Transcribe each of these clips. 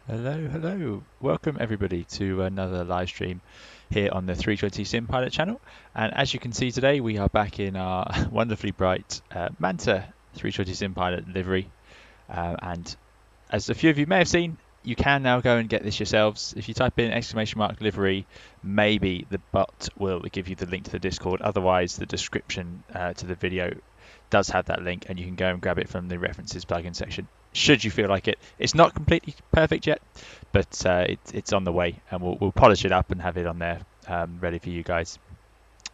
Hello, hello. Welcome everybody to another live stream here on the 320 Sim Pilot channel. And as you can see today, we are back in our wonderfully bright Manta 320 Sim Pilot livery. And as a few of you may have seen, you can now go and get this yourselves. If you type in !livery, maybe the bot will give you the link to the Discord. Otherwise, the description to the video does have that link, and you can go and grab it from the references plugin section. Should you feel like it, it's not completely perfect yet, but it's on the way, and we'll polish it up and have it on there ready for you guys.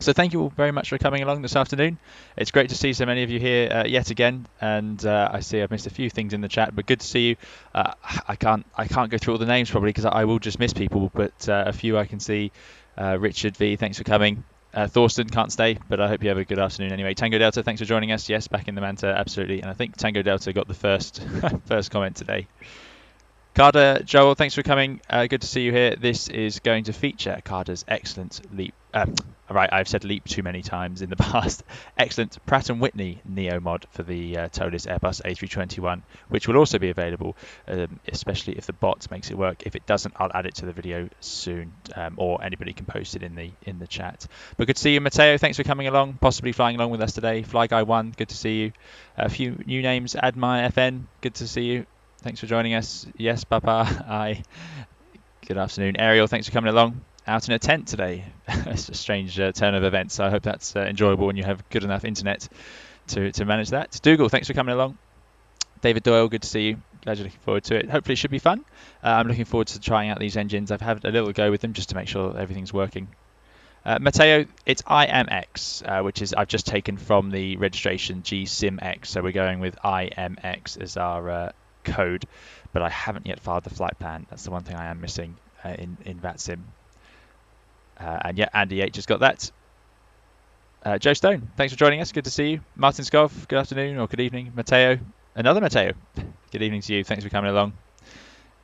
So thank you all very much for coming along this afternoon. It's great to see so many of you here yet again, and I see I've missed a few things in the chat, but good to see you. I can't go through all the names probably because I will just miss people, but a few I can see. Richard V, thanks for coming. Thorsten can't stay, but I hope you have a good afternoon anyway. Tango Delta, thanks for joining us. Yes, back in the Manta, absolutely. And I think Tango Delta got the first first comment today. Carda Jowol, thanks for coming. Good to see you here. This is going to feature Carda's excellent leap. Right, I've said leap too many times in the past. Excellent Pratt & Whitney Neo mod for the Toliss Airbus A321, which will also be available, especially if the bot makes it work. If it doesn't, I'll add it to the video soon, or anybody can post it in the chat. But good to see you, Matteo. Thanks for coming along, possibly flying along with us today. Fly Guy 1, good to see you. A few new names. Admire FN, good to see you. Thanks for joining us. Yes, Papa. Hi. Good afternoon. Ariel, thanks for coming along. Out in a tent today. It's a strange turn of events. So I hope that's enjoyable and you have good enough internet to manage that. Dougal, thanks for coming along. David Doyle, good to see you. Glad you're looking forward to it. Hopefully it should be fun. I'm looking forward to trying out these engines. I've had a little go with them just to make sure everything's working. Matteo, it's IMX, which is I've just taken from the registration GSimX. So we're going with IMX as our code, but I haven't yet filed the flight plan. That's the one thing I am missing in VATSIM. And yeah, Andy H has got that. Joe Stone, thanks for joining us. Good to see you. Martin Scoff, good afternoon or good evening. Matteo, another Matteo, good evening to you. Thanks for coming along.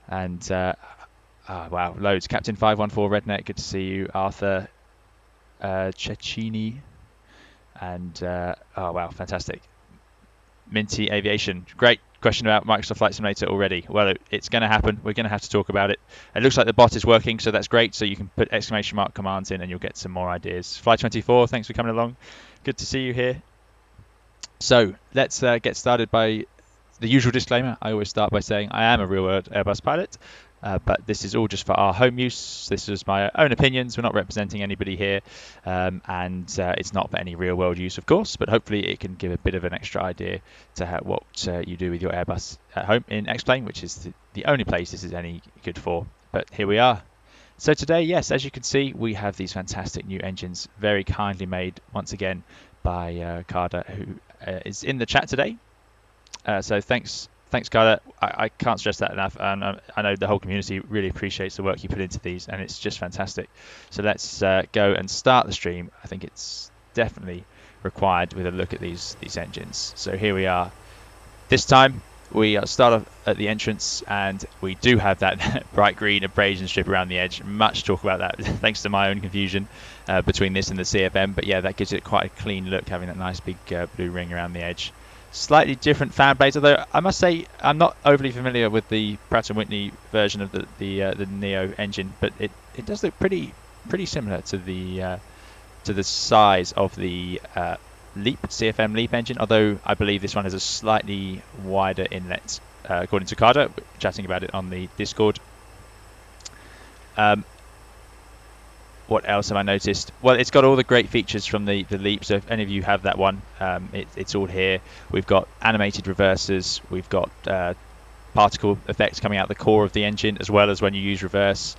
And wow, loads. Captain 514 Redneck, good to see you. Arthur Cecchini, and oh wow, fantastic. Minty Aviation, great question about Microsoft Flight Simulator already. Well, it's going to happen. We're going to have to talk about it. It looks like the bot is working, so that's great. So you can put exclamation mark commands in and you'll get some more ideas. Fly24, thanks for coming along. Good to see you here. So let's get started by the usual disclaimer. I always start by saying I am a real-world Airbus pilot. But this is all just for our home use. This is my own opinions. We're not representing anybody here, and it's not for any real-world use, of course. But hopefully, it can give a bit of an extra idea to what you do with your Airbus at home in X-Plane, which is the only place this is any good for. But here we are. So today, yes, as you can see, we have these fantastic new engines, very kindly made once again by Carda, who is in the chat today. So thanks, Carda. I can't stress that enough, and I know the whole community really appreciates the work you put into these, and it's just fantastic. So let's go and start the stream. I think it's definitely required with a look at these engines. So here we are. This time we start off at the entrance, and we do have that bright green abrasion strip around the edge. Much talk about that, thanks to my own confusion between this and the CFM. But yeah, that gives it quite a clean look, having that nice big blue ring around the edge. Slightly different fan blades, although I must say I'm not overly familiar with the Pratt & Whitney version of the Neo engine, but it does look pretty similar to the size of the CFM LEAP engine, although I believe this one has a slightly wider inlet, according to Carda, chatting about it on the Discord. What else have I noticed? Well, it's got all the great features from the LEAP, so if any of you have that one, it's all here. We've got animated reversers, we've got particle effects coming out the core of the engine, as well as when you use reverse.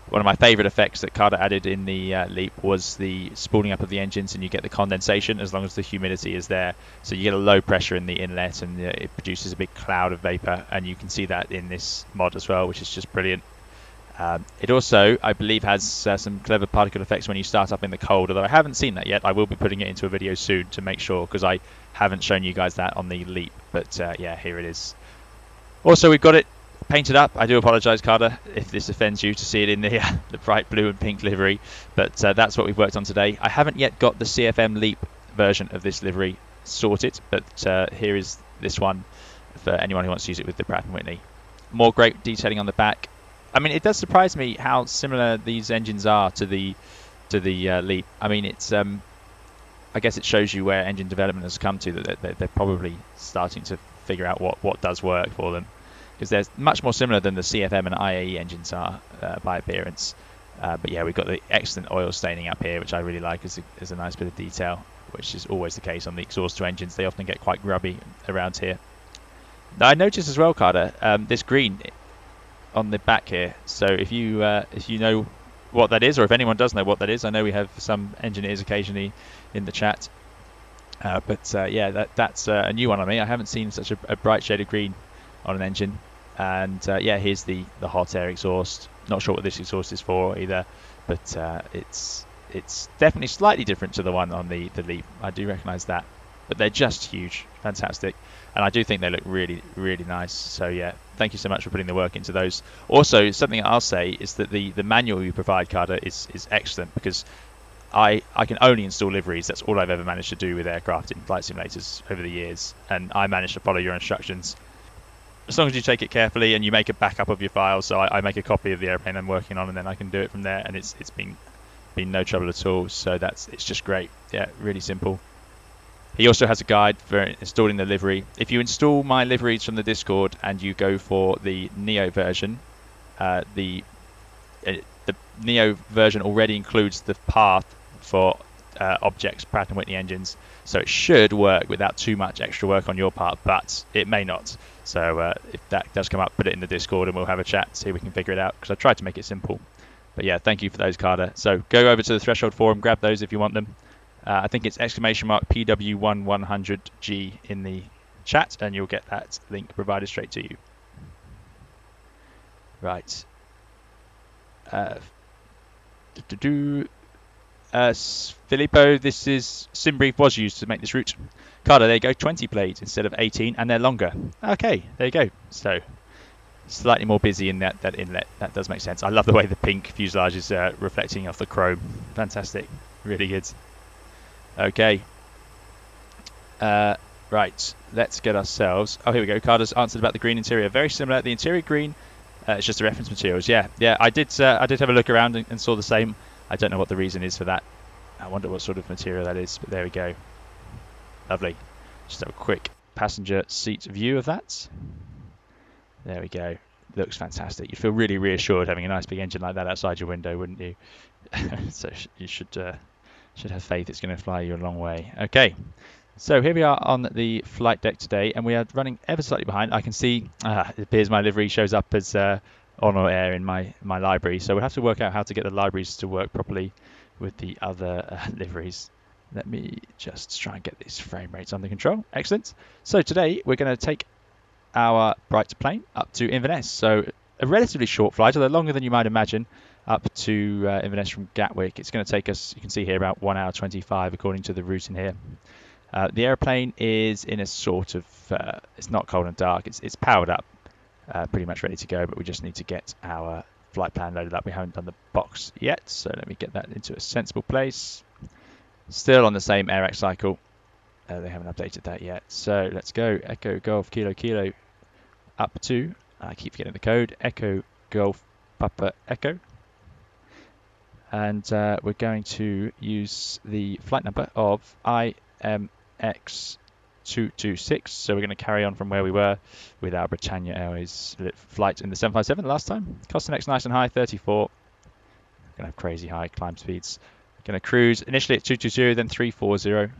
One of my favourite effects that Carda added in the LEAP was the spooling up of the engines, and you get the condensation as long as the humidity is there. So you get a low pressure in the inlet, and it produces a big cloud of vapour, and you can see that in this mod as well, which is just brilliant. It also, I believe, has some clever particle effects when you start up in the cold, although I haven't seen that yet. I will be putting it into a video soon to make sure, because I haven't shown you guys that on the LEAP. But yeah, here it is. Also, we've got it painted up. I do apologise, Carda, if this offends you to see it in the bright blue and pink livery, but that's what we've worked on today. I haven't yet got the CFM LEAP version of this livery sorted, but here is this one for anyone who wants to use it with the Pratt & Whitney. More great detailing on the back. I mean, it does surprise me how similar these engines are to the Leap. I mean, it's I guess it shows you where engine development has come to, that they're probably starting to figure out what does work for them, because they're much more similar than the CFM and IAE engines are by appearance. But yeah, we've got the excellent oil staining up here, which I really like as a nice bit of detail, which is always the case on the exhaust to engines. They often get quite grubby around here. Now, I noticed as well, Carda, this green on the back here. So if you know what that is, or if anyone does know what that is, I know we have some engineers occasionally in the chat. Yeah, that's a new one on me. I haven't seen such a bright shade of green on an engine. And yeah, here's the hot air exhaust. Not sure what this exhaust is for either, but it's definitely slightly different to the one on the Leap. I do recognise that, but they're just huge, fantastic, and I do think they look really, really nice. So yeah, thank you so much for putting the work into those. Also, something I'll say is that the manual you provide, Carda, is excellent, because I can only install liveries. That's all I've ever managed to do with aircraft in flight simulators over the years, and I managed to follow your instructions. As long as you take it carefully and you make a backup of your files, so I make a copy of the airplane I'm working on, and then I can do it from there, and it's been no trouble at all. So it's just great. Yeah, really simple. He also has a guide for installing the livery. If you install my liveries from the Discord and you go for the Neo version, the Neo version already includes the path for ORBX Pratt & Whitney engines, so it should work without too much extra work on your part, but it may not. So if that does come up, put it in the Discord and we'll have a chat, see if we can figure it out, because I tried to make it simple. But yeah, thank you for those, Carda. So go over to the Threshold forum, grab those if you want them. I think it's !PW1100G in the chat, and you'll get that link provided straight to you. Right. Filippo, this is SimBrief was used to make this route. Carda, there you go, 20 blades instead of 18, and they're longer. Okay, there you go. So slightly more busy in that inlet. That does make sense. I love the way the pink fuselage is reflecting off the chrome. Fantastic, really good. Okay. Right, let's get ourselves. Oh, here we go. Carda's answered about the green interior. Very similar. The interior green. It's just the reference materials. Yeah. I did have a look around and saw the same. I don't know what the reason is for that. I wonder what sort of material that is, but there we go. Lovely. Just have a quick passenger seat view of that. There we go. Looks fantastic. You'd feel really reassured having a nice big engine like that outside your window, wouldn't you? So you should have faith it's going to fly you a long way. Okay. So here we are on the flight deck today, and we are running ever slightly behind. I can see it appears my livery shows up as on or air in my library, so we'll have to work out how to get the libraries to work properly with the other liveries. Let me just try and get these frame rates under control. Excellent. So today we're going to take our Bright plane up to Inverness. So a relatively short flight, although longer than you might imagine, up to Inverness from Gatwick. It's going to take us, you can see here, about 1 hour 25 according to the route in here. The airplane is in a sort of, it's not cold and dark, it's powered up, pretty much ready to go, but we just need to get our flight plan loaded up. We haven't done the box yet, so let me get that into a sensible place. Still on the same AirX cycle. They haven't updated that yet. So let's go. Echo Golf Kilo Kilo up to, I keep forgetting the code, Echo Golf Papa Echo. And we're going to use the flight number of IMX226. So we're going to carry on from where we were with our Britannia Airways flight in the 757 last time. Costanex nice and high, 34. Going to have crazy high climb speeds. Going to cruise initially at 220, then 340.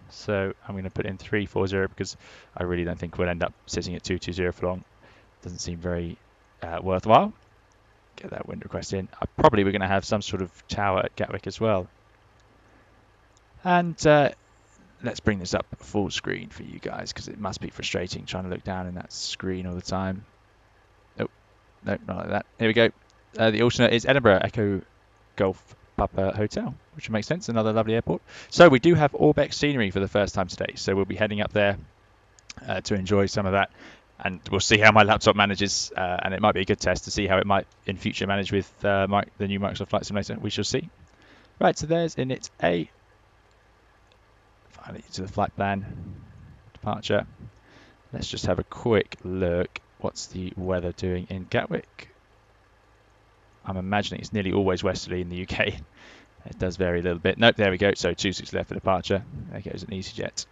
So I'm going to put in 340 because I really don't think we'll end up sitting at 220 for long. Doesn't seem very worthwhile. Get that wind request in. Probably we're going to have some sort of tower at Gatwick as well. And let's bring this up full screen for you guys, because it must be frustrating trying to look down in that screen all the time. Oh, no, not like that. Here we go. The alternate is Edinburgh Echo Golf Papa Hotel, which makes sense. Another lovely airport. So we do have ORBX scenery for the first time today. So we'll be heading up there to enjoy some of that. And we'll see how my laptop manages, and it might be a good test to see how it might in future manage with the new Microsoft Flight Simulator. We shall see. Right, so there's init A. Finally to the flight plan. Departure. Let's just have a quick look. What's the weather doing in Gatwick? I'm imagining it's nearly always westerly in the UK. It does vary a little bit. Nope, there we go. So 26 left for departure. There goes an EasyJet.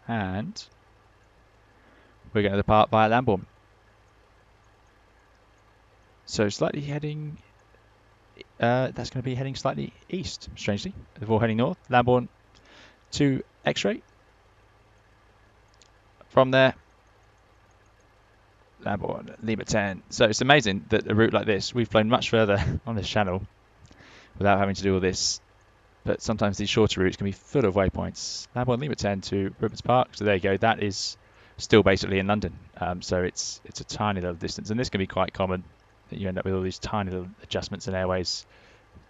And we're going to depart via Lambourne. So slightly heading, that's going to be heading slightly east, strangely, before heading north. Lambourne to X-ray. From there, Lambourne, Lima 10. So it's amazing that a route like this, we've flown much further on this channel without having to do all this. But sometimes these shorter routes can be full of waypoints. Lambourne, Lima 10 to Ribbons Park. So there you go. That is still basically in London. So it's a tiny little distance. And this can be quite common, that you end up with all these tiny little adjustments in airways.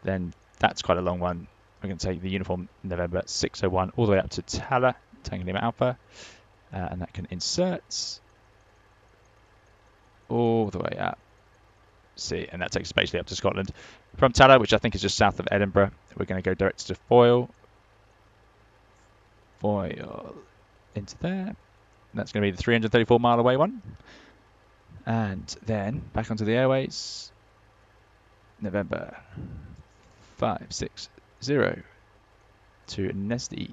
Then that's quite a long one. We're going to take the uniform November 601 all the way up to Tala, Tango Lima Alpha. And that can insert all the way up. See, and that takes us basically up to Scotland. From Tala, which I think is just south of Edinburgh, we're going to go direct to Foyle. Foyle into there. And that's going to be the 334 mile away one. And then back onto the airways. November 560 to Nesty.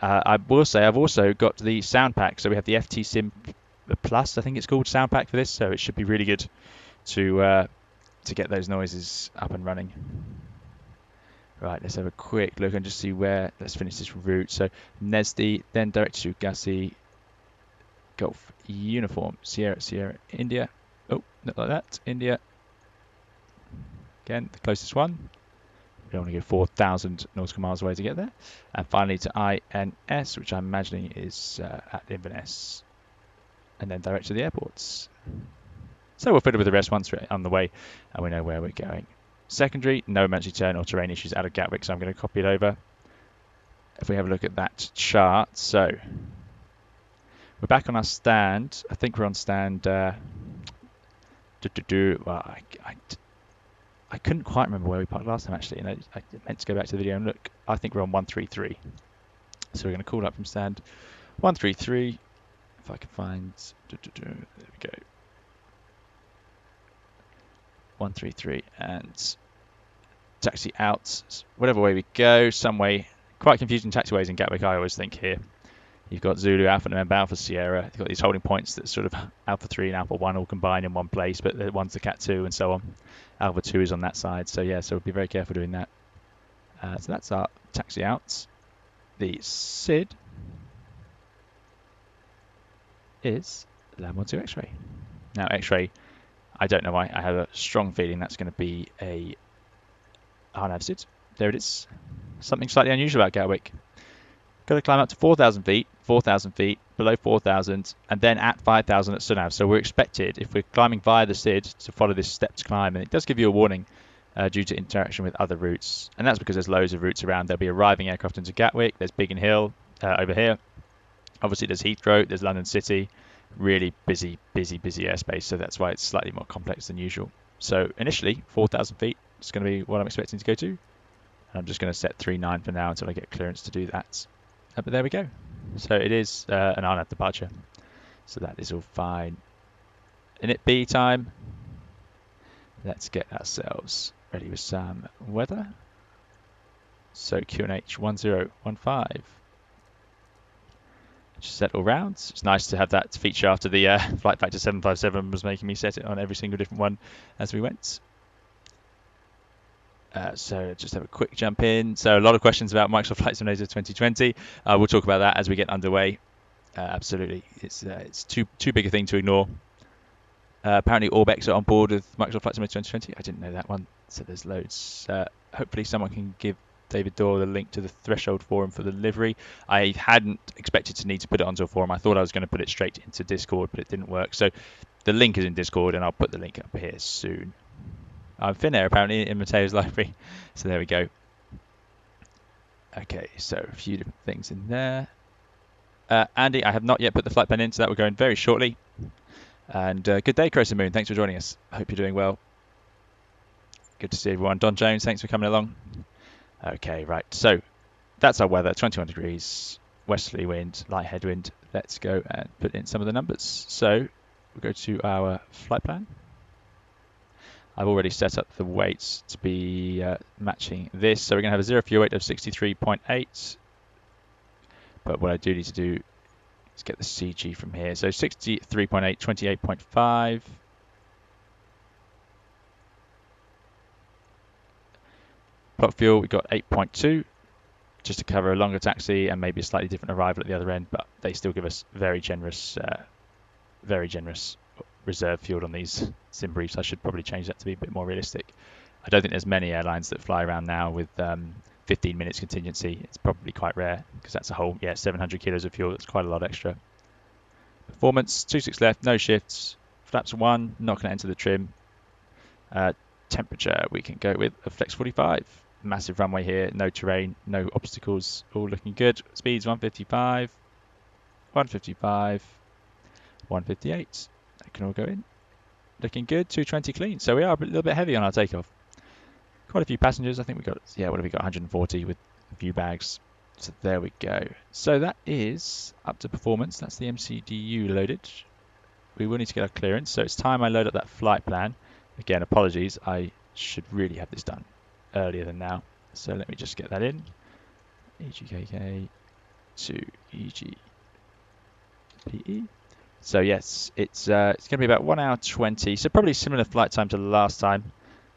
I will say I've also got the sound pack. So we have the FT Sim Plus, I think it's called, sound pack for this. So it should be really good to get those noises up and running. Right, let's have a quick look and just see where. Let's finish this route. So Nesty, then direct to Gussie, Golf Uniform, Sierra, Sierra, India. Oh, not like that. India. Again, the closest one. We don't want to go 4,000 nautical miles away to get there. And finally to INS, which I'm imagining is at Inverness. And then direct to the airports. So we'll fiddle with the rest once we're on the way and we know where we're going. Secondary, no emergency turn or terrain issues out of Gatwick, so I'm going to copy it over. If we have a look at that chart, so we're back on our stand. I think we're on stand. Well, I couldn't quite remember where we parked last time actually, and I meant to go back to the video and look. I think we're on 133. So we're going to call up from stand 133. If I can find, there we go. 133 and taxi out. Whatever way we go, some way. Quite confusing taxiways in Gatwick, I always think here. You've got Zulu, Alpha, November, Alpha, Sierra. You've got these holding points that sort of Alpha 3 and Alpha 1 all combined in one place, but the one's the Cat 2 and so on. Alpha 2 is on that side, so yeah, so be very careful doing that. So that's our taxi out. The SID is Lambourne 2 X-ray. Now X-ray, I don't know why, I have a strong feeling that's going to be a RNAV SID. There it is. Something slightly unusual about Gatwick. Got to climb up to 4,000 feet, below 4,000, and then at 5,000 at SUNAV. So we're expected, if we're climbing via the SID, to follow this stepped climb. And it does give you a warning due to interaction with other routes. And that's because there's loads of routes around. There'll be arriving aircraft into Gatwick. There's Biggin Hill over here. Obviously, there's Heathrow. There's London City. Really busy airspace. So that's why it's slightly more complex than usual. So initially, 4,000 feet is going to be what I'm expecting to go to. And I'm just going to set 39 for now until I get clearance to do that. But there we go. So it is an RNAV departure. So that is all fine. Init B time. Let's get ourselves ready with some weather. So QNH 1015. Just set all rounds. It's nice to have that feature after the flight factor 757 was making me set it on every single different one as we went. So just have a quick jump in. So a lot of questions about Microsoft Flight Simulator 2020. We'll talk about that as we get underway. Absolutely, it's too big a thing to ignore. Apparently ORBX are on board with Microsoft Flight Simulator 2020. I didn't know that one. So there's loads. Hopefully someone can give David Dorr the link to the Threshold forum for the livery. I hadn't expected to need to put it onto a forum. I thought I was going to put it straight into Discord, but it didn't work. So the link is in Discord, and I'll put the link up here soon. Finnair apparently in Matteo's library. So there we go. Okay, so a few different things in there. Andy, I have not yet put the flight plan in, so that will go in very shortly. And good day, Croson Moon. Thanks for joining us. I hope you're doing well. Good to see everyone. Don Jones, thanks for coming along. Okay, right. So that's our weather. 21 degrees, westerly wind, light headwind. Let's go and put in some of the numbers. So we'll go to our flight plan. I've already set up the weights to be matching this. So we're going to have a zero fuel weight of 63.8. But what I do need to do is get the CG from here. So 63.8, 28.5. Plot fuel, we've got 8.2, just to cover a longer taxi and maybe a slightly different arrival at the other end, but they still give us very generous reserve fuel on these sim briefs. I should probably change that to be a bit more realistic. I don't think there's many airlines that fly around now with 15 minutes contingency. It's probably quite rare because that's a whole 700 kilos of fuel. That's quite a lot extra. Performance 26 left, no shifts. Flaps 1, not going to enter the trim. Temperature we can go with a flex 45. Massive runway here, no terrain, no obstacles, all looking good. Speeds 155, 155, 158. That can all go in. Looking good, 220 clean. So we are a little bit heavy on our takeoff. Quite a few passengers. I think we got, what have we got? 140 with a few bags. So there we go. So that is up to performance. That's the MCDU loaded. We will need to get our clearance. So it's time I load up that flight plan. Again, apologies. I should really have this done earlier than now. So let me just get that in. EGKK to EGPE. So yes, it's going to be about 1 hour 20. So probably similar flight time to last time.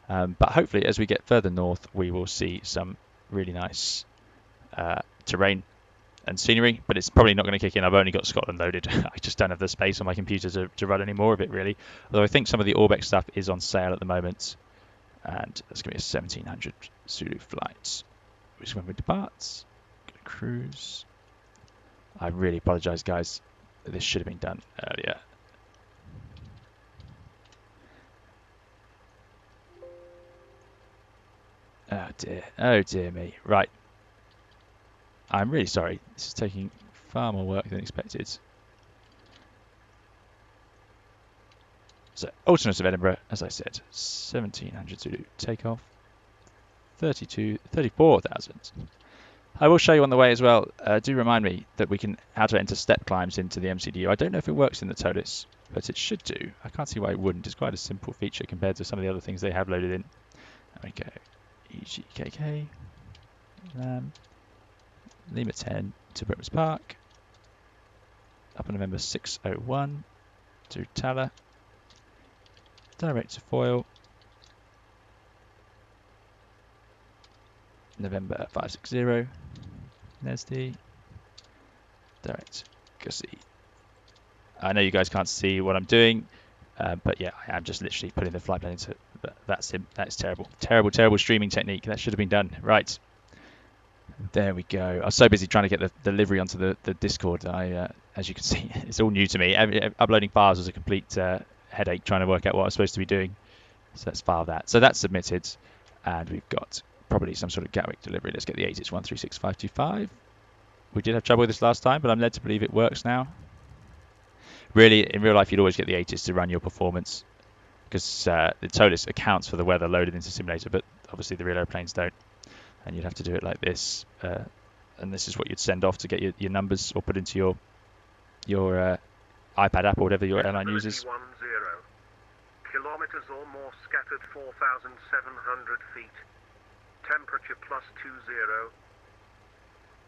But hopefully as we get further north, we will see some really nice terrain and scenery, but it's probably not going to kick in. I've only got Scotland loaded. I just don't have the space on my computer to run any more of it, really. Although I think some of the ORBX stuff is on sale at the moment. And that's going to be a 1700 Zulu flight. Which is when we depart. Gonna cruise. I really apologise, guys. This should have been done earlier. Oh dear. Oh dear me. Right. I'm really sorry. This is taking far more work than expected. So, alternate of Edinburgh, as I said, 1700 Zulu takeoff, 34,000. I will show you on the way as well. Do remind me that we can how to enter step climbs into the MCDU. I don't know if it works in the Toliss, but it should do. I can't see why it wouldn't. It's quite a simple feature compared to some of the other things they have loaded in. There we go. EGKK. Lima 10 to Brentwood Park. Up on November 601 to Tala. Direct to Foyle. November 560. Nesdy. Direct Gussie. I know you guys can't see what I'm doing, but yeah, I am just literally putting the flight plan into it. But that's terrible. Terrible streaming technique. That should have been done. Right. There we go. I was so busy trying to get the livery onto the Discord. As you can see, it's all new to me. Uploading files was a complete headache trying to work out what I was supposed to be doing. So let's file that. So that's submitted. And we've got probably some sort of Gatwick delivery. Let's get the ATIS 136525. We did have trouble with this last time, but I'm led to believe it works now. Really, in real life, you'd always get the ATIS to run your performance because the Toliss accounts for the weather loaded into simulator, but obviously the real airplanes don't. And you'd have to do it like this. And this is what you'd send off to get your numbers or put into your iPad app or whatever your airline uses. 10 kilometers or more scattered 4,700 feet. Temperature +20.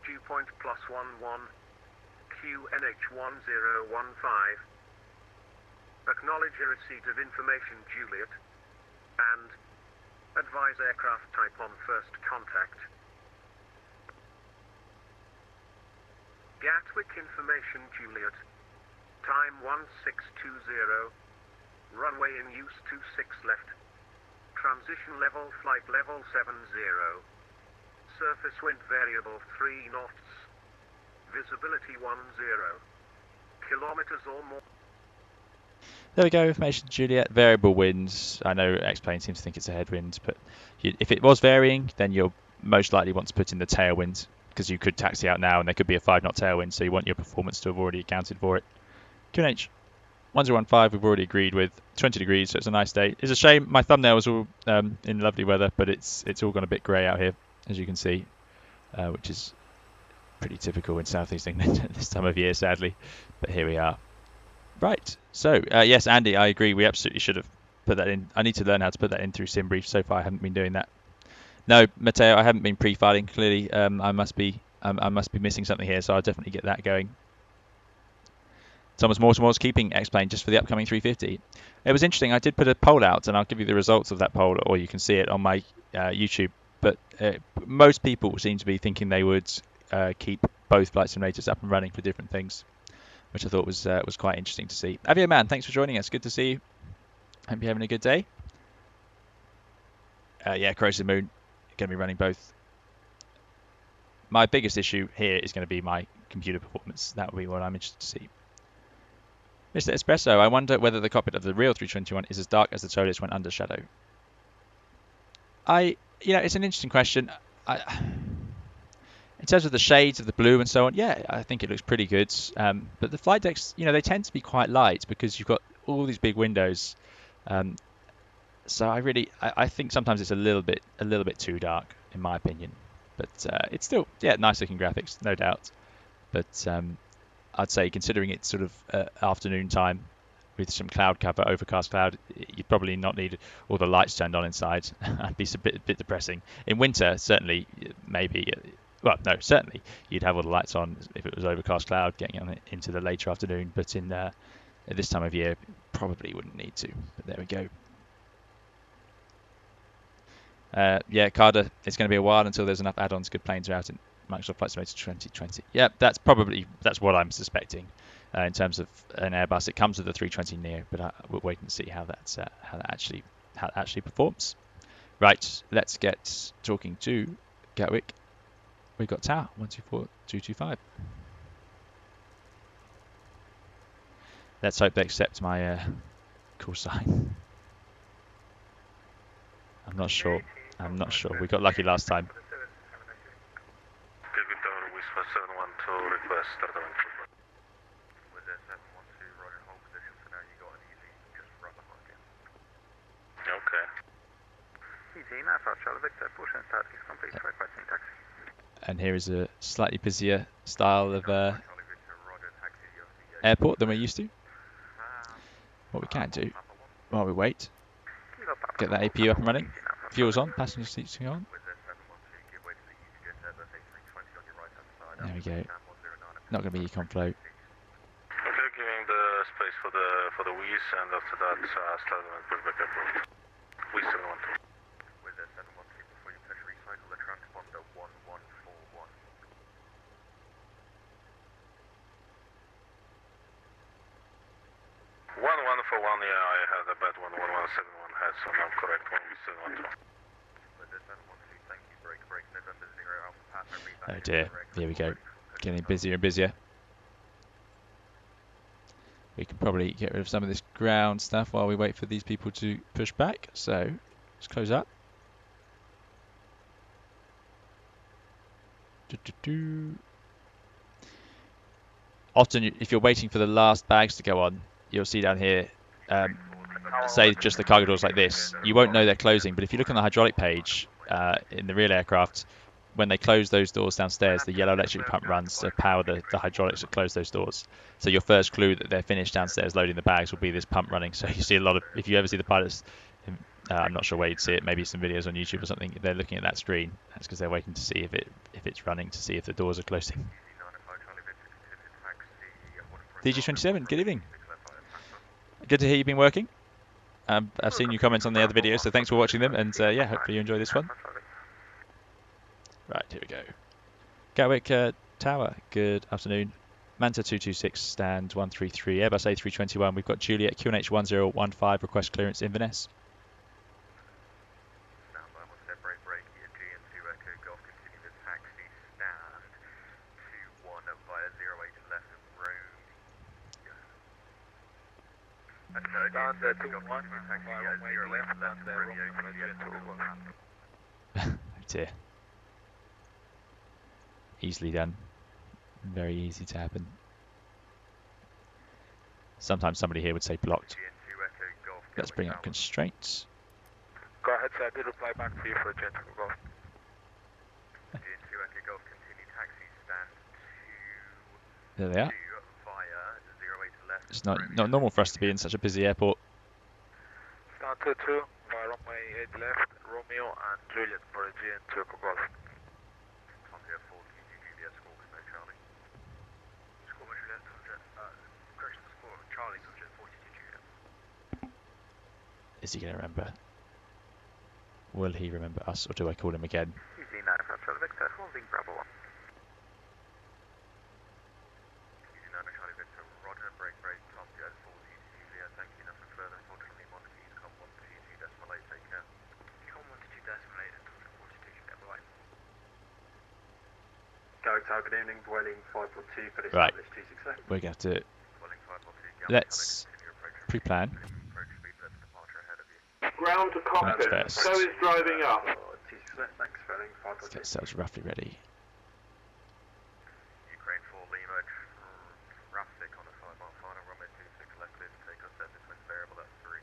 Dew point +11. QNH 1015. Acknowledge a receipt of information, Juliet. And advise aircraft type on first contact. Gatwick information, Juliet. Time 1620. Runway in use 26 left. Transition level flight level 70. Surface wind variable 3 knots. Visibility 10 kilometers or more. There we go, information Juliet, variable winds. I know X-Plane seems to think it's a headwind, but if it was varying, then you'll most likely want to put in the tailwind, because you could taxi out now and there could be a 5-knot tailwind, so you want your performance to have already accounted for it. QNH 1015 we've already agreed with, 20 degrees, so it's a nice day. It's a shame my thumbnail was all in lovely weather, but it's all gone a bit grey out here, as you can see, which is pretty typical in South East England at this time of year, sadly. But here we are. Right. So yes, Andy, I agree. We absolutely should have put that in. I need to learn how to put that in through SimBrief. So far, I haven't been doing that. No, Matteo, I haven't been pre-filing. Clearly, I must be missing something here. So I'll definitely get that going. Thomas Mortimer's keeping X-Plane just for the upcoming 350. It was interesting. I did put a poll out, and I'll give you the results of that poll, or you can see it on my YouTube. But most people seem to be thinking they would keep both flight simulators up and running for different things, which I thought was quite interesting to see. Avio Man, thanks for joining us. Good to see you. Hope you're having a good day. Yeah, Crows the Moon, going to be running both. My biggest issue here is going to be my computer performance. That will be what I'm interested to see. Mr. Espresso, I wonder whether the cockpit of the real 321 is as dark as the Toliss when under shadow. It's an interesting question. In terms of the shades of the blue and so on, yeah, I think it looks pretty good. But the flight decks, they tend to be quite light because you've got all these big windows. So I think sometimes it's a little bit too dark, in my opinion. But it's still, yeah, nice looking graphics, no doubt. But I'd say considering it's sort of afternoon time with some cloud cover, overcast cloud, you'd probably not need all the lights turned on inside. That'd be a bit depressing. In winter, certainly, maybe, well, no, certainly you'd have all the lights on if it was overcast cloud getting on into the later afternoon. But in at this time of year, probably wouldn't need to. But there we go. Yeah, Carda, it's going to be a while until there's enough add-ons. Good planes are out in Microsoft Flight Simulator 2020. Yeah, that's what I'm suspecting in terms of an Airbus. It comes with the 320 Neo, but we'll wait and see how that actually performs. Right, let's get talking to Gatwick. We've got Tower 124225. Let's hope they accept my call sign. I'm not sure. We got lucky last time. And here is a slightly busier style of airport than we're used to. What we can do while we wait, get that APU up and running. Fuel's on, passenger seats are on. There we go. Not going to be econ flow. Okay, giving the space for the wheeze, and after that, start on pushback airport. Wheeze 712. With the 712 before you push recycle the transponder 1141. 1141, yeah, I had a bad one. 1171 had, so now correct. 1712. With the 712, thank you. Break, November 0 Alpha Papa. Oh dear, here we go. Getting busier and busier. We can probably get rid of some of this ground stuff while we wait for these people to push back. So let's close up. Often, if you're waiting for the last bags to go on, you'll see down here, say just the cargo doors like this. You won't know they're closing, but if you look on the hydraulic page in the real aircraft, when they close those doors downstairs, the yellow electric pump runs to power the hydraulics that close those doors. So your first clue that they're finished downstairs loading the bags will be this pump running. So you see a lot of, if you ever see the pilots, I'm not sure where you'd see it, maybe some videos on YouTube or something, if they're looking at that screen, that's because they're waiting to see if it's running, to see if the doors are closing. DG27, good evening. Good to hear you've been working. I've seen you comment on the other videos, so thanks for watching them, and yeah, hopefully you enjoy this one. Right, here we go. Gatwick Tower, good afternoon. Manta 226, stand 133, Airbus A321. We've got Juliet QNH 1015, request clearance Inverness. Oh dear. Easily done. Very easy to happen. Sometimes somebody here would say blocked. Let's bring up constraints. Go ahead, sir. I did reply back to you for a gentle golf. There they are. It's not normal for us to be in such a busy airport. Star 22, by runway 8 left, Romeo and Juliet for a G and 2 Echo Golf. Tango 4, Juliet, Squawk, no Charlie. Squawk, Juliet, correction, Squawk, Charlie, Juliet, 42 Juliet. Is he going to remember? Will he remember us, or do I call him again? Easy 9 Charlie Victor, holding Bravo 1. Easy 9 Charlie Victor, Roger, break, Tom, Jet, 4, Juliet, thank you, nothing further, unfortunately, Monkeys, come 1 to 2 decimal 8, take care. Come 1 to 2 decimal 8, and 42 Juliet, bye. Go tower, good evening, Dwelling 542 for this Right. established 26 left. We're going to have to. Dwelling 542, Let's pre-plan. approach speed, left departure ahead of you. Ground to cockpit, That's so first. is driving up. 26 left, thanks, Dwelling Let's get 542. ourselves roughly ready. Ukraine 4 Lima, traffic on the 5 mile final, runway 26 left, clear to take off, service wind variable at 3.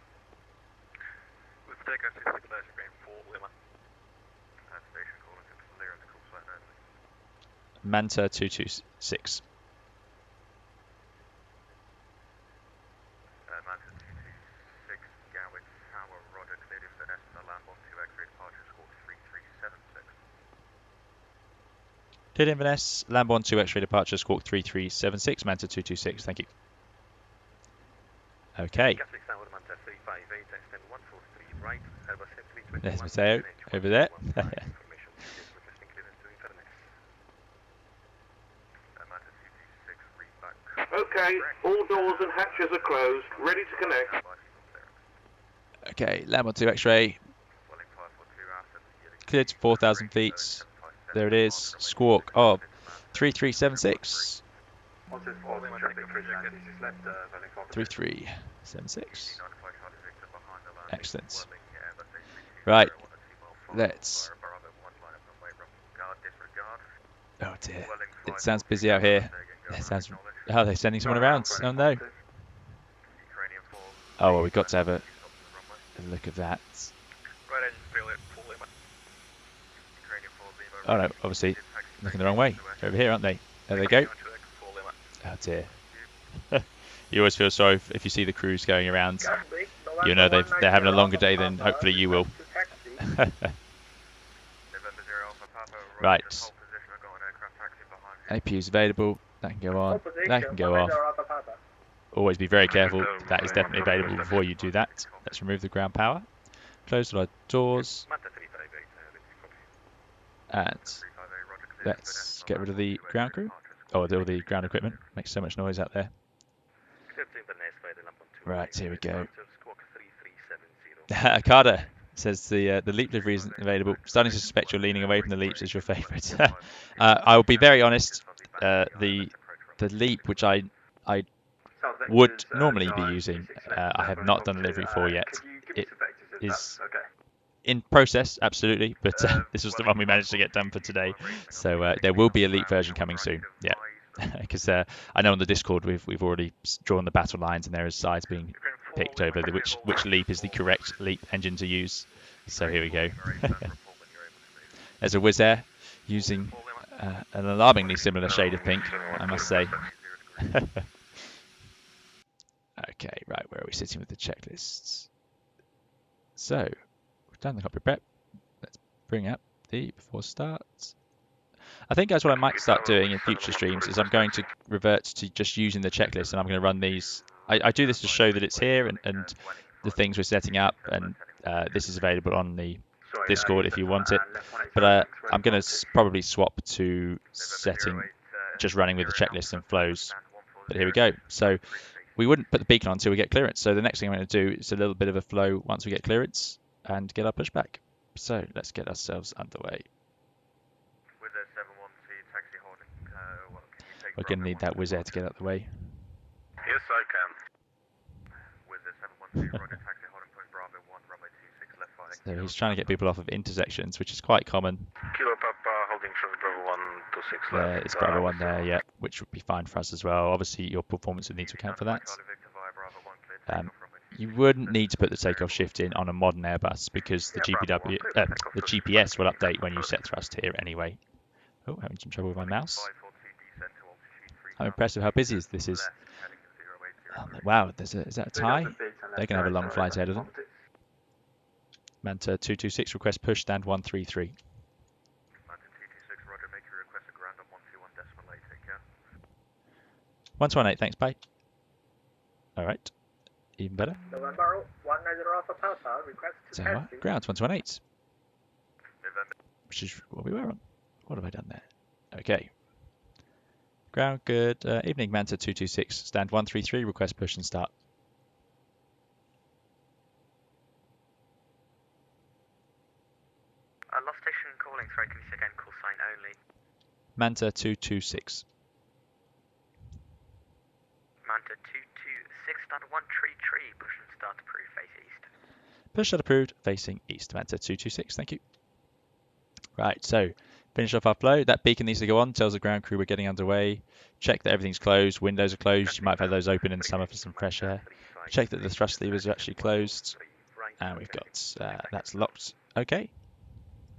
With takeoff 26 left, Ukraine 4 Lima. And station calling to clearance, call flight only. Manta 226. Manta 226, Gatwick Tower, Roger, cleared Inverness and the land on 2X-ray departure, squawk 3376. Cleared Inverness, Lambon 2 X-ray departure, squawk 3376, Manta 226, thank you. Okay, Gatwick Tower, Manta 358, extend 143 right, Airbus 321. there's Mateo over there. Information, requesting clearance to Inverness. Manta 226, read back. Okay, all doors and hatches are closed, ready to connect. Okay, Lambon 2 X-ray, cleared to 4,000 feet. There it is, squawk of 3376. 3376. Excellent. Right, let's. Oh dear, it sounds busy out here. It sounds. Oh, they're sending someone around. Oh no. Oh well, we've got to have a look at that. Oh no, obviously looking the wrong way. They're over here, aren't they? There they go. Oh dear. You always feel sorry if you see the crews going around. You know they're having a longer day than hopefully you will. Right. APU is available. That can go on. That can go off. Always be very careful. That is definitely available before you do that. Let's remove the ground power. Close all our doors. And let's get rid of the ground crew. Oh, all the ground equipment. Makes so much noise out there. Right, here we go. Carda says the leap livery isn't available. Starting to suspect you're leaning away from the leaps as your favourite. I will be very honest. The leap, which I would normally be using, I have not done livery for yet. It is in process, absolutely, but this was the one we managed to get done for today. So there will be a leap version coming soon. Yeah, because I know on the Discord we've already drawn the battle lines, and there is sides being picked over which leap is the correct leap engine to use. So here we go. There's a Wizz Air using an alarmingly similar shade of pink, I must say. Okay, right, where are we sitting with the checklists? So, we've done the cockpit prep. Let's bring up the before start. I think that's what I might start doing in future streams, is I'm going to revert to just using the checklist, and I'm going to run these. I do this to show that it's here and the things we're setting up, and this is available on the Discord if you want it. But I'm going to probably swap to setting, just running with the checklist and flows. But here we go. So we wouldn't put the beacon on until we get clearance. So the next thing I'm going to do is a little bit of a flow once we get clearance and get our pushback. So let's get ourselves underway. We're going to need that Wizz Air to get out of the way. Yes, I can. With the 713, Roger, taxi, holding point Bravo 1, runway 26, left 5. So he's trying to get people off of intersections, which is quite common. Kilo Papa, holding from Bravo 1 to 6 left. There is Bravo 1 there, yeah, which would be fine for us as well. Obviously, your performance would need to account for that. You wouldn't need to put the takeoff shift in on a modern Airbus because the the GPS will update when you set thrust here anyway. Oh, having some trouble with my mouse. I'm impressed with how busy this is. Wow, is that a tie? They're going to have a long flight ahead of them. Manta 226, request push, stand 133. Manta 226, roger, make your request a ground on 121.8, take care. 118, thanks, bye. Alright, even better. November 190 Alpha Papa, request to So, taxi. ground 118, November. which is what we were on. What have I done there? Okay. Ground good. Evening, Manta 226, stand 133, request push and start. Lost station calling, sorry, can you say again, call sign only. Manta 226. Manta 226, start 133, push and start approved, face east. Push start approved, facing east. Manta 226, thank you. Right, so finish off our flow. That beacon needs to go on, tells the ground crew we're getting underway. Check that everything's closed, windows are closed. You might have had those open in summer for some fresh air. Check that the thrust levers are actually closed. And we've got, that's locked. Okay,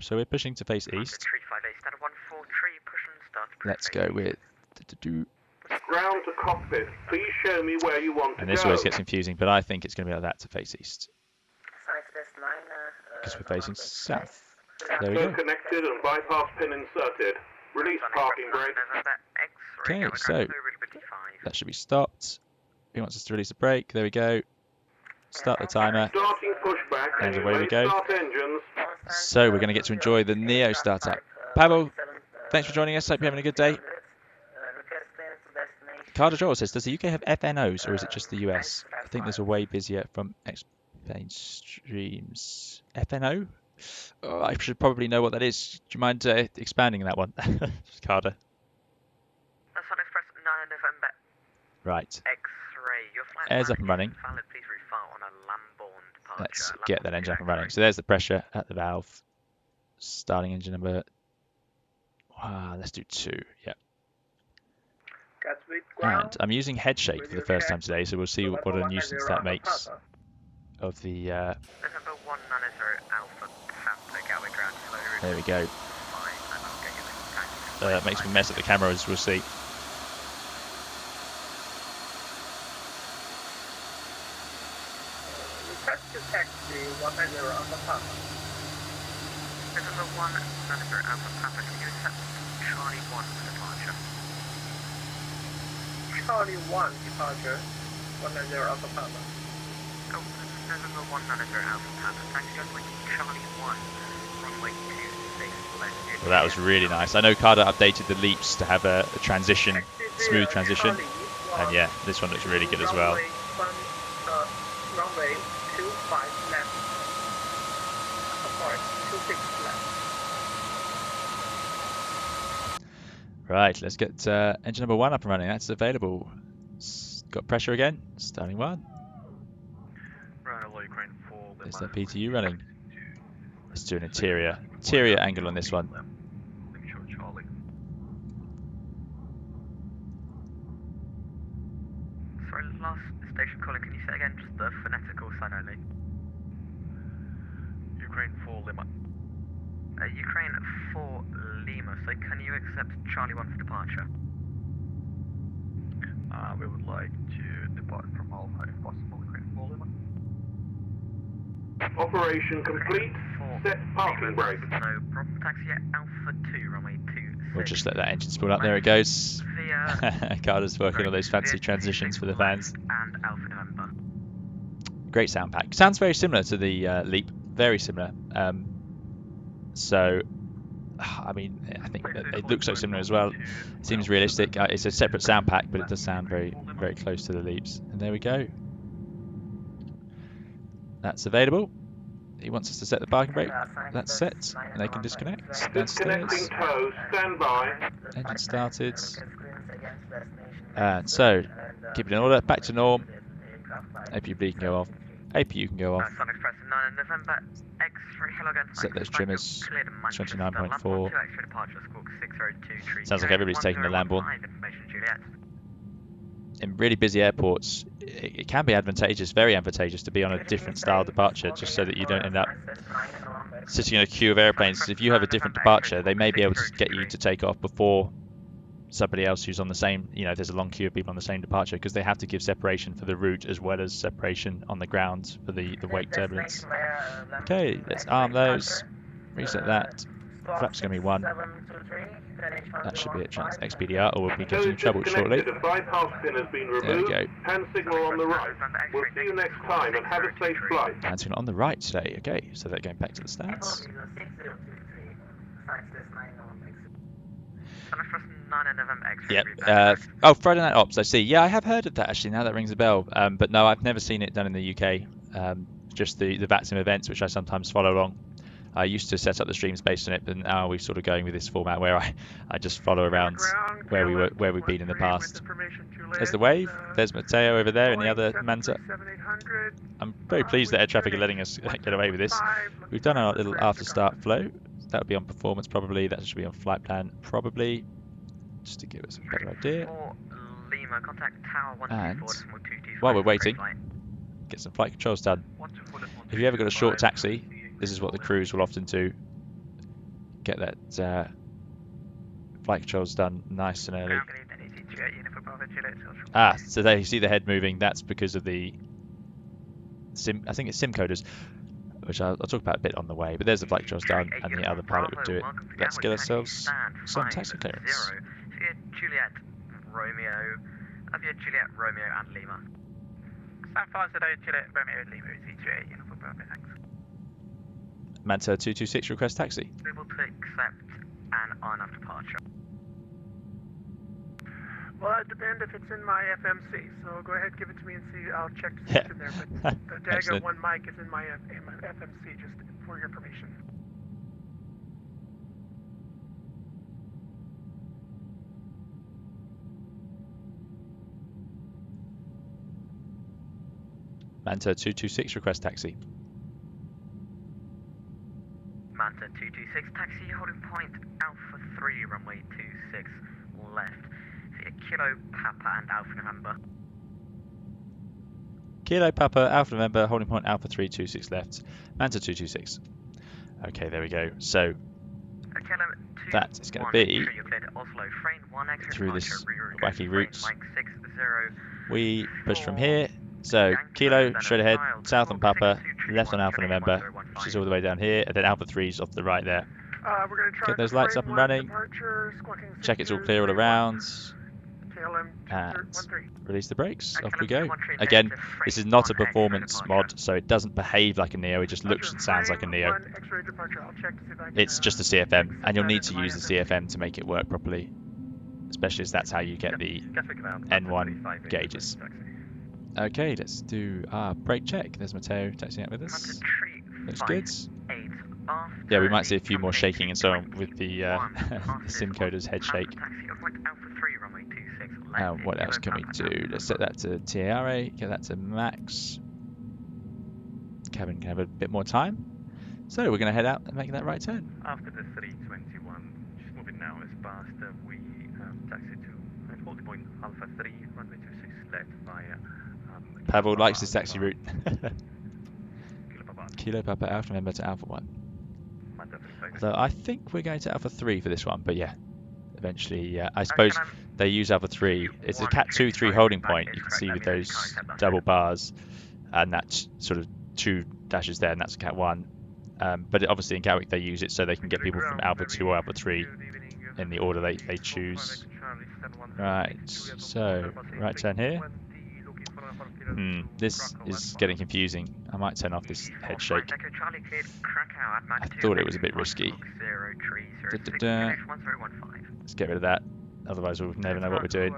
so we're pushing to face east. 358, start 143, push and start approved. Let's go with... Ground to cockpit, please show me where you want to And go. this always gets confusing, but I think it's going to be like that to face east. Because we're facing south. There we So go. connected and bypass pin inserted. Release parking brake. Okay, so that should be stopped. He wants us to release the brake. There we go. Start the timer. Starting pushback. And away we go. Start engines. So we're going to get to enjoy the Neo startup. Pavel, thanks for joining us. Hope you're having a good day. Carda Jowol says, does the UK have FNOs or is it just the US? I think there's a way busier from X-plane streams. FNO? Oh, I should probably know what that is. Do you mind expanding that one, Carda? That's on Express 9 November. Right. X-ray, your flight Air's up and running. valid, please refile on a Lamborn departure. Let's get that engine up and running. So there's the pressure at the valve. Starting engine number... let's do 2. Yeah. And I'm using head shake for the first time today, so we'll see what a nuisance that makes of the... November 190 Alpha Papa, Gatwick ground, slow route. There we go. Fine, and I'll get you the taxi. That makes me mess up the camera, as we'll see. Request to taxi 190 Alpha Papa. November 190 Alpha Papa, can you accept Charlie 1 for departure? Charlie 1 departure. 190 Alpha Papa. Oh, November 190 Alpha Papa, taxi on Charlie 1, runway 26 left. Well, that was really nice. I know Carda updated the leaps to have a transition, smooth transition. And yeah, this one looks really good as well. Runway 25 left. Sorry, 26 left. Right, let's get engine number 1 up and running. That's available. Got pressure again. Starting 1. There's that PTU running. Let's do an interior angle on this one. Sorry, last station calling, can you say again just the phonetical sign only? Ukraine 4 Lima. Ukraine 4 Lima, so can you accept Charlie 1 for departure? We would like to depart from Alpha if possible, Ukraine 4 Lima. Operation complete. Set parking brake. No problem, taxi at Alpha 2, runway 26. We'll just let that engine spool up. There it goes. Via Carda's working on those fancy transitions for the fans. and Alpha November. Great sound pack. Sounds very similar to the Leap. Very similar. So, I mean, I think it looks so similar as well. It seems realistic. It's a separate sound pack, but it does sound very, very close to the Leaps. And there we go. That's available. He wants us to set the parking brake. That's set. And they can disconnect. Downstairs. Disconnecting tow. Stand by. Engine started. And so, keep it in order. Back to norm. APU can go off. APU can go off. Sun Express 9 November, X-ray, hello again. Set those trimmers. 29.4. Sounds Sounds like everybody's taking the Lamborn. In really busy airports, it can be advantageous, very advantageous, to be on a different style departure, just so that you don't end up sitting in a queue of airplanes. If you have a different departure, they may be able to get you to take off before somebody else who's on the same, there's a long queue of people on the same departure, because they have to give separation for the route as well as separation on the ground for the wake turbulence. Okay, let's arm those, reset that. Flap's going to be 1. That should be it, XPDR, or we'll be getting in trouble shortly. A bypass pin has been removed. There we go. Hand signal on the right. We'll see you next time and have a safe flight. Hand signal on the right today. Okay, so they're going back to the stats. Yeah. Oh, Friday Night Ops. I see. Yeah, I have heard of that actually. Now that rings a bell. But no, I've never seen it done in the UK. Just the VATSIM events, which I sometimes follow along. I used to set up the streams based on it, but now we're sort of going with this format where I just follow around where we've been in the past. There's the wave. There's Matteo over there and the other Manta. I'm very pleased that air traffic are letting us get away with this. We've done our little after start flow. That would be on performance probably. That should be on flight plan probably, just to give us a better idea. And while we're waiting, get some flight controls done. If you ever got a short taxi, this is what the crews will often do. Get that flight controls done nice and early. Ah, so there you see the head moving. That's because of the sim. I think it's sim coders, which I'll talk about a bit on the way. But there's the flight controls done, and the other pilot would do it. Let's get ourselves some taxi clearance. Juliet Romeo, Juliet Romeo and Lima. Stand 50 Juliet Romeo Lima CGA uniform Bravo, thanks. Manta 226 request taxi. Able to accept an on-off departure. Well, that depends if it's in my FMC, so go ahead, give it to me and see. I'll check to see if it's in there. But the Dagger 1 mic is in my FMC, just for your information. Manta 226 request taxi. Manta 226 taxi holding point Alpha 3 runway 26 left. Kilo Papa and Alpha November. Kilo Papa Alpha November holding point Alpha 326 left. Manta 226. Okay, there we go. So that is going to be through this wacky route. We push from here. So Kilo straight ahead, south on Papa, left on Alpha November, which is all the way down here, and then Alpha 3's off the right there. Get those lights up and running. Check it's all clear all around. And release the brakes. Off we go. Again, this is not a performance mod, so it doesn't behave like a Neo. It just looks and sounds like a Neo. It's just a CFM, and you'll need to use the CFM to make it work properly, especially as that's how you get the N1 gauges. Okay, let's do our brake check. There's Matteo taxiing out with us. Looks good. Yeah, we might see a few more shaking and so on with the sim coder's head shake. What else can we do? Let's set that to TARA, get that to max. Cabin can have a bit more time. So we're going to head out and make that right turn. After the 321, just moving now as fast, we taxi to holding point Alpha 3, runway 26 left via... Pavel likes this taxi route. Kilo Papa Alpha November to Alpha 1. So I think we're going to Alpha 3 for this one, but yeah, eventually, I suppose they use Alpha 3. It's a Cat 2-3 holding point, you can see with those double bars, and that sort of 2 dashes there, and that's a Cat 1. But obviously in Gatwick they use it so they can get people from Alpha 2 or Alpha 3 in the order they choose. Right, so right turn here. This is getting confusing. I might turn off this head shake. I thought it was a bit risky. Let's get rid of that, otherwise we'll never know what we're doing.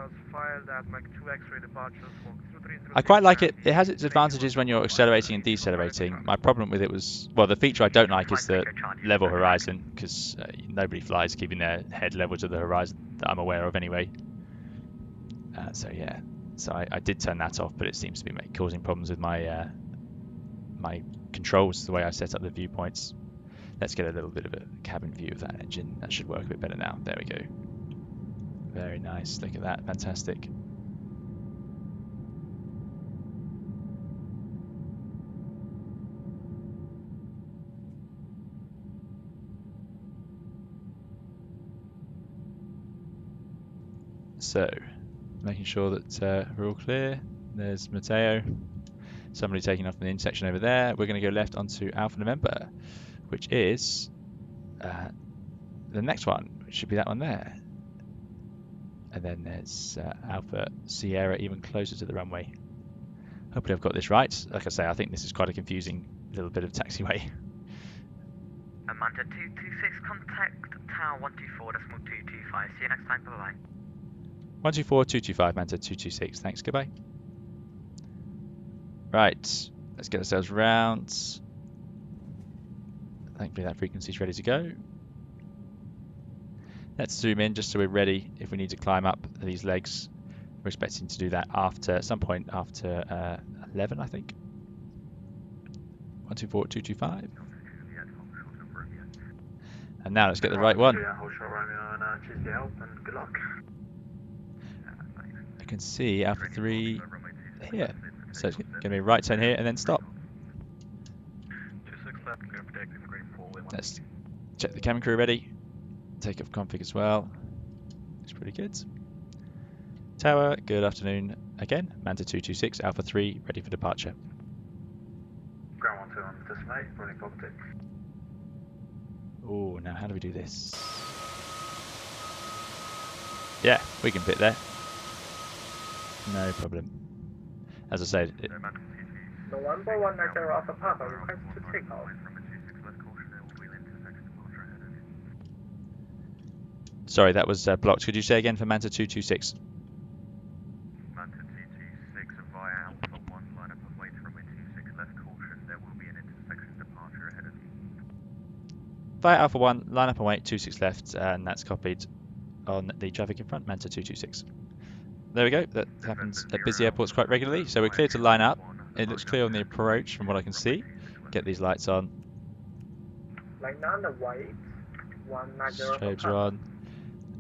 I quite like it. It has its advantages when you're accelerating and decelerating. My problem with it was, well, the feature I don't like is the level horizon, because nobody flies keeping their head level to the horizon that I'm aware of anyway. So yeah. So I did turn that off, but it seems to be causing problems with my my controls, the way I set up the viewpoints. Let's get a little bit of a cabin view of that engine. That should work a bit better now. There we go. Very nice. Look at that. Fantastic. So, making sure that we're all clear. There's Matteo. Somebody taking off from the intersection over there. We're going to go left onto Alpha November, which is the next one, which should be that one there. And then there's Alpha Sierra even closer to the runway. Hopefully I've got this right. Like I say, I think this is quite a confusing little bit of taxiway. Manta 226, contact Tower 124.225. See you next time, bye-bye. 124.225, Manta 226. Thanks, goodbye. Right, let's get ourselves round. Thankfully that frequency's ready to go. Let's zoom in just so we're ready if we need to climb up these legs. We're expecting to do that after some point after 11, I think. 124.225. And now let's get the right one. I can see Alpha 3 here. So it's going to be a right turn here and then stop. Let's check the cabin crew ready. Takeoff config as well. Looks pretty good. Tower, good afternoon again. Manta 226, Alpha 3, ready for departure. Ground 12 on the display, running cockpit. Oh, now how do we do this? Yeah, we can fit there. No problem. As I said, November 190 Alpha Papa request to take off. sorry, that was blocked. Could you say again for Manta 226? Manta 226 via Alpha 1, line up and wait for runway 26 left, caution, there will be an intersection departure ahead of you. Via Alpha 1, line up and wait, 26 left, and that's copied on the traffic in front, Manta 226. There we go, that happens at busy airports quite regularly, so we're clear to line up. It looks clear on the approach from what I can see. Get these lights on. Line on the white, 190 Strobes are on.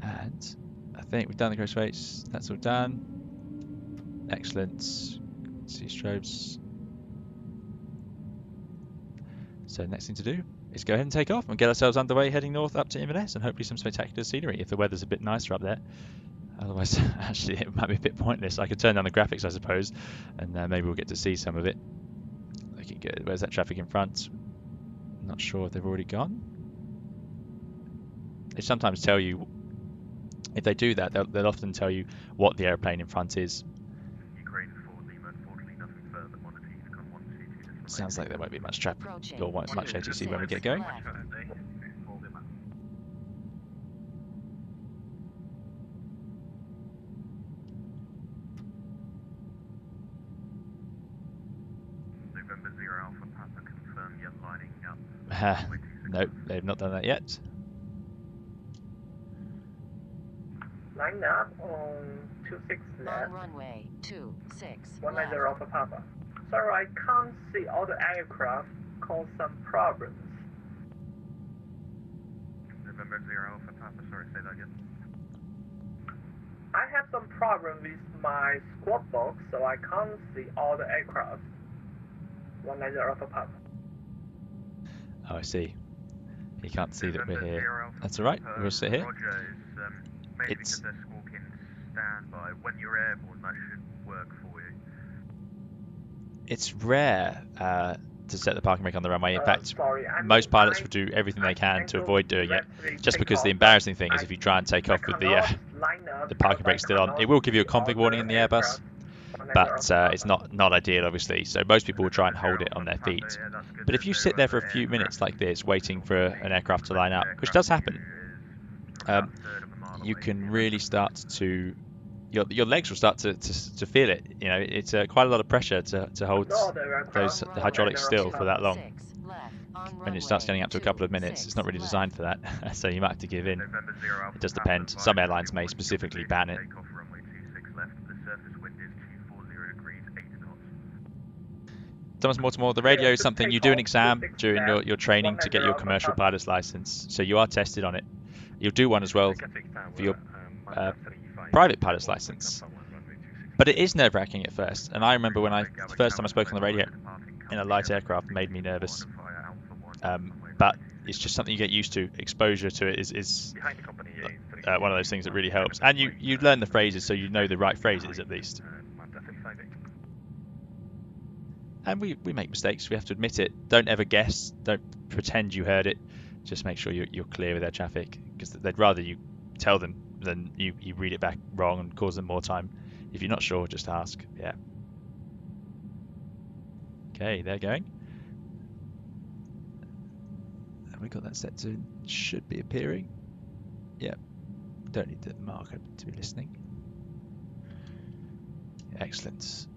And I think we've done the gross weights, that's all done. Excellent. See strobes. So next thing to do is go ahead and take off and get ourselves underway heading north up to Inverness and hopefully some spectacular scenery if the weather's a bit nicer up there. Otherwise, actually, it might be a bit pointless. I could turn down the graphics, I suppose, and maybe we'll get to see some of it. Looking good. Where's that traffic in front? Not sure if they've already gone. They sometimes tell you, if they do that, they'll often tell you what the airplane in front is. Sounds like there won't be much traffic or much ATC when we get going. Nope, they've not done that yet. Line up on 26 left. Runway 26. 190 Alpha Papa. Sorry, I can't see all the aircraft. Cause some problems. November 0 Alpha Papa, sorry, say that again. I have some problem with my squad box, so I can't see all the aircraft. 190 Alpha Papa. Oh, I see. You can't see that we're here. That's alright, we'll sit here. It's standby. When you're airborne, that should work for you. It's rare to set the parking brake on the runway. In fact, sorry, most pilots will do everything they can to avoid doing it. Just because the embarrassing thing is if you try and take off with the parking brake still on, it will give you a config warning in the Airbus, but it's not ideal, obviously. So most people will try and hold it on their feet. But if you sit there for a few minutes like this, waiting for an aircraft to line up, which does happen, you can really start to your legs will start to feel it. You know, it's quite a lot of pressure to hold the hydraulics still for that long. When it starts getting up to a couple of minutes, it's not really designed for that, so you might have to give in. It does depend. Some airlines may specifically ban it. Thomas Mortimer, the radio is something you do an exam during your training to get your commercial pilot's license, so you are tested on it. You'll do one as well for your private pilot's license. But it is nerve-wracking at first, and I remember when the first time I spoke on the radio in a light aircraft made me nervous. But it's just something you get used to. Exposure to it is Behind the company, one of those things that really helps. And you learn the phrases, so you know the right phrases at least. Manta 358. And we make mistakes. We have to admit it. Don't ever guess. Don't pretend you heard it. Just make sure you're clear with their traffic, because they'd rather you tell them than you read it back wrong and cause them more time. If you're not sure, just ask. Yeah. Okay, they're going. Have we got that set to should be appearing? Yep. Don't need the marker to be listening. Excellent.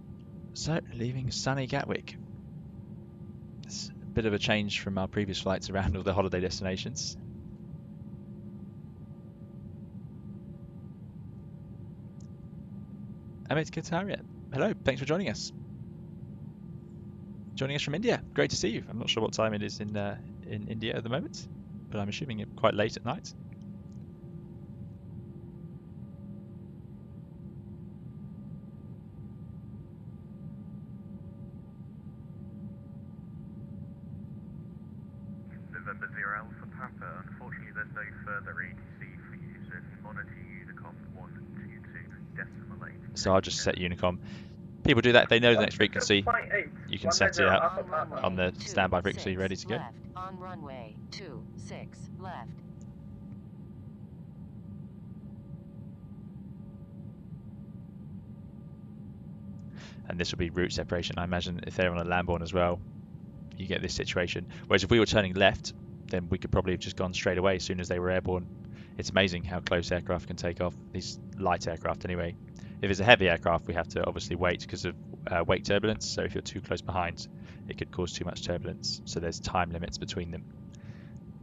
So, leaving sunny Gatwick. It's a bit of a change from our previous flights around all the holiday destinations. Amit Kataria, hello, thanks for joining us. Joining us from India. Great to see you. I'm not sure what time it is in India at the moment, but I'm assuming it's quite late at night. November 0 Alpha Papa. Unfortunately, there's no further ATC for you, so if you monitor Unicom 122.8. So I'll just set Unicom. People do that, they know the next frequency. You can set it up on the standby frequency ready to go. Left on runway 26 left. And this will be route separation. I imagine if they're on a landborne as well, you get this situation. Whereas if we were turning left, then we could probably have just gone straight away as soon as they were airborne. It's amazing how close aircraft can take off, these light aircraft anyway. If it's a heavy aircraft, we have to obviously wait because of wake turbulence. So if you're too close behind, it could cause too much turbulence. So there's time limits between them.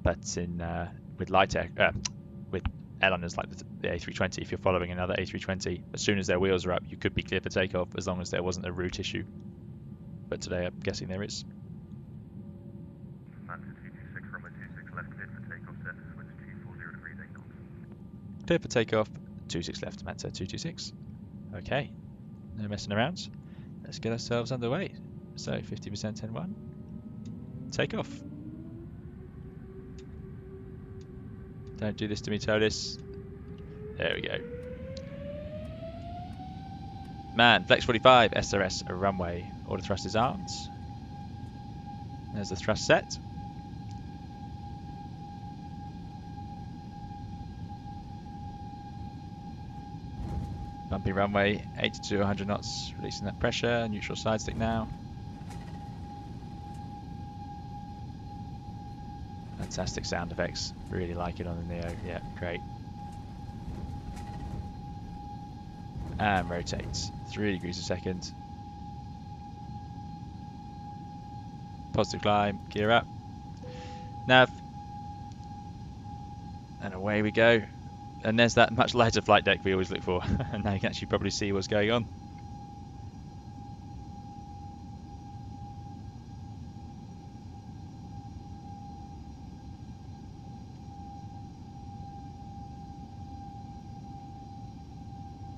But with airliners like the A320, if you're following another A320, as soon as their wheels are up, you could be clear for takeoff as long as there wasn't a route issue. But today, I'm guessing there is. Manta 226, runway 26 left, cleared for takeoff, surface winds 240 degrees 8 knots. Clear for takeoff, 26 left, Manta 226. Okay, no messing around. Let's get ourselves underway. So 50% N1, takeoff. Don't do this to me, Toliss. There we go. Man, Flex 45, SRS runway. Order thrust is armed. There's the thrust set. Bumpy runway, 80 to 100 knots, releasing that pressure. Neutral side stick now. Fantastic sound effects. Really like it on the Neo. Yeah, great. And rotates 3 degrees a second. Positive climb, gear up. Nav. And away we go. And there's that much lighter flight deck we always look for. And now you can actually probably see what's going on.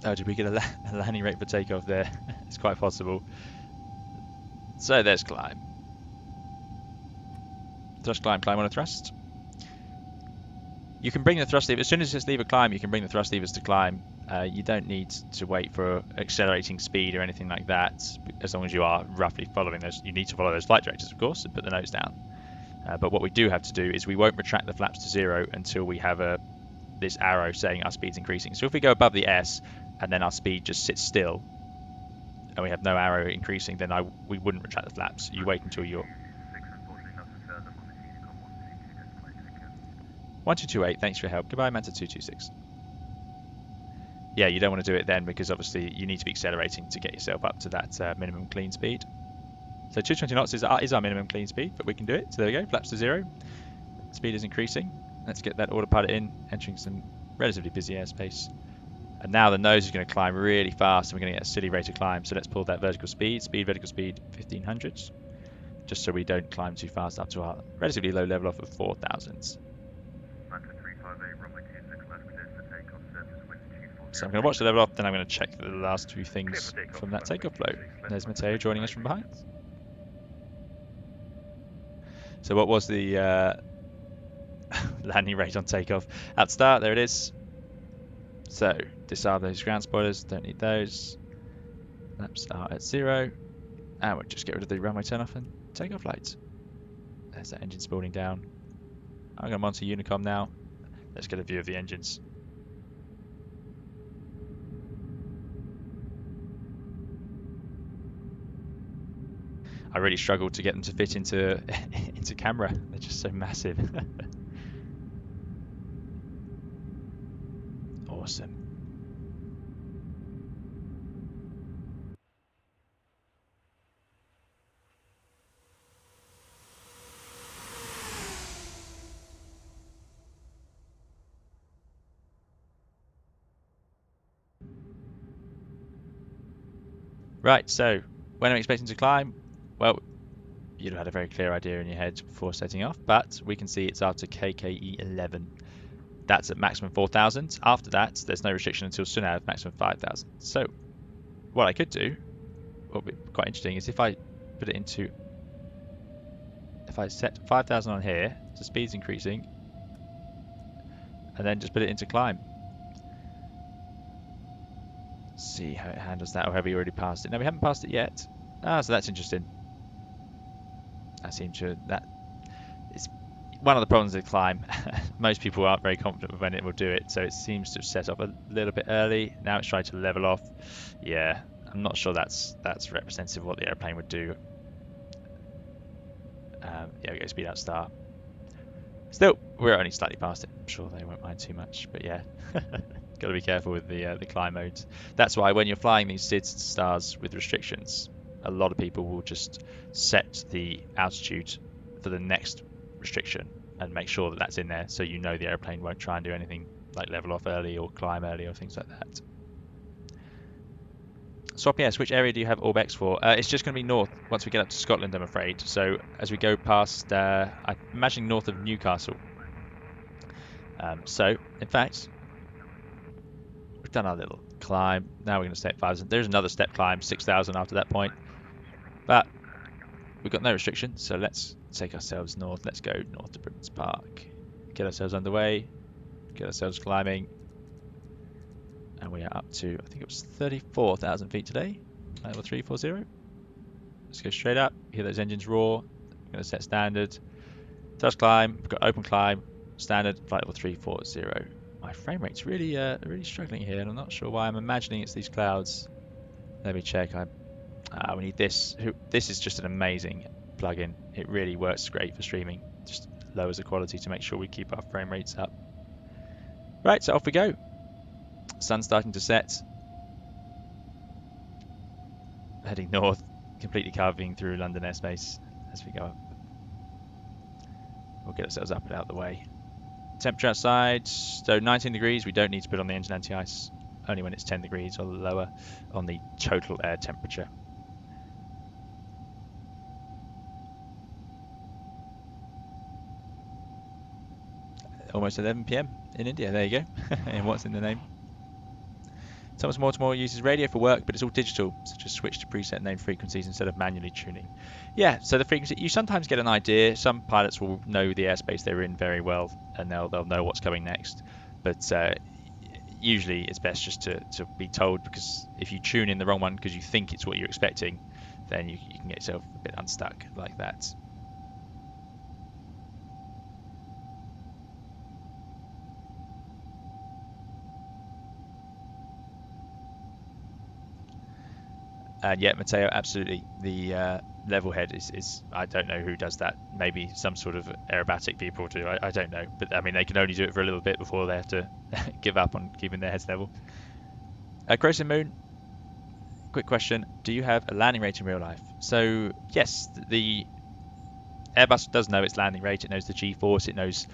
Oh, did we get a landing rate for takeoff there? It's quite possible. So there's climb. Thrust climb, climb on a thrust. You can bring the thrust lever, as soon as it's lever climb, you can bring the thrust levers to climb. You don't need to wait for accelerating speed or anything like that, as long as you are roughly following those. You need to follow those flight directors, of course, and put the nose down. But what we do have to do is we won't retract the flaps to 0 until we have this arrow saying our speed's increasing. So if we go above the S and then our speed just sits still and we have no arrow increasing, then we wouldn't retract the flaps. You wait until you're 1228, thanks for your help. Goodbye, Manta 226. Yeah, you don't want to do it then because obviously you need to be accelerating to get yourself up to that minimum clean speed. So 220 knots is our minimum clean speed, but we can do it. So there we go, flaps to 0. Speed is increasing. Let's get that autopilot in, entering some relatively busy airspace. And now the nose is going to climb really fast and we're going to get a silly rate of climb. So let's pull that vertical speed, vertical speed 1500, just so we don't climb too fast up to our relatively low level off of 4000s. So I'm going to watch the level off, then I'm going to check the last 2 things from that takeoff flow. There's Matteo joining us from behind. So what was the landing rate on takeoff. At start, there it is. So disarm those ground spoilers, don't need those. Laps are at 0. And we'll just get rid of the runway turn off and takeoff lights. There's that engine spooling down. I'm going to monitor Unicom now. Let's get a view of the engines. I really struggled to get them to fit into into camera. They're just so massive. Awesome. Right, so when I'm expecting to climb, well, you'd have had a very clear idea in your head before setting off, but we can see it's after KKE 11. That's at maximum 4,000. After that, there's no restriction until soon out maximum 5,000. So what I could do, what would be quite interesting, is if I put it into, if I set 5,000 on here, so speed's increasing, and then just put it into climb. See how it handles that, or have we already passed it? No, we haven't passed it yet. Ah, so that's interesting. I seem to, that is one of the problems with climb. Most people aren't very confident with when it will do it, so it seems to have set off a little bit early. Now it's trying to level off. Yeah, I'm not sure that's representative of what the airplane would do. Yeah, we go speed out start. Still, we're only slightly past it. I'm sure they won't mind too much, but yeah. Got to be careful with the climb modes. That's why when you're flying these SIDS stars with restrictions, a lot of people will just set the altitude for the next restriction and make sure that that's in there, so you know the airplane won't try and do anything like level off early or climb early or things like that. Swap, yes, which area do you have ORBX for? It's just going to be north once we get up to Scotland, I'm afraid. So as we go past, I'm imagining north of Newcastle. So, in fact, we've done our little climb. Now we're going to stay at 5,000. There's another step climb, 6,000 after that point. But we've got no restrictions, so let's take ourselves north. Let's go north to Britain's Park. Get ourselves underway. Get ourselves climbing. And we are up to, I think it was 34,000 feet today. Level 340. Let's go straight up. Hear those engines roar. I'm going to set standard. Thrust climb. We've got open climb. Standard. Flight level 340. My frame rate's really struggling here, and I'm not sure why. I'm imagining it's these clouds. Let me check. We need this. This is just an amazing plugin. It really works great for streaming. Just lowers the quality to make sure we keep our frame rates up. Right, so off we go. Sun's starting to set. Heading north, completely carving through London airspace as we go up. We'll get ourselves up and out of the way. Temperature outside, so 19 degrees. We don't need to put on the engine anti-ice, only when it's 10 degrees or lower on the total air temperature. Almost 11 PM in India, there you go. And what's in the name? Thomas Mortimer uses radio for work, but it's all digital, so just switch to preset name frequencies instead of manually tuning. Yeah, so the frequency, you sometimes get an idea. Some pilots will know the airspace they're in very well, and they'll know what's coming next. But usually it's best just to be told, because if you tune in the wrong one because you think it's what you're expecting, then you can get yourself a bit unstuck like that. And yeah, Matteo, absolutely. The level head is I don't know who does that. Maybe some sort of aerobatic people do. I don't know. But I mean, they can only do it for a little bit before they have to give up on keeping their heads level. Croson Moon, quick question. Do you have a landing rate in real life? So yes, the Airbus does know its landing rate. It knows the G-force. It knows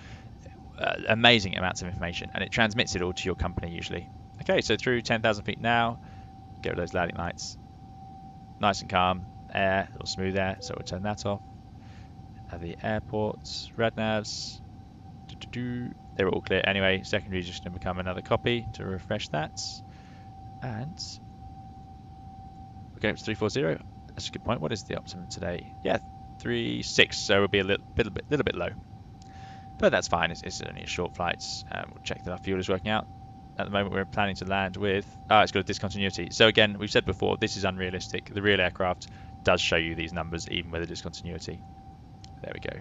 amazing amounts of information. And it transmits it all to your company usually. Okay, so through 10,000 feet now. Get rid of those landing lights. Nice and calm air, a little smooth air, so we'll turn that off. The airports, radnavs, they're all clear anyway. Secondary is just going to become another copy to refresh that. And we're going up to 340. That's a good point. What is the optimum today? Yeah, 3.6, so it'll be a little bit low. but that's fine. It's only a short flight. We'll check that our fuel is working out. At the moment, we're planning to land with... it's got a discontinuity. So again, we've said before, this is unrealistic. The real aircraft does show you these numbers, even with a discontinuity. There we go.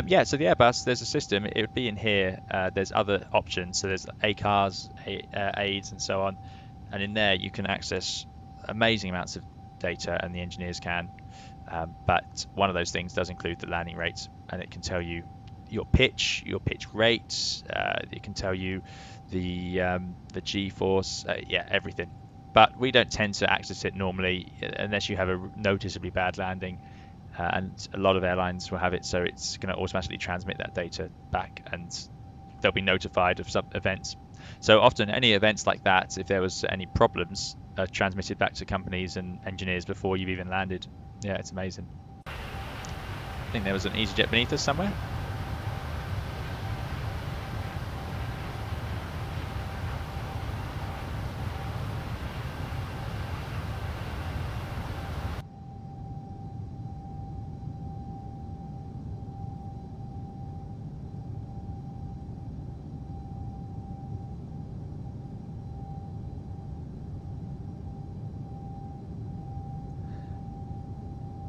Yeah, so the Airbus, there's a system. It would be in here. There's other options. So there's ACARs, aids, and so on. And in there, you can access amazing amounts of data, and the engineers can. But one of those things does include the landing rate, and it can tell you your pitch rate. It can tell you the G-force, yeah, everything. But we don't tend to access it normally unless you have a noticeably bad landing, and a lot of airlines will have it, so it's going to automatically transmit that data back, and they'll be notified of some events. So often any events like that, if there was any problems, are transmitted back to companies and engineers before you've even landed. Yeah, it's amazing. I think there was an EasyJet beneath us somewhere.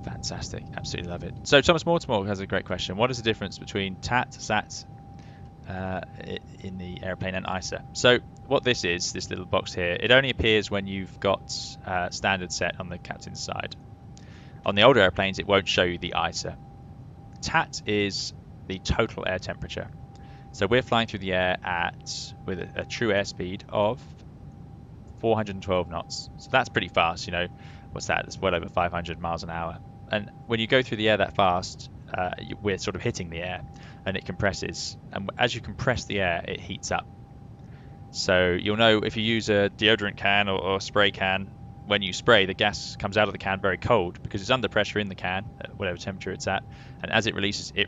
Fantastic, absolutely love it. So Thomas Mortimer has a great question. What is the difference between TAT, SAT in the airplane and ISA? So what this is, this little box here, it only appears when you've got standard set on the captain's side. On the older airplanes, it won't show you the ISA. TAT is the total air temperature. So we're flying through the air with a true airspeed of 412 knots. So that's pretty fast, you know. What's that? It's well over 500 miles an hour. And when you go through the air that fast, we're sort of hitting the air, and it compresses. And as you compress the air, it heats up. So you'll know if you use a deodorant can or a spray can, when you spray, the gas comes out of the can very cold because it's under pressure in the can, at whatever temperature it's at. And as it releases, it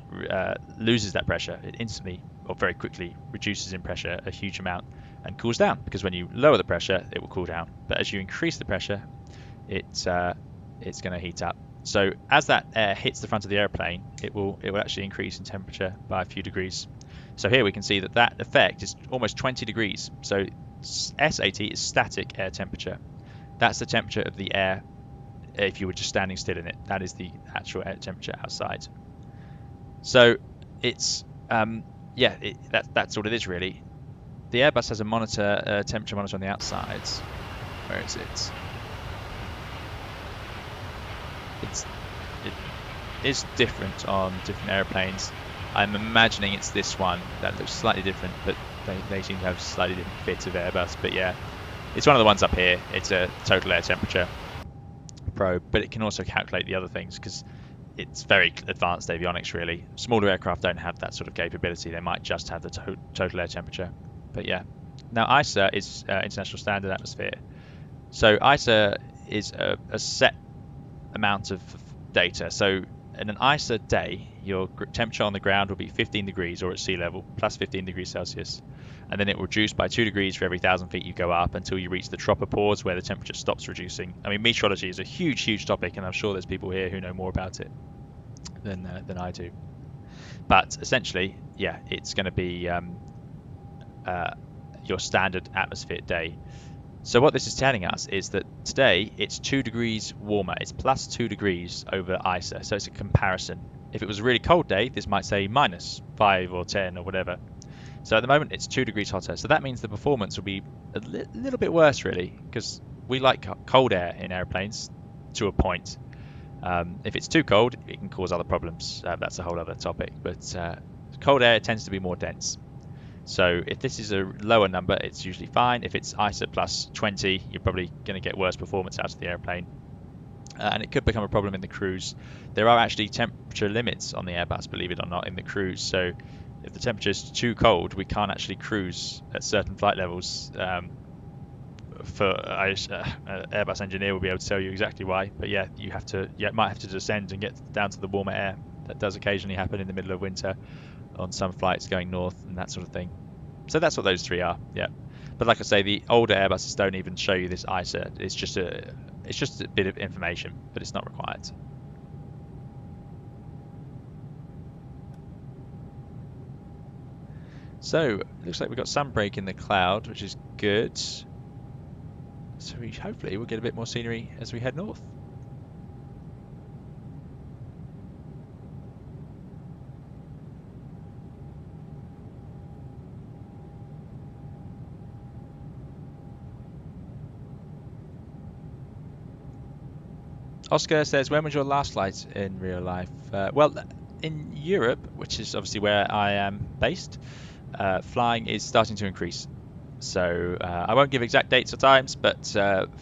loses that pressure. It instantly or very quickly reduces in pressure a huge amount and cools down, because when you lower the pressure, it will cool down. But as you increase the pressure, it's going to heat up. So as that air hits the front of the airplane, it will actually increase in temperature by a few degrees. So here we can see that effect is almost 20 degrees. So SAT is static air temperature. That's the temperature of the air if you were just standing still in it. That is the actual air temperature outside. So it's that's what it is really. The Airbus has a temperature monitor on the outside. Where is it? It is different on different airplanes. I'm imagining it's this one that looks slightly different, but they seem to have slightly different fits of Airbus. But yeah, it's one of the ones up here. It's a total air temperature probe, but it can also calculate the other things because it's very advanced avionics really. Smaller aircraft don't have that sort of capability. They might just have the total air temperature. But yeah. Now ISA is International Standard Atmosphere. So ISA is a set amount of data. So in an ISA day, your temperature on the ground will be 15 degrees or at sea level, plus 15 degrees Celsius. And then it will reduce by 2 degrees for every 1,000 feet you go up until you reach the tropopause, where the temperature stops reducing. I mean, meteorology is a huge, huge topic, and I'm sure there's people here who know more about it than I do. But essentially, yeah, it's going to be your standard atmospheric day. So what this is telling us is that today it's 2 degrees warmer. It's plus 2 degrees over ISA. So it's a comparison. If it was a really cold day, this might say minus 5 or 10 or whatever. So at the moment it's 2 degrees hotter. So that means the performance will be a little bit worse really, because we like cold air in airplanes to a point. If it's too cold, it can cause other problems. That's a whole other topic. But cold air tends to be more dense. So if this is a lower number, it's usually fine. If it's ISA plus 20, you're probably going to get worse performance out of the airplane. And it could become a problem in the cruise. There are actually temperature limits on the Airbus, believe it or not, in the cruise. So if the temperature is too cold, we can't actually cruise at certain flight levels. Airbus engineer will be able to tell you exactly why. But yeah, you might have to descend and get down to the warmer air. That does occasionally happen in the middle of winter on some flights going north and that sort of thing. So that's what those three are. Yeah, but like I say, the older Airbuses don't even show you this ISA. It's just a bit of information, but it's not required. So, looks like we've got some break in the cloud, which is good. So hopefully we'll get a bit more scenery as we head north. Oscar says, when was your last flight in real life? Well, in Europe, which is obviously where I am based, flying is starting to increase. So I won't give exact dates or times, but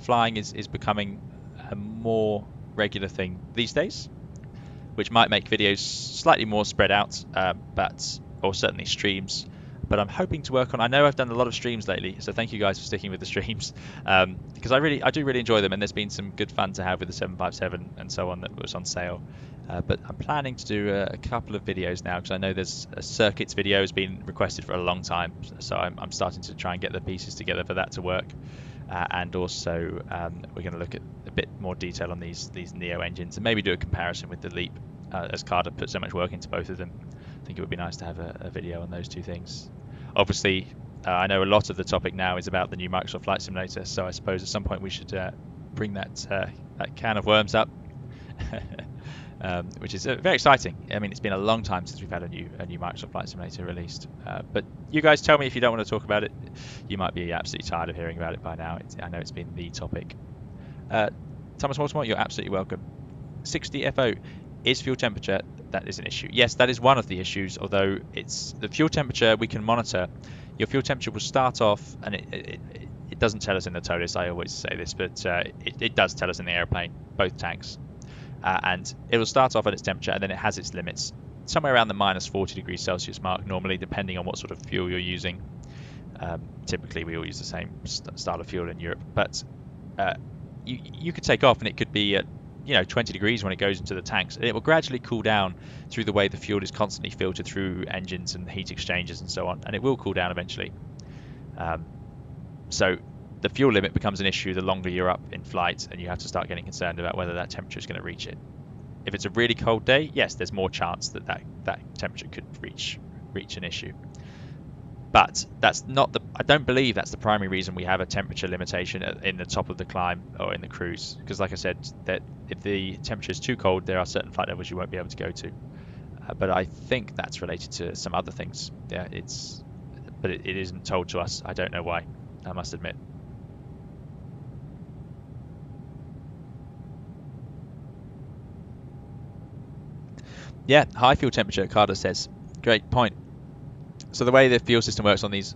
flying is becoming a more regular thing these days, which might make videos slightly more spread out, or certainly streams. But I'm hoping to work on. I know I've done a lot of streams lately, so thank you guys for sticking with the streams, because I do really enjoy them, and there's been some good fun to have with the 757 and so on that was on sale. But I'm planning to do a couple of videos now, because I know there's a circuits video has been requested for a long time, so I'm starting to try and get the pieces together for that to work. And also we're going to look at a bit more detail on these Neo engines and maybe do a comparison with the LEAP, as Carda put so much work into both of them. I think it would be nice to have a video on those two things. Obviously, I know a lot of the topic now is about the new Microsoft Flight Simulator, so I suppose at some point we should bring that can of worms up, which is very exciting. I mean, it's been a long time since we've had a new Microsoft Flight Simulator released. But you guys tell me if you don't want to talk about it. You might be absolutely tired of hearing about it by now. I know it's been the topic. Thomas Mortimer, you're absolutely welcome. 60 FO, is fuel temperature? That is an issue. Yes, that is one of the issues, although it's the fuel temperature we can monitor. Your fuel temperature will start off, and it doesn't tell us in the Toliss, I always say this, but it does tell us in the airplane, both tanks. And it will start off at its temperature, and then it has its limits, somewhere around the minus 40 degrees Celsius mark, normally, depending on what sort of fuel you're using. Typically, we all use the same style of fuel in Europe, but you could take off, and it could be at 20 degrees when it goes into the tanks, and it will gradually cool down through the way the fuel is constantly filtered through engines and heat exchangers and so on, and it will cool down eventually. So the fuel limit becomes an issue the longer you're up in flight, and you have to start getting concerned about whether that temperature is going to reach it. If it's a really cold day, yes, there's more chance that temperature could reach an issue. But that's not I don't believe that's the primary reason we have a temperature limitation in the top of the climb or in the cruise. Because like I said, that if the temperature is too cold, there are certain flight levels you won't be able to go to. But I think that's related to some other things. Yeah, but it isn't told to us. I don't know why, I must admit. Yeah, high fuel temperature, Carda says. Great point. So the way the fuel system works on these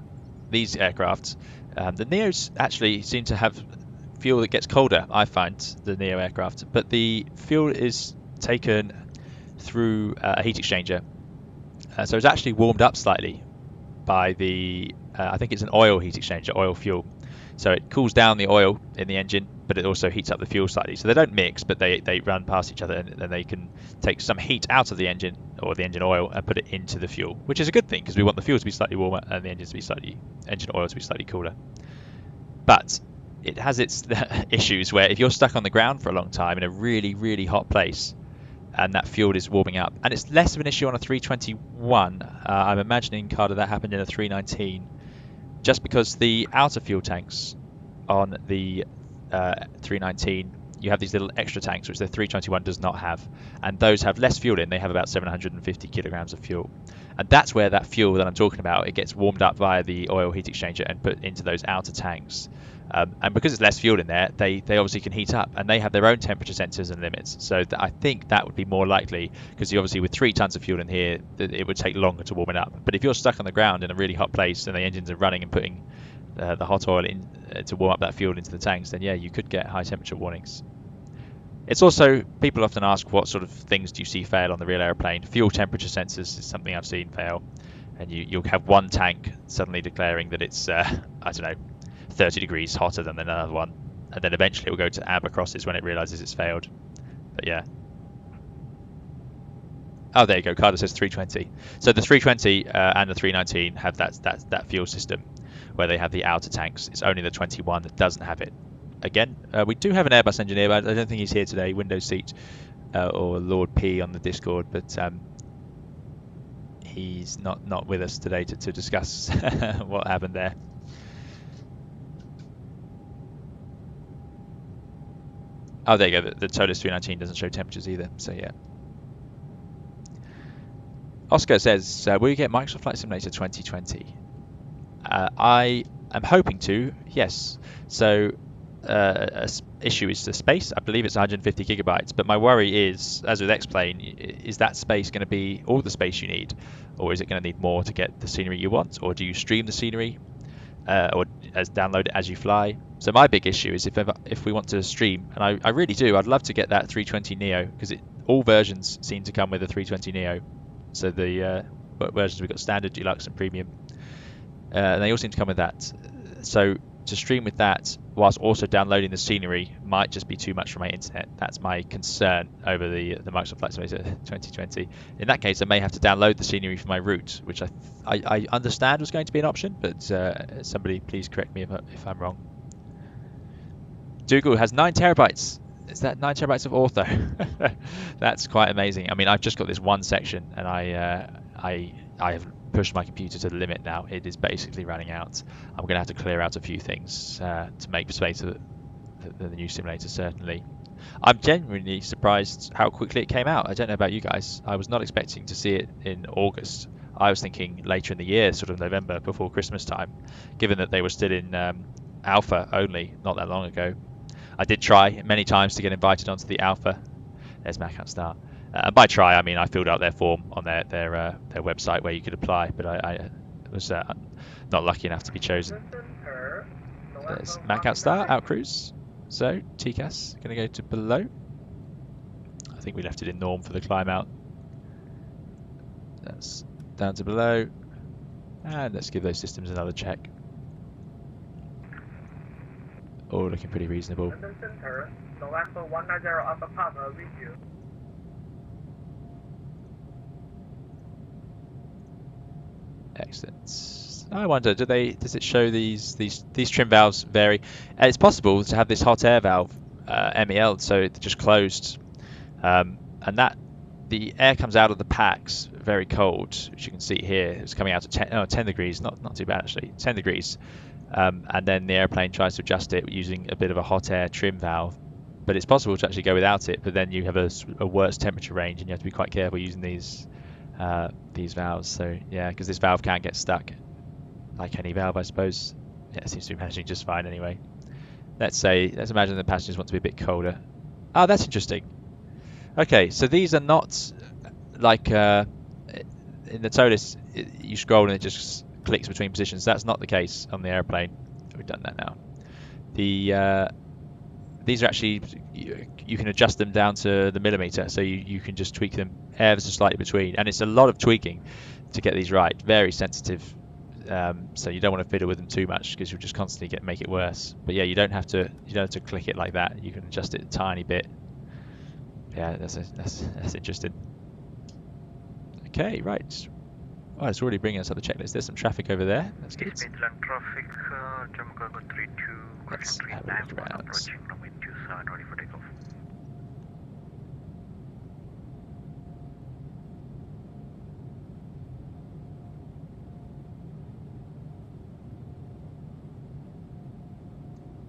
aircraft, the Neos actually seem to have fuel that gets colder, I find, the Neo aircraft, but the fuel is taken through a heat exchanger. So it's actually warmed up slightly by I think it's an oil heat exchanger, oil fuel. So it cools down the oil in the engine, but it also heats up the fuel slightly. So they don't mix, but they run past each other, and they can take some heat out of the engine or the engine oil and put it into the fuel, which is a good thing because we want the fuel to be slightly warmer and the engine oil to be slightly cooler. But it has its issues where if you're stuck on the ground for a long time in a really, really hot place and that fuel is warming up, and it's less of an issue on a 321. I'm imagining, Carda, that happened in a 319. Just because the outer fuel tanks on the 319, you have these little extra tanks, which the 321 does not have. And those have less fuel in. They have about 750 kilograms of fuel. And that's where that fuel that I'm talking about, it gets warmed up via the oil heat exchanger and put into those outer tanks. And because it's less fuel in there, they obviously can heat up, and they have their own temperature sensors and limits. So I think that would be more likely, because obviously with 3 tons of fuel in here, it would take longer to warm it up. But if you're stuck on the ground in a really hot place and the engines are running and putting the hot oil in to warm up that fuel into the tanks, then yeah, you could get high temperature warnings. It's also, people often ask what sort of things do you see fail on the real airplane. Fuel temperature sensors is something I've seen fail, and you'll have one tank suddenly declaring that it's I don't know, 30 degrees hotter than another one, and then eventually it will go to amber crosses when it realizes it's failed. But yeah. Oh, there you go. Carda says 320. So the 320 and the 319 have that fuel system where they have the outer tanks. It's only the 21 that doesn't have it. Again, we do have an Airbus engineer, but I don't think he's here today. Windows seat or Lord P on the Discord, but he's not with us today to discuss what happened there. Oh, there you go. The Toliss 319 doesn't show temperatures either. So yeah. Oscar says, will you get Microsoft Flight Simulator 2020? I am hoping to, yes. So issue is the space. I believe it's 150 gigabytes, but my worry is, as with X-Plane, is that space going to be all the space you need, or is it going to need more to get the scenery you want, or do you stream the scenery, or download it as you fly? So my big issue is if we want to stream, and I really do, I'd love to get that 320 Neo, because all versions seem to come with a 320 Neo. So the versions we've got standard, deluxe, and premium, and they all seem to come with that. So to stream with that whilst also downloading the scenery might just be too much for my internet. That's my concern over the Microsoft Flight Simulator 2020. In that case, I may have to download the scenery for my route, which I understand was going to be an option, but somebody please correct me if I'm wrong. Dougal has 9 terabytes. Is that 9 terabytes of ortho? That's quite amazing. I mean, I've just got this one section, and I have pushed my computer to the limit now. It is basically running out. I'm going to have to clear out a few things to make space for the new simulator, certainly. I'm genuinely surprised how quickly it came out. I don't know about you guys. I was not expecting to see it in August. I was thinking later in the year, sort of November, before Christmas time, given that they were still in alpha only not that long ago. I did try many times to get invited onto the alpha. There's Mac Star. By try, I mean I filled out their form on their website where you could apply, but I was not lucky enough to be chosen. There's Mac Star, out cruise. So TCAS going to go to below. I think we left it in norm for the climb out. That's down to below, and let's give those systems another check. All looking pretty reasonable. Excellent. I wonder, does it show these trim valves vary? It's possible to have this hot air valve MEL, so it just closed, and that the air comes out of the packs very cold, which you can see here. It's coming out at 10 degrees, not too bad actually, 10 degrees. And then the airplane tries to adjust it using a bit of a hot air trim valve, but it's possible to actually go without it, but then you have a worse temperature range and you have to be quite careful using these valves. So yeah, because this valve can get stuck, like any valve I suppose. Yeah, it seems to be managing just fine anyway. Let's imagine the passengers want to be a bit colder. Oh, that's interesting. Okay, so these are not like in the Toliss you scroll and it just clicks between positions. That's not the case on the airplane. We've done that now. These are actually, you can adjust them down to the millimeter, so you can just tweak them ever so slightly between, and it's a lot of tweaking to get these right. Very sensitive, so you don't want to fiddle with them too much because you'll just constantly make it worse. But yeah, you don't have to click it like that. You can adjust it a tiny bit. Yeah, that's interesting. Okay, right. Oh, it's already bringing us up the checklist. There's some traffic over there. That's good. Traffic, Let's have a look around. ready for takeoff.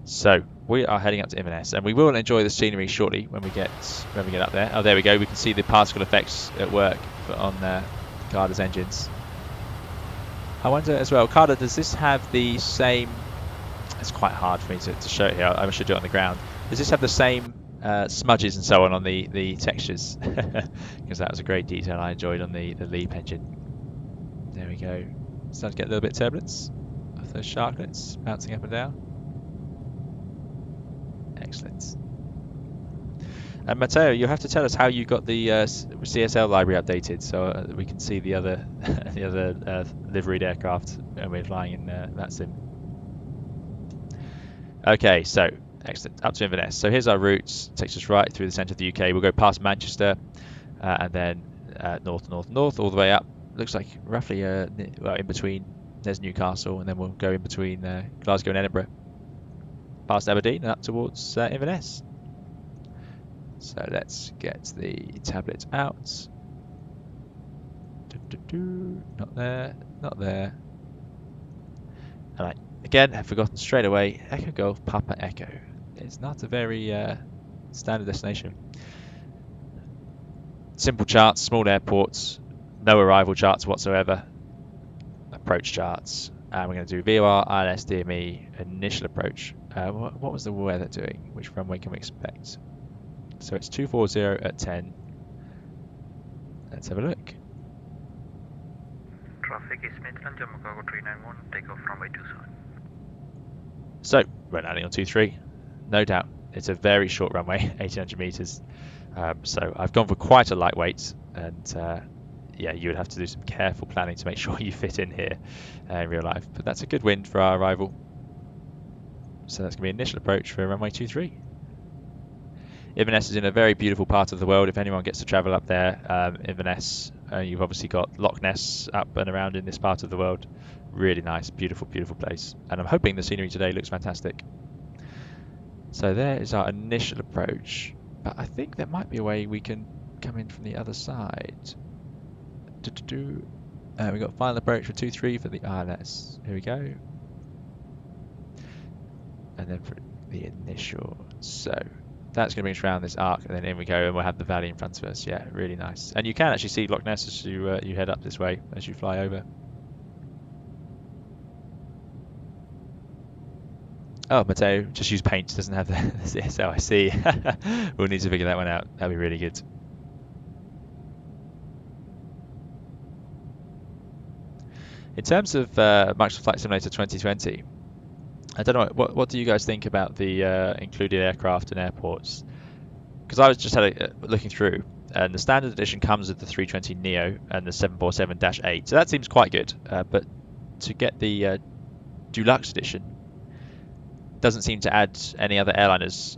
So we are heading up to Inverness, and we will enjoy the scenery shortly when we get up there. Oh, there we go. We can see the particle effects at work on Carda's engines. I wonder as well, Carda, does this have the same? It's quite hard for me to show it here. I should do it on the ground. Does this have the same smudges and so on the textures? Because that was a great detail I enjoyed on the LEAP engine. There we go. Starting to get a little bit of turbulence of those sharklets bouncing up and down. Excellent. And Matteo, you'll have to tell us how you got the CSL library updated, so we can see the other liveried aircraft when we're flying in that sim. Okay, so excellent. Up to Inverness. So here's our route. Takes us right through the centre of the UK. We'll go past Manchester, and then north, all the way up. Looks like roughly in between. There's Newcastle, and then we'll go in between Glasgow and Edinburgh, past Aberdeen and up towards Inverness. So let's get the tablet out. Not there, not there. Alright, again, I've forgotten straight away. Echo Golf, Papa Echo. It's not a very standard destination. Simple charts, small airports, no arrival charts whatsoever. Approach charts. And we're going to do VOR, ILS, DME, initial approach. What was the weather doing? Which runway can we expect? So it's 240 at 10. Let's have a look. Traffic is Midland, Jammu Cargo 391, takeoff runway 27. So we're landing on 23. No doubt. It's a very short runway, 1800 meters. So I've gone for quite a lightweight, and yeah, you would have to do some careful planning to make sure you fit in here in real life. But that's a good wind for our arrival. So that's going to be initial approach for runway 23. Inverness is in a very beautiful part of the world. If anyone gets to travel up there, Inverness, you've obviously got Loch Ness up and around in this part of the world. Really nice, beautiful, beautiful place. And I'm hoping the scenery today looks fantastic. So there is our initial approach. But I think there might be a way we can come in from the other side. We've got final approach for 23 for the ILS. Here we go. And then for the initial. So that's going to bring us around this arc, and then in we go, and we'll have the valley in front of us. Yeah, really nice. And you can actually see Loch Ness as you head up this way, as you fly over. Oh, Matteo, just use paint, doesn't have the CSL, We'll need to figure that one out. That'd be really good. In terms of Microsoft Flight Simulator 2020, I don't know, what do you guys think about the included aircraft and airports? Because I was just looking through, and the standard edition comes with the 320neo and the 747-8, so that seems quite good. But to get the deluxe edition, doesn't seem to add any other airliners,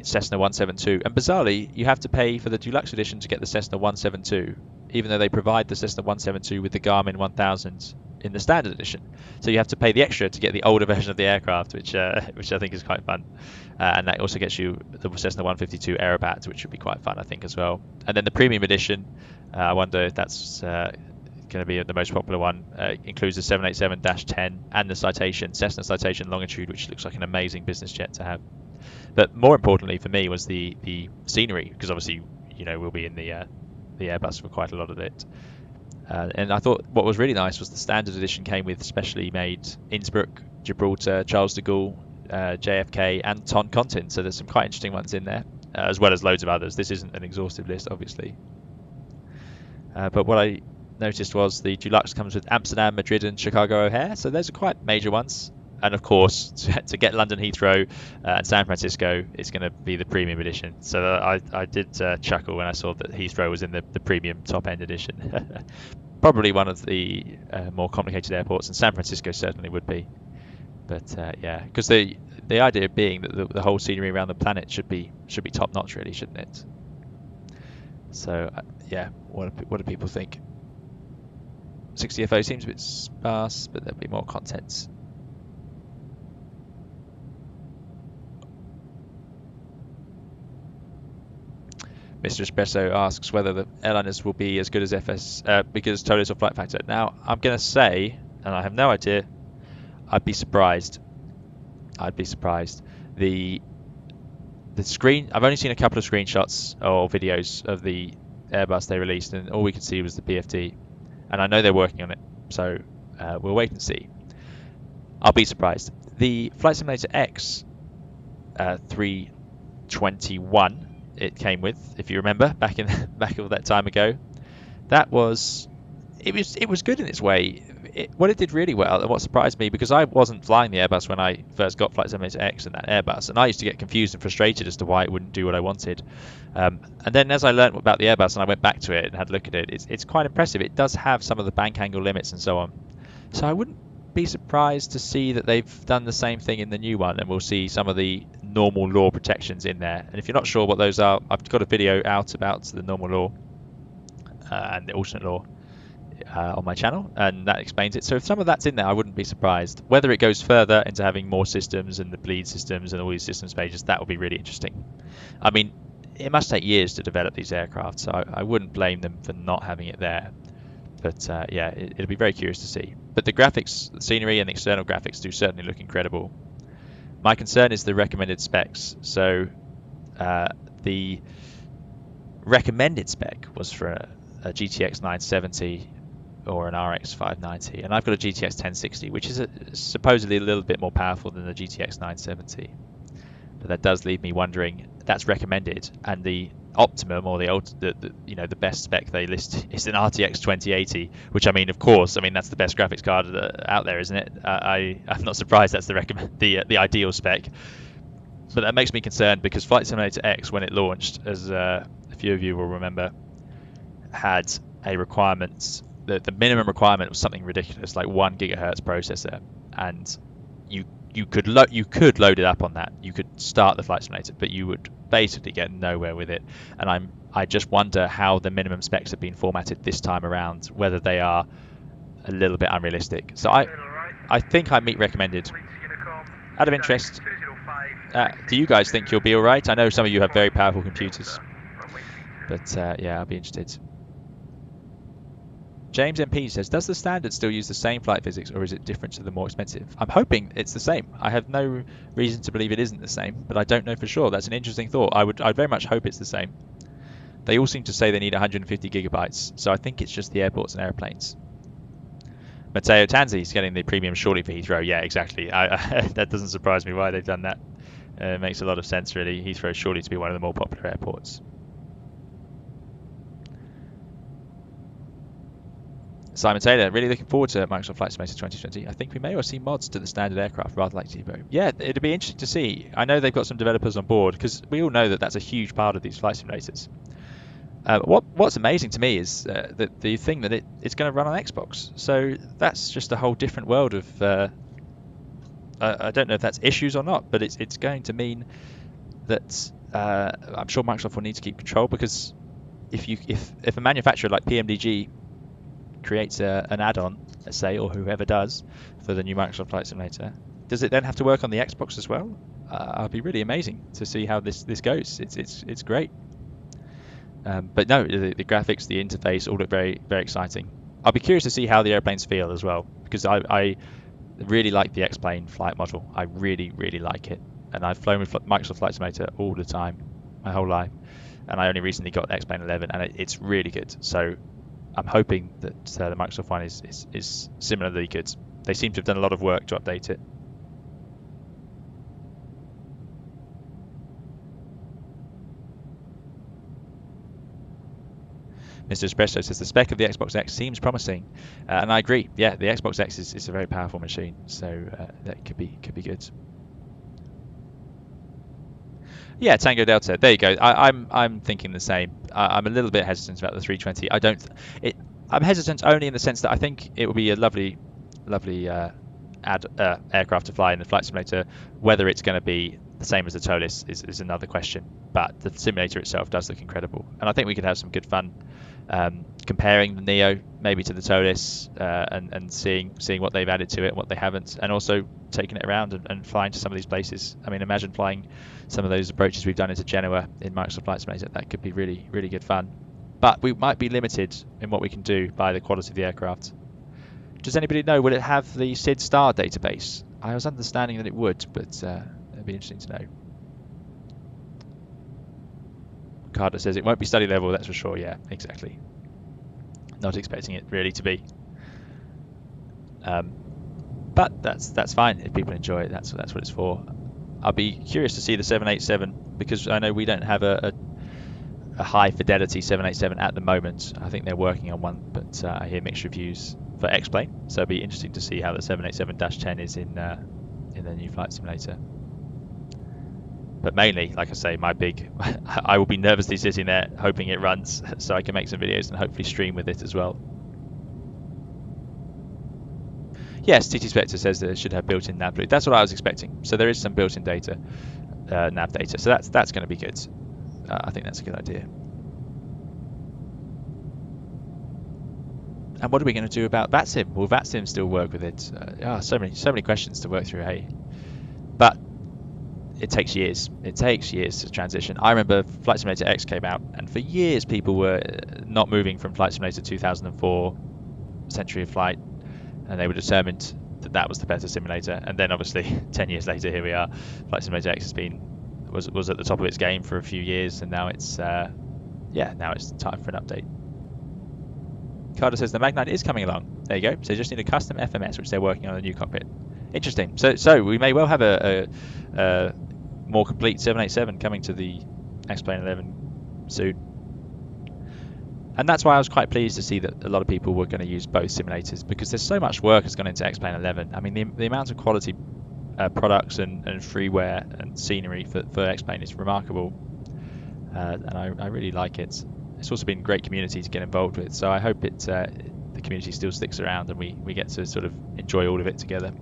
Cessna 172, and bizarrely you have to pay for the deluxe edition to get the Cessna 172, even though they provide the Cessna 172 with the Garmin 1000 in the standard edition. So you have to pay the extra to get the older version of the aircraft, which I think is quite fun. And that also gets you the Cessna 152 Aerobat, which would be quite fun, I think, as well. And then the premium edition, I wonder if that's going to be the most popular one. Includes the 787-10 and the Citation, Cessna Citation Longitude, which looks like an amazing business jet to have. But more importantly for me was the scenery, because obviously, you know, we'll be in the Airbus for quite a lot of it. And I thought what was really nice was the standard edition came with specially made Innsbruck, Gibraltar, Charles de Gaulle, JFK and Toncontin. So there's some quite interesting ones in there, as well as loads of others. This isn't an exhaustive list, obviously. But what I noticed was the deluxe comes with Amsterdam, Madrid and Chicago O'Hare. So those are quite major ones. And of course, to get London Heathrow and San Francisco, it's going to be the premium edition. So I did chuckle when I saw that Heathrow was in the premium top end edition. Probably one of the more complicated airports, and San Francisco certainly would be. But yeah, because the idea being that the whole scenery around the planet should be top notch, really, shouldn't it? So yeah, what do people think? 60FO seems a bit sparse, but there'll be more content. Mr. Espresso asks whether the airliners will be as good as FS because Toliss or Flight Factor. Now, I'm going to say, and I have no idea, I'd be surprised. I'd be surprised. The screen, I've only seen a couple of screenshots or videos of the Airbus they released, and all we could see was the PFD. And I know they're working on it, so we'll wait and see. I'll be surprised. The Flight Simulator X 321 it came with, if you remember, back all that time ago, it was good in its way. What it did really well, and what surprised me, because I wasn't flying the Airbus when I first got Flight Simulator X and that Airbus, and I used to get confused and frustrated as to why it wouldn't do what I wanted. And then as I learned about the Airbus and I went back to it and had a look at it, it's quite impressive. It does have some of the bank angle limits and so on. So I wouldn't be surprised to see that they've done the same thing in the new one, and we'll see some of the normal law protections in there. And if you're not sure what those are, I've got a video out about the normal law and the alternate law on my channel, and that explains it. So if some of that's in there, I wouldn't be surprised. Whether it goes further into having more systems and the bleed systems and all these systems pages, that will be really interesting. I mean, it must take years to develop these aircraft, so I wouldn't blame them for not having it there. But yeah, it'll be very curious to see. But the graphics, the scenery and the external graphics do certainly look incredible. My concern is the recommended specs. So the recommended spec was for a GTX 970 or an RX 590, and I've got a GTX 1060, which is supposedly a little bit more powerful than the GTX 970. But that does leave me wondering. That's recommended, and the optimum or the best spec they list is an RTX 2080, which I mean, of course, I mean that's the best graphics card out there, isn't it? I'm not surprised that's the ideal spec. But that makes me concerned because Flight Simulator X, when it launched, as a few of you will remember, had a requirement. The minimum requirement was something ridiculous, like 1 gigahertz processor, and you could load it up on that. You could start the Flight Simulator, but you would basically get nowhere with it. And I just wonder how the minimum specs have been formatted this time around, whether they are a little bit unrealistic. So I think I meet recommended. Out of interest, do you guys think you'll be all right? I know some of you have very powerful computers, but yeah, I'll be interested. James MP says, does the standard still use the same flight physics, or is it different to the more expensive? I'm hoping it's the same. I have no reason to believe it isn't the same, but I don't know for sure. That's an interesting thought. I'd very much hope it's the same. They all seem to say they need 150 gigabytes, so I think it's just the airports and airplanes. Matteo Tanzi's getting the premium shortly for Heathrow. Yeah, exactly. That doesn't surprise me why they've done that. It makes a lot of sense, really. Heathrow is surely to be one of the more popular airports. Simon Taylor, really looking forward to Microsoft Flight Simulator 2020. I think we may well see mods to the standard aircraft, rather like Tebow. Yeah, it'd be interesting to see. I know they've got some developers on board, because we all know that that's a huge part of these flight simulators. What's amazing to me is that the thing that it's going to run on Xbox. So that's just a whole different world of... I don't know if that's issues or not, but it's going to mean that I'm sure Microsoft will need to keep control, because if a manufacturer like PMDG creates an add-on, let's say, or whoever does, for the new Microsoft Flight Simulator, does it then have to work on the Xbox as well? It'll be really amazing to see how this goes. It's great. But no, the graphics, the interface, all look very, very exciting. I'll be curious to see how the airplanes feel as well, because I really like the X-Plane flight model. I really, really like it. And I've flown with Microsoft Flight Simulator all the time, my whole life. And I only recently got the X-Plane 11, and it's really good. So I'm hoping that the Microsoft one is similarly good. They seem to have done a lot of work to update it. Mr. Espresso says the spec of the Xbox X seems promising, and I agree. Yeah, the Xbox X is a very powerful machine, so that could be good. Yeah, Tango Delta. There you go. I'm thinking the same. I'm a little bit hesitant about the 320. I'm hesitant only in the sense that I think it will be a lovely aircraft to fly in the flight simulator. Whether it's going to be the same as the Toliss is another question. But the simulator itself does look incredible, and I think we could have some good fun comparing the Neo maybe to the Toliss and seeing what they've added to it and what they haven't, and also taking it around and flying to some of these places. I mean, imagine flying some of those approaches we've done into Genoa in Microsoft Flight Simulator. That could be really, really good fun. But we might be limited in what we can do by the quality of the aircraft. Does anybody know, will it have the SID star database? I was understanding that it would, but it'd be interesting to know. Carda says it won't be study level, that's for sure. Yeah, exactly. Not expecting it really to be. But that's fine if people enjoy it. That's what it's for. I'll be curious to see the 787, because I know we don't have a high fidelity 787 at the moment. I think they're working on one, but I hear mixed reviews for X-Plane, so it'll be interesting to see how the 787-10 is in the new flight simulator. But mainly, like I say, I will be nervously sitting there hoping it runs so I can make some videos and hopefully stream with it as well. Yes, TT Spectre says that it should have built-in nav blue. That's what I was expecting. So there is some built-in data, nav data. So that's going to be good. I think that's a good idea. And what are we going to do about VATSIM? Will VATSIM still work with it? So many questions to work through, hey. But it takes years. It takes years to transition. I remember Flight Simulator X came out, and for years people were not moving from Flight Simulator 2004 century of flight, and they were determined that that was the better simulator. And then obviously 10 years later, here we are. Flight Simulator X was at the top of its game for a few years, and now it's now it's time for an update. Carda says the Magnite is coming along. There you go. So they just need a custom FMS, which they're working on a new cockpit. Interesting. So we may well have a more complete 787 coming to the X-Plane 11 soon. And that's why I was quite pleased to see that a lot of people were going to use both simulators, because there's so much work has gone into X-Plane 11. I mean, the amount of quality products and freeware and scenery for X-Plane is remarkable, and I really like it. It's also been a great community to get involved with, so I hope the community still sticks around and we get to sort of enjoy all of it together.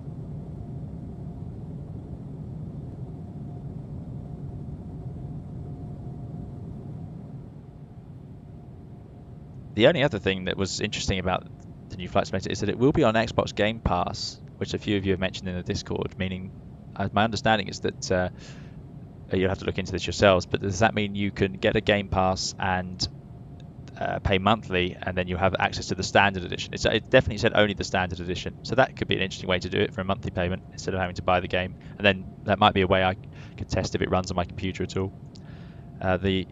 The only other thing that was interesting about the new Flight Simulator is that it will be on Xbox Game Pass, which a few of you have mentioned in the Discord, meaning my understanding is that you'll have to look into this yourselves, but does that mean you can get a Game Pass and pay monthly, and then you have access to the standard edition? It definitely said only the standard edition, so that could be an interesting way to do it, for a monthly payment instead of having to buy the game. And then that might be a way I could test if it runs on my computer at all. The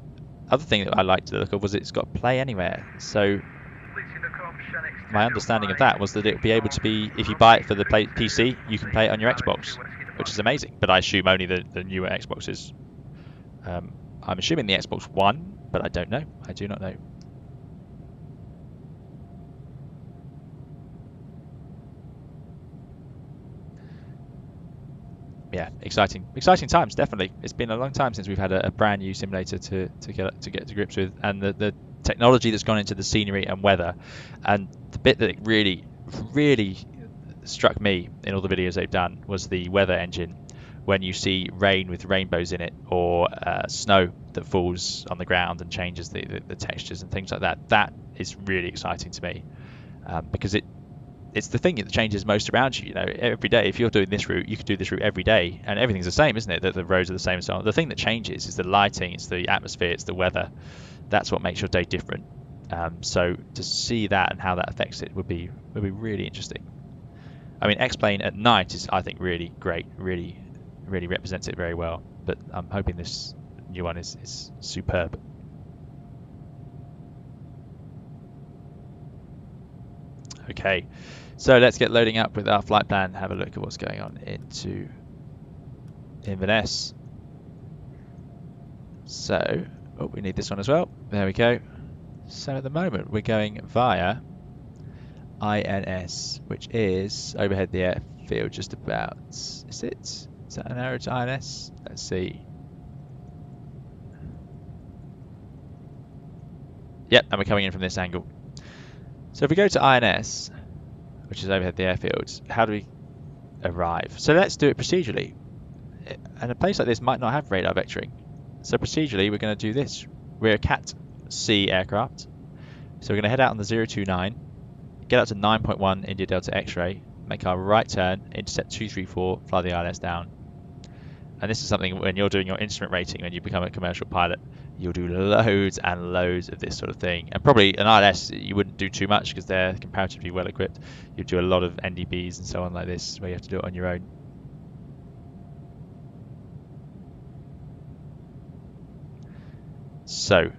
other thing that I liked to look at was it's got Play Anywhere. So my understanding of that was that it would be able to be, if you buy it for the PC, you can play it on your Xbox, which is amazing. But I assume only the newer Xboxes. I'm assuming the Xbox One, but I don't know. I do not know. Yeah, exciting times, definitely. It's been a long time since we've had a brand new simulator to get to grips with, and the technology that's gone into the scenery and weather. And the bit that really struck me in all the videos they've done was the weather engine, when you see rain with rainbows in it, or snow that falls on the ground and changes the textures and things like that. That is really exciting to me, because it's the thing that changes most around you. You know, every day, if you're doing this route, you could do this route every day, and everything's the same, isn't it? That the roads are the same and so on. The thing that changes is the lighting, it's the atmosphere, it's the weather. That's what makes your day different. So to see that and how that affects it would be really interesting. I mean, X-Plane at night is, I think, really great, really represents it very well. But I'm hoping this new one is superb. Okay, so let's get loading up with our flight plan, have a look at what's going on into Inverness. So, we need this one as well. There we go. So at the moment we're going via INS, which is overhead the airfield just about. Is that an arrow to INS? Let's see. Yep, and we're coming in from this angle. So if we go to INS, which is overhead the airfield, how do we arrive? So let's do it procedurally. And a place like this might not have radar vectoring. So procedurally, we're going to do this. We're a Cat C aircraft. So we're going to head out on the 029, get up to 9.1 India Delta X-ray, make our right turn, intercept 234, fly the ILS down. And this is something when you're doing your instrument rating, when you become a commercial pilot, you'll do loads and loads of this sort of thing. And probably an ILS, you wouldn't do too much because they're comparatively well equipped. You do a lot of NDBs and so on like this, where you have to do it on your own. So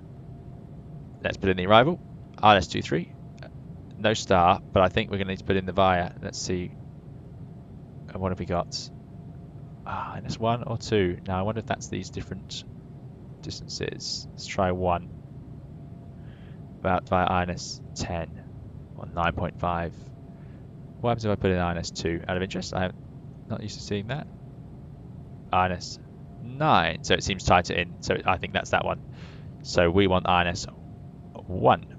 let's put in the arrival. ILS 23, no star, but I think we're going to need to put in the VIA. Let's see, what have we got? INS 1 or 2. Now I wonder if that's these different distances. Let's try 1. About via INS 10 or 9.5. What happens if I put in INS 2? Out of interest, I'm not used to seeing that. INS 9, so it seems tighter in. So I think that's that one. So we want INS 1.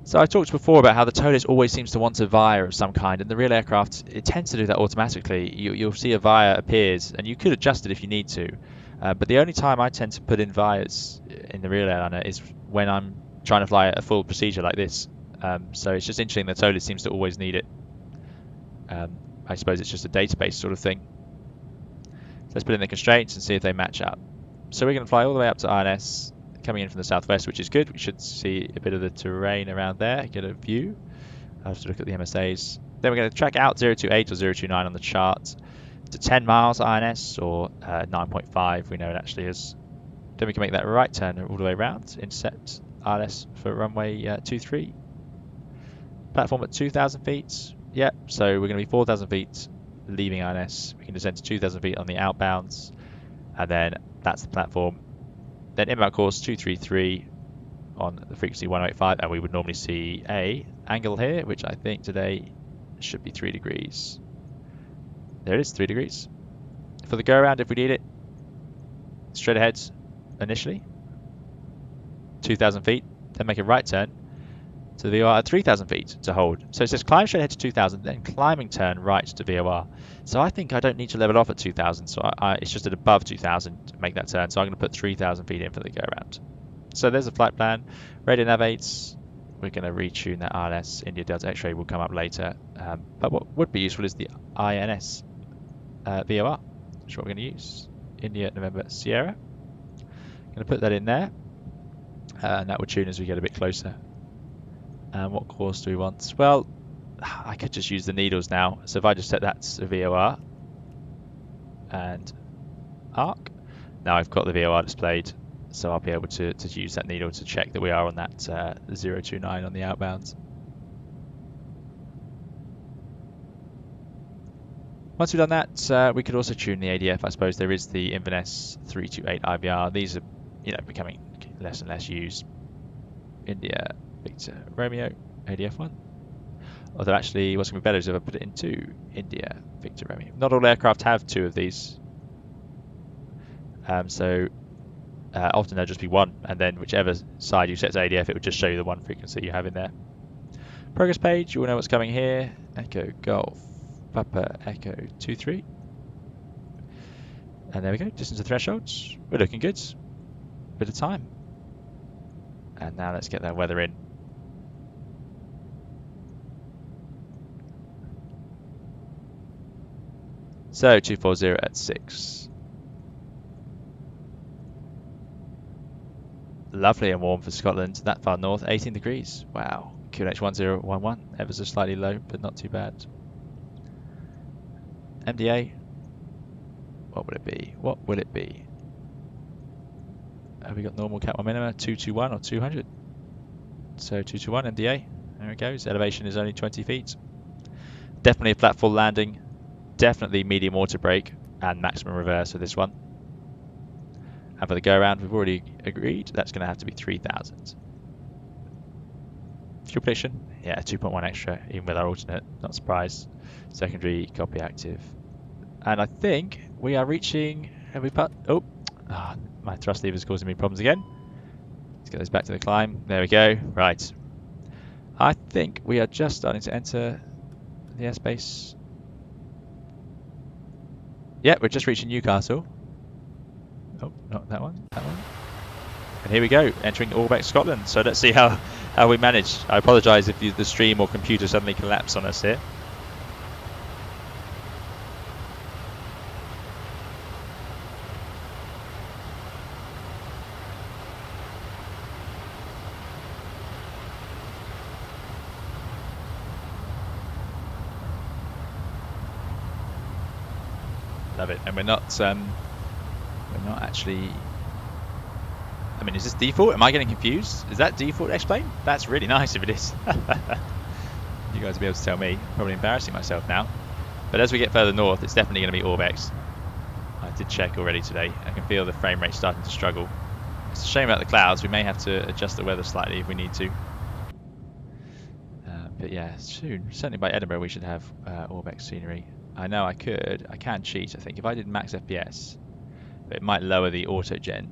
So I talked before about how the Toliss always seems to want a VIA of some kind, and the real aircraft, it tends to do that automatically. You'll see a VIA appears, and you could adjust it if you need to. But the only time I tend to put in VIAs in the real airliner is when I'm trying to fly a full procedure like this. So it's just interesting that Toliss seems to always need it. I suppose it's just a database sort of thing. So let's put in the constraints and see if they match up. So we're going to fly all the way up to INS, coming in from the southwest, which is good. We should see a bit of the terrain around there, get a view. I'll have to look at the MSAs. Then we're going to track out 028 or 029 on the chart to 10 miles INS, or 9.5 we know it actually is. Then we can make that right turn all the way around, intercept ILS for runway 23. Platform at 2,000 feet. Yep, so we're going to be 4,000 feet leaving INS. We can descend to 2,000 feet on the outbounds, and then that's the platform. Then inbound course 233 on the frequency 185, and we would normally see a angle here, which I think today should be 3 degrees. There it is, 3 degrees. For the go around, if we need it, straight ahead initially, 2,000 feet, then make a right turn to the VOR at 3,000 feet to hold. So it says climb straight ahead to 2,000, then climbing turn right to VOR. So I think I don't need to level off at 2,000, so it's just at above 2,000 to make that turn. So I'm going to put 3,000 feet in for the go around. So there's a flight plan. Radio nav 8s. We're going to retune that ILS. India Delta X-ray will come up later. But what would be useful is the INS VOR, which is what we're going to use. India November Sierra. Going to put that in there. And that will tune as we get a bit closer. And what course do we want? Well, I could just use the needles now. So if I just set that to VOR and arc, now I've got the VOR displayed, so I'll be able to use that needle to check that we are on that 029 on the outbounds. Once we've done that, we could also tune the ADF. I suppose there is the Inverness 328 IVR. These are, becoming less and less used. India Victor Romeo ADF 1. Although actually what's going to be better is if I put it into India Victor Romeo. Not all aircraft have 2 of these. So often there'll just be one, and then whichever side you set to ADF, it would just show you the one frequency you have in there. Progress page, you will know what's coming here. Echo Golf Papa Echo 23. And there we go, distance to thresholds. We're looking good. Bit of time. And now let's get that weather in. So 240 at 6. Lovely and warm for Scotland, that far north, 18 degrees. Wow. QNH1011, ever so slightly low, but not too bad. MDA, what would it be? What will it be? Have we got normal Cat 1 minima, 221 or 200? So 221 MDA, there it goes. Elevation is only 20 feet. Definitely a flat full landing. Definitely medium water brake and maximum reverse for this one. And for the go around, we've already agreed that's going to have to be 3,000. Fuel prediction, yeah, 2.1 extra, even with our alternate, not surprised. Secondary, copy active. And I think we are reaching, have we put, my thrust lever is causing me problems again. Let's get this back to the climb. There we go, right. I think we are just starting to enter the airspace. Yeah, we're just reaching Newcastle. Oh, not that one, that one. And here we go, entering ORBX Scotland. So let's see how we manage. I apologise if the stream or computer suddenly collapse on us here. Love it, and we're not actually. I mean, is this default? Am I getting confused? Is that default X-plane? That's really nice if it is. You guys will be able to tell me. I'm probably embarrassing myself now. But as we get further north, it's definitely going to be ORBX. I did check already today. I can feel the frame rate starting to struggle. It's a shame about the clouds. We may have to adjust the weather slightly if we need to. But yeah, soon. Certainly by Edinburgh we should have ORBX scenery. I know I can cheat, I think. If I did max FPS, but it might lower the auto gen.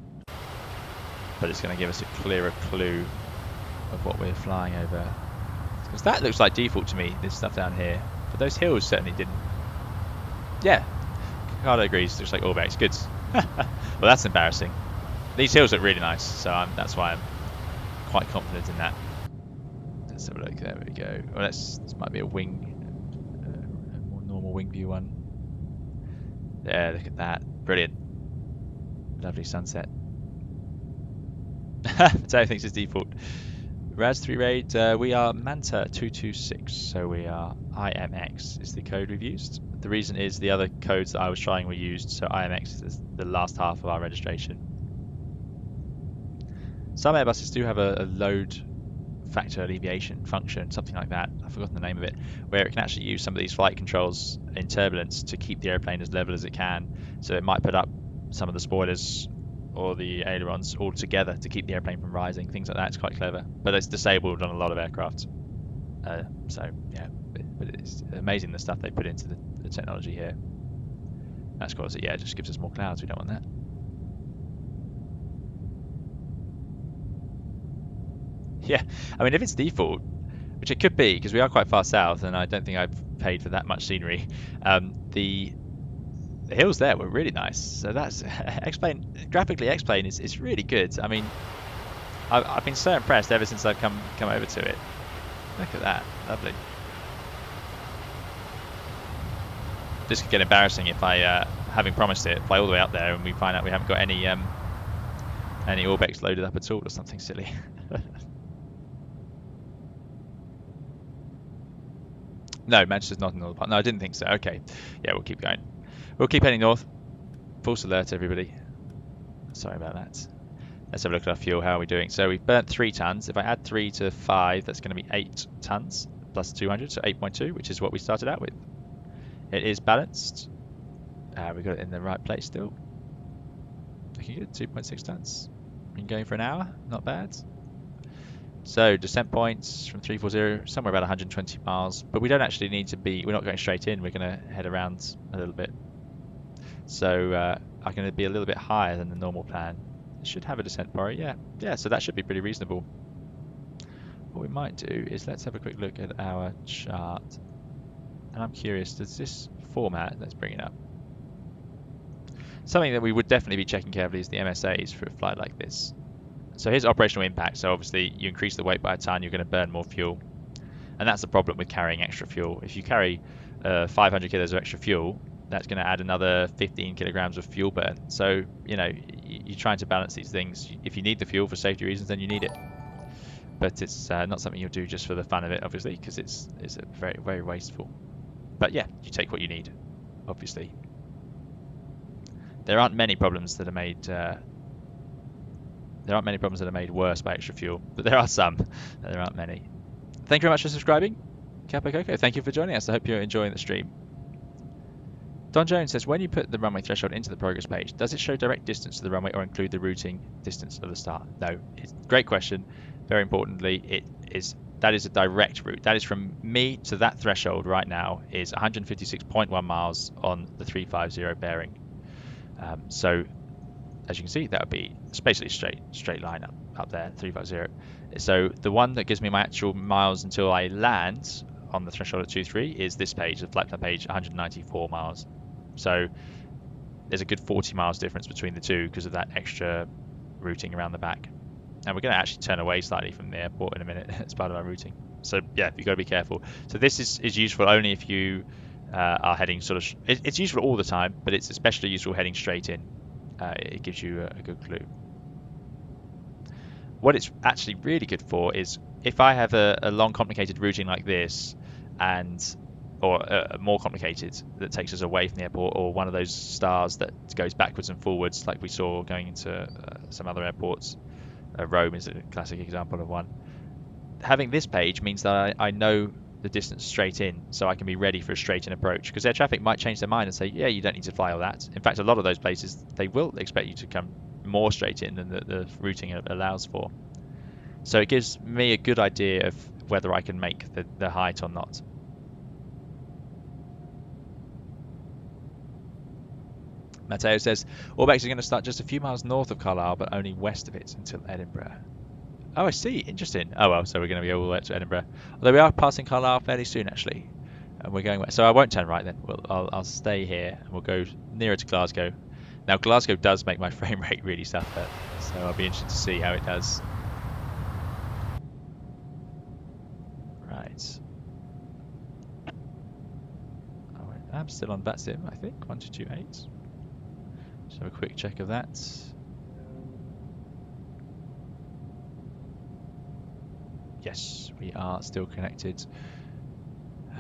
But it's going to give us a clearer clue of what we're flying over. Because that looks like default to me, this stuff down here. But those hills certainly didn't. Yeah, Carda agrees, looks like ORBX, good. Well, that's embarrassing. These hills look really nice, so that's why I'm quite confident in that. Let's have a look, there we go. Well, this might be a wing, a more normal wing view one. There, look at that, brilliant. Lovely sunset. Mateo thinks it's default. Raz 3 raid, we are Manta 226, so we are IMX is the code we've used. The reason is the other codes that I was trying were used, so IMX is the last half of our registration. Some Airbuses do have a load factor alleviation function, something like that, I've forgotten the name of it, where it can actually use some of these flight controls in turbulence to keep the airplane as level as it can. So it might put up some of the spoilers or the ailerons all together to keep the airplane from rising, things like that. It's quite clever, but it's disabled on a lot of aircraft. So yeah, but it's amazing the stuff they put into the technology here. That's cool. So yeah, it just gives us more clouds. We don't want that. Yeah, I mean, if it's default, which it could be, because we are quite far south, and I don't think I've paid for that much scenery. The hills there were really nice. So that's graphically X-Plane is really good. I mean, I've been so impressed ever since I've come over to it. Look at that, lovely. This could get embarrassing if I, having promised it, fly all the way up there and we find out we haven't got any ORBX loaded up at all or something silly. No, Manchester's not in the part. No, I didn't think so. Okay, yeah, we'll keep going. We'll keep heading north. False alert, everybody. Sorry about that. Let's have a look at our fuel. How are we doing? So we've burnt 3 tons. If I add 3 to 5, that's going to be 8 tons plus 200, so 8.2, which is what we started out with. It is balanced. We got it in the right place still. Looking good. 2.6 tons. Been going for an hour. Not bad. So descent points from 340, somewhere about 120 miles, but we don't actually need to be, we're not going straight in, we're going to head around a little bit. So I'm going to be a little bit higher than the normal plan. It should have a descent bar, yeah, so that should be pretty reasonable. What we might do is let's have a quick look at our chart. And I'm curious, does this format, let's bring it up. Something that we would definitely be checking carefully is the MSAs for a flight like this. So here's operational impact. So obviously you increase the weight by a ton, you're going to burn more fuel. And that's the problem with carrying extra fuel. If you carry 500 kilos of extra fuel, that's going to add another 15 kilograms of fuel burn. So, you know, you're trying to balance these things. If you need the fuel for safety reasons, then you need it. But it's not something you'll do just for the fun of it, obviously, because it's very, very wasteful. But yeah, you take what you need, obviously. There aren't many problems that are made worse by extra fuel, but there are some. There aren't many. Thank you very much for subscribing. Capo Coco, thank you for joining us. I hope you're enjoying the stream. Don Jones says, when you put the runway threshold into the progress page, does it show direct distance to the runway or include the routing distance of the start? No. Great question. Very importantly, that is a direct route. That is from me to that threshold right now is 156.1 miles on the 350 bearing. So as you can see, that would be basically straight line up there, 350. So the one that gives me my actual miles until I land on the threshold at 23 is this page, the flight plan page, 194 miles. So there's a good 40 miles difference between the two because of that extra routing around the back. And we're going to actually turn away slightly from the airport in a minute as part of our routing. So yeah, you've got to be careful. So this is useful only if you are heading sort of, it's useful all the time, but it's especially useful heading straight in. It gives you a good clue. What it's actually really good for is if I have a long complicated routing like this or more complicated that takes us away from the airport, or one of those stars that goes backwards and forwards like we saw going into some other airports. Rome is a classic example of one. Having this page means that I know the distance straight in, so I can be ready for a straight in approach, because air traffic might change their mind and say, yeah, you don't need to fly all that. In fact, a lot of those places, they will expect you to come more straight in than the routing allows for. So it gives me a good idea of whether I can make the height or not. Matteo says, ORBX is going to start just a few miles north of Carlisle, but only west of it until Edinburgh. Oh, I see. Interesting. Oh, well, so we're going to be all the way up to Edinburgh. Although we are passing Carlisle fairly soon, actually. And we're going west. So I won't turn right then. I'll stay here, and we'll go nearer to Glasgow. Now, Glasgow does make my frame rate really suffer, so I'll be interested to see how it does. Right. I'm still on VATSIM, I think. 1228. Just have a quick check of that. Yes, we are still connected.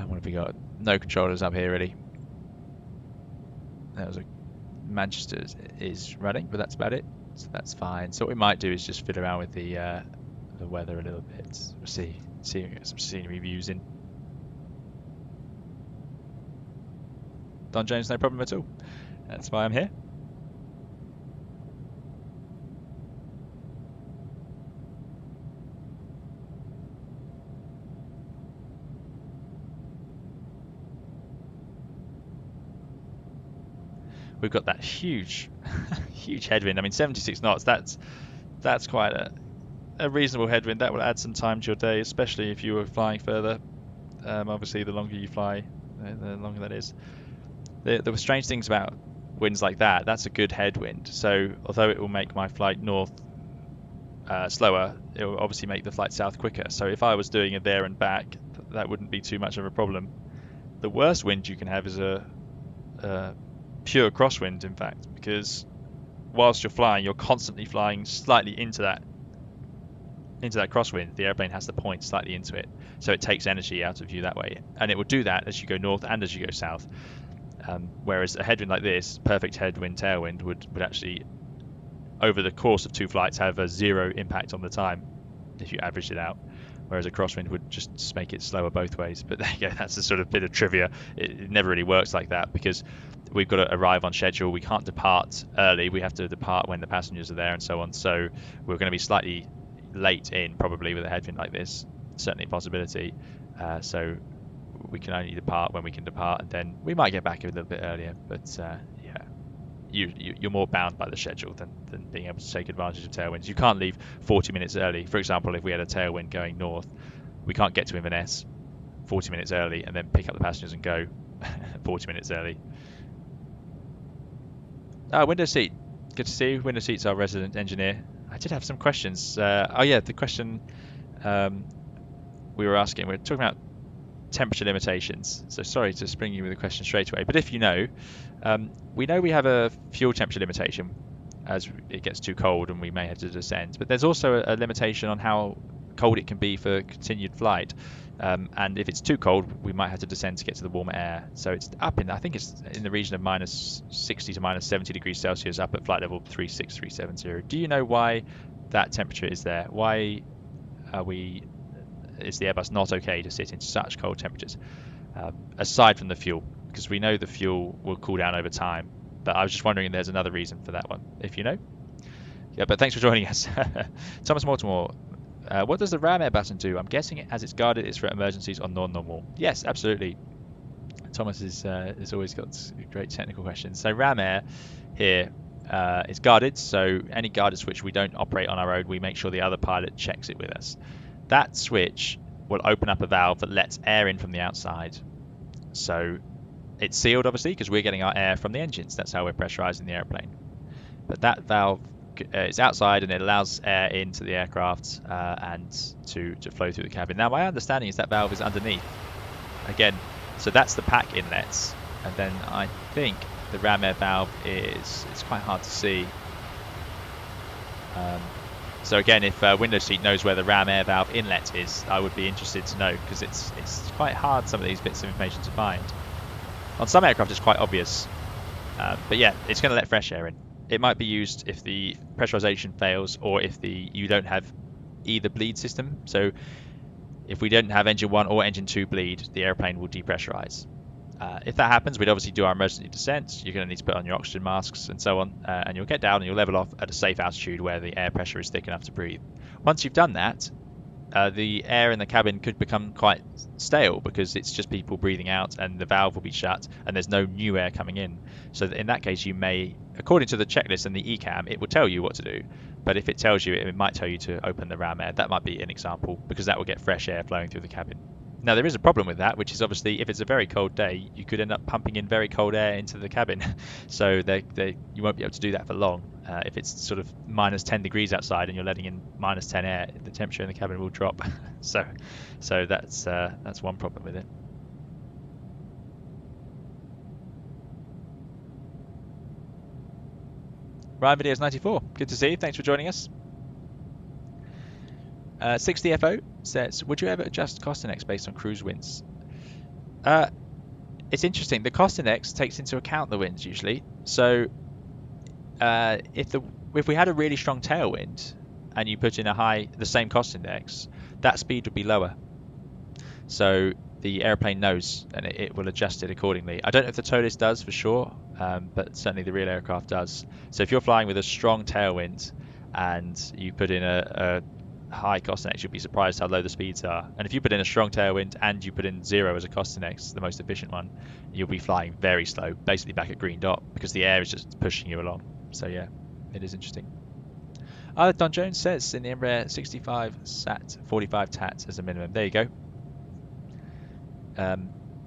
What have we got? No controllers up here really. That was Manchester is running, but that's about it. So that's fine. So what we might do is just fiddle around with the weather a little bit. We'll see if we get some scenery views in. Don Jones, no problem at all. That's why I'm here. We've got that huge, huge headwind. I mean, 76 knots. That's quite a reasonable headwind. That will add some time to your day, especially if you were flying further. Obviously, the longer you fly, the longer that is. There were strange things about winds like that. That's a good headwind. So although it will make my flight north slower, it will obviously make the flight south quicker. So if I was doing it there and back, that wouldn't be too much of a problem. The worst wind you can have is a pure crosswind, in fact, because whilst you're flying, you're constantly flying slightly into that crosswind. The airplane has to point slightly into it, so it takes energy out of you that way, and it will do that as you go north and as you go south. Whereas a headwind like this, perfect headwind tailwind, would actually, over the course of 2 flights, have a 0 impact on the time if you averaged it out. Whereas a crosswind would just make it slower both ways. But there you go, that's a sort of bit of trivia. It never really works like that because we've got to arrive on schedule. We can't depart early. We have to depart when the passengers are there and so on. So we're going to be slightly late in, probably, with a headwind like this. Certainly a possibility. So we can only depart when we can depart, and then we might get back a little bit earlier. But yeah, you're more bound by the schedule than being able to take advantage of tailwinds. You can't leave 40 minutes early. For example, if we had a tailwind going north, we can't get to Inverness 40 minutes early and then pick up the passengers and go 40 minutes early. Window seat. Good to see you. Window seat's our resident engineer. I did have some questions. Oh yeah, the question we were asking, we're talking about temperature limitations. So sorry to spring you with a question straight away, but if you know, we know we have a fuel temperature limitation as it gets too cold and we may have to descend, but there's also a limitation on how cold it can be for continued flight, and if it's too cold we might have to descend to get to the warmer air. So it's up in, I think it's in the region of minus 60 to minus 70 degrees Celsius up at flight level 36370. Do you know why that temperature is there? Why is the Airbus not okay to sit in such cold temperatures, aside from the fuel? Because we know the fuel will cool down over time, but I was just wondering if there's another reason for that one, if you know. Yeah, but thanks for joining us. Thomas Mortimer, what does the ram air button do? I'm guessing as it's guarded, it's for emergencies or non-normal. Yes, absolutely. Thomas has always got great technical questions. So ram air here is guarded, so any guarded switch we don't operate on our own, we make sure the other pilot checks it with us. That switch will open up a valve that lets air in from the outside. So it's sealed, obviously, because we're getting our air from the engines. That's how we're pressurizing the airplane. But that valve is outside and it allows air into the aircraft and to flow through the cabin. Now, my understanding is that valve is underneath. Again, so that's the pack inlets. And then I think the ram air valve it's quite hard to see. So again, if window seat knows where the ram air valve inlet is, I would be interested to know, because it's quite hard, some of these bits of information to find. On some aircraft it's quite obvious, but yeah, it's going to let fresh air in. It might be used if the pressurization fails or if you don't have either bleed system. So if we don't have engine 1 or engine 2 bleed, the airplane will depressurize. If that happens, we'd obviously do our emergency descent. You're going to need to put on your oxygen masks and so on, and you'll get down and you'll level off at a safe altitude where the air pressure is thick enough to breathe. Once you've done that, the air in the cabin could become quite stale because it's just people breathing out and the valve will be shut and there's no new air coming in. So in that case, you may, according to the checklist and the ECAM, it will tell you what to do. But if it tells you, it might tell you to open the ram air. That might be an example, because that will get fresh air flowing through the cabin. Now, there is a problem with that, which is obviously if it's a very cold day, you could end up pumping in very cold air into the cabin. So you won't be able to do that for long. If it's sort of minus 10 degrees outside and you're letting in minus 10 air, the temperature in the cabin will drop. so that's one problem with it. Ryan Videos 94, good to see you. Thanks for joining us. 60FO. says, would you ever adjust cost index based on cruise winds? It's interesting. The cost index takes into account the winds usually. So if we had a really strong tailwind and you put in the same cost index, that speed would be lower. So the airplane knows, and it will adjust it accordingly. I don't know if the Toliss does for sure, but certainly the real aircraft does. So if you're flying with a strong tailwind and you put in a high cost index, you'll be surprised how low the speeds are. And if you put in a strong tailwind and you put in 0 as a cost index, the most efficient one, you'll be flying very slow, basically back at green dot, because the air is just pushing you along. So yeah, it is interesting. Don Jones says in the Embraer 65 sat 45 tat as a minimum. There you go.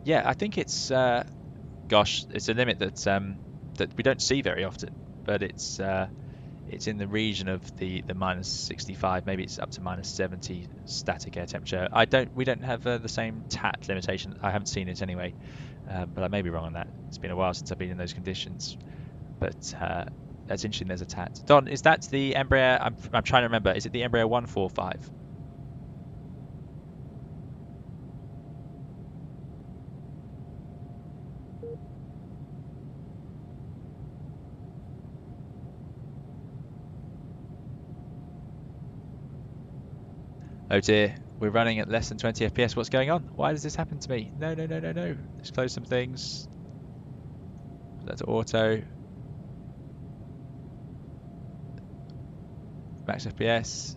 Yeah, I think it's gosh, it's a limit that we don't see very often, but it's in the region of the minus 65, maybe it's up to minus 70 static air temperature. We don't have the same tat limitation. I haven't seen it anyway, but I may be wrong on that. It's been a while since I've been in those conditions, but that's interesting. There's a tat. Don, is that the Embraer? I'm trying to remember. Is it the Embraer 145? Oh dear, we're running at less than 20 FPS. What's going on? Why does this happen to me? No. Let's close some things. That's auto. Max FPS.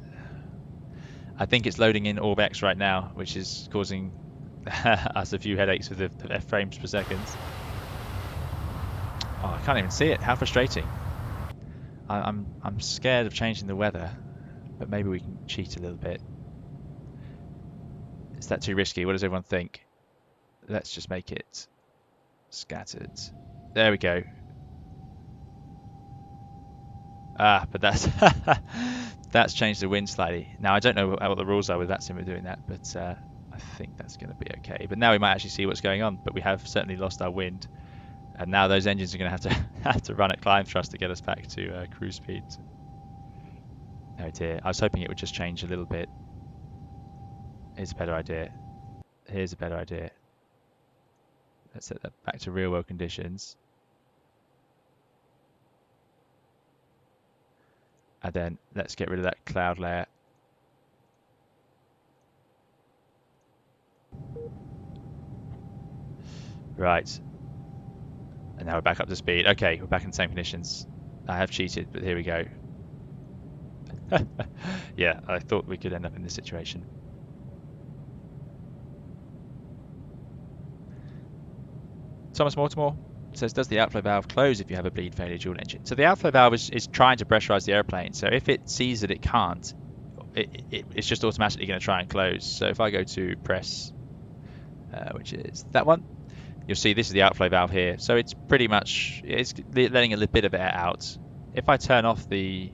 I think it's loading in ORBX right now, which is causing us a few headaches with the frames per second. Oh, I can't even see it. How frustrating. I'm scared of changing the weather, but maybe we can cheat a little bit. Is that too risky? What does everyone think? Let's just make it scattered. There we go. But that's changed the wind slightly. Now I don't know what the rules are with that sim doing that, but I think that's going to be okay. But now we might actually see what's going on. But we have certainly lost our wind, and now those engines are going to have to run at climb thrust to get us back to cruise speed. Oh dear! I was hoping it would just change a little bit. Here's a better idea. Here's a better idea. Let's set that back to real world conditions. And then let's get rid of that cloud layer. Right. And now we're back up to speed. Okay, we're back in the same conditions. I have cheated, but here we go. Yeah, I thought we could end up in this situation. Thomas Mortimer says, does the outflow valve close if you have a bleed failure dual engine? So the outflow valve is trying to pressurize the airplane. So if it sees that it can't, it's just automatically going to try and close. So if I go to press, which is that one, you'll see this is the outflow valve here. So it's pretty much, it's letting a little bit of air out. If I turn off the,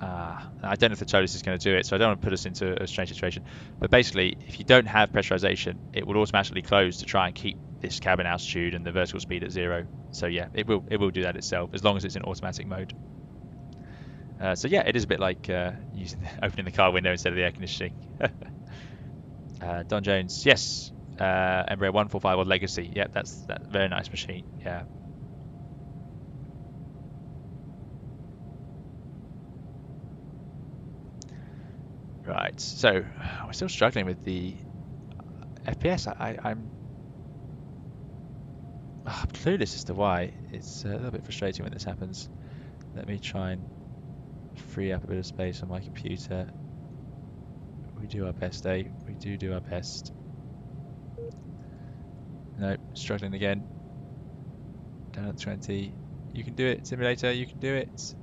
I don't know if the Toliss is going to do it, so I don't want to put us into a strange situation. But basically, if you don't have pressurization, it will automatically close to try and keep this cabin altitude and the vertical speed at 0. So yeah, it will do that itself as long as it's in automatic mode. So yeah, it is a bit like opening the car window instead of the air conditioning. Don Jones, yes, Embraer 145 or Legacy. Yeah, that's very nice machine. Yeah. Right, so we're still struggling with the FPS. I'm clueless as to why. It's a little bit frustrating when this happens. Let me try and free up a bit of space on my computer. We do our best, eh? We do our best. Nope, struggling again. Down at 20. You can do it, simulator, you can do it. It's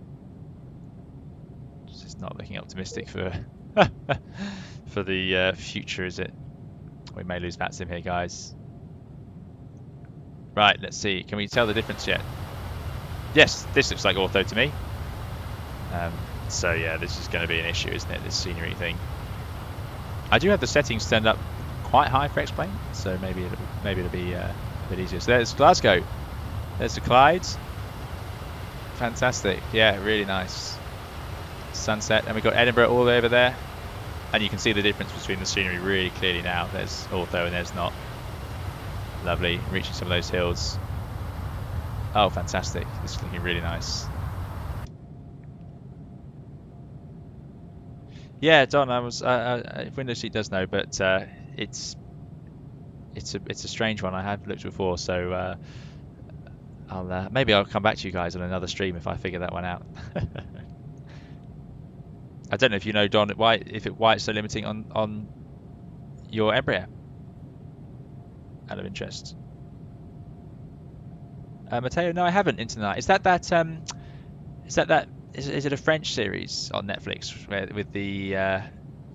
just not looking optimistic for for the future, is it? We may lose VATSIM here, guys. Right, let's see. Can we tell the difference yet? Yes, this looks like ortho to me. So yeah, this is going to be an issue, isn't it? This scenery thing. I do have the settings turned up quite high for X-Plane, so maybe it'll be a bit easier. So there's Glasgow. There's the Clydes. Fantastic. Yeah, really nice. Sunset, and we've got Edinburgh all the way over there. And you can see the difference between the scenery really clearly now. There's ortho and there's not. Lovely, reaching some of those hills. Oh, fantastic. This is looking really nice. Yeah, Don, I was. Window seat does know, but it's a strange one. I have looked before, so maybe I'll come back to you guys on another stream if I figure that one out. I don't know if you know, Don, why it's so limiting on your Embraer. Out of interest. Matteo, no, I haven't. Into the Night. Is it a French series on Netflix with the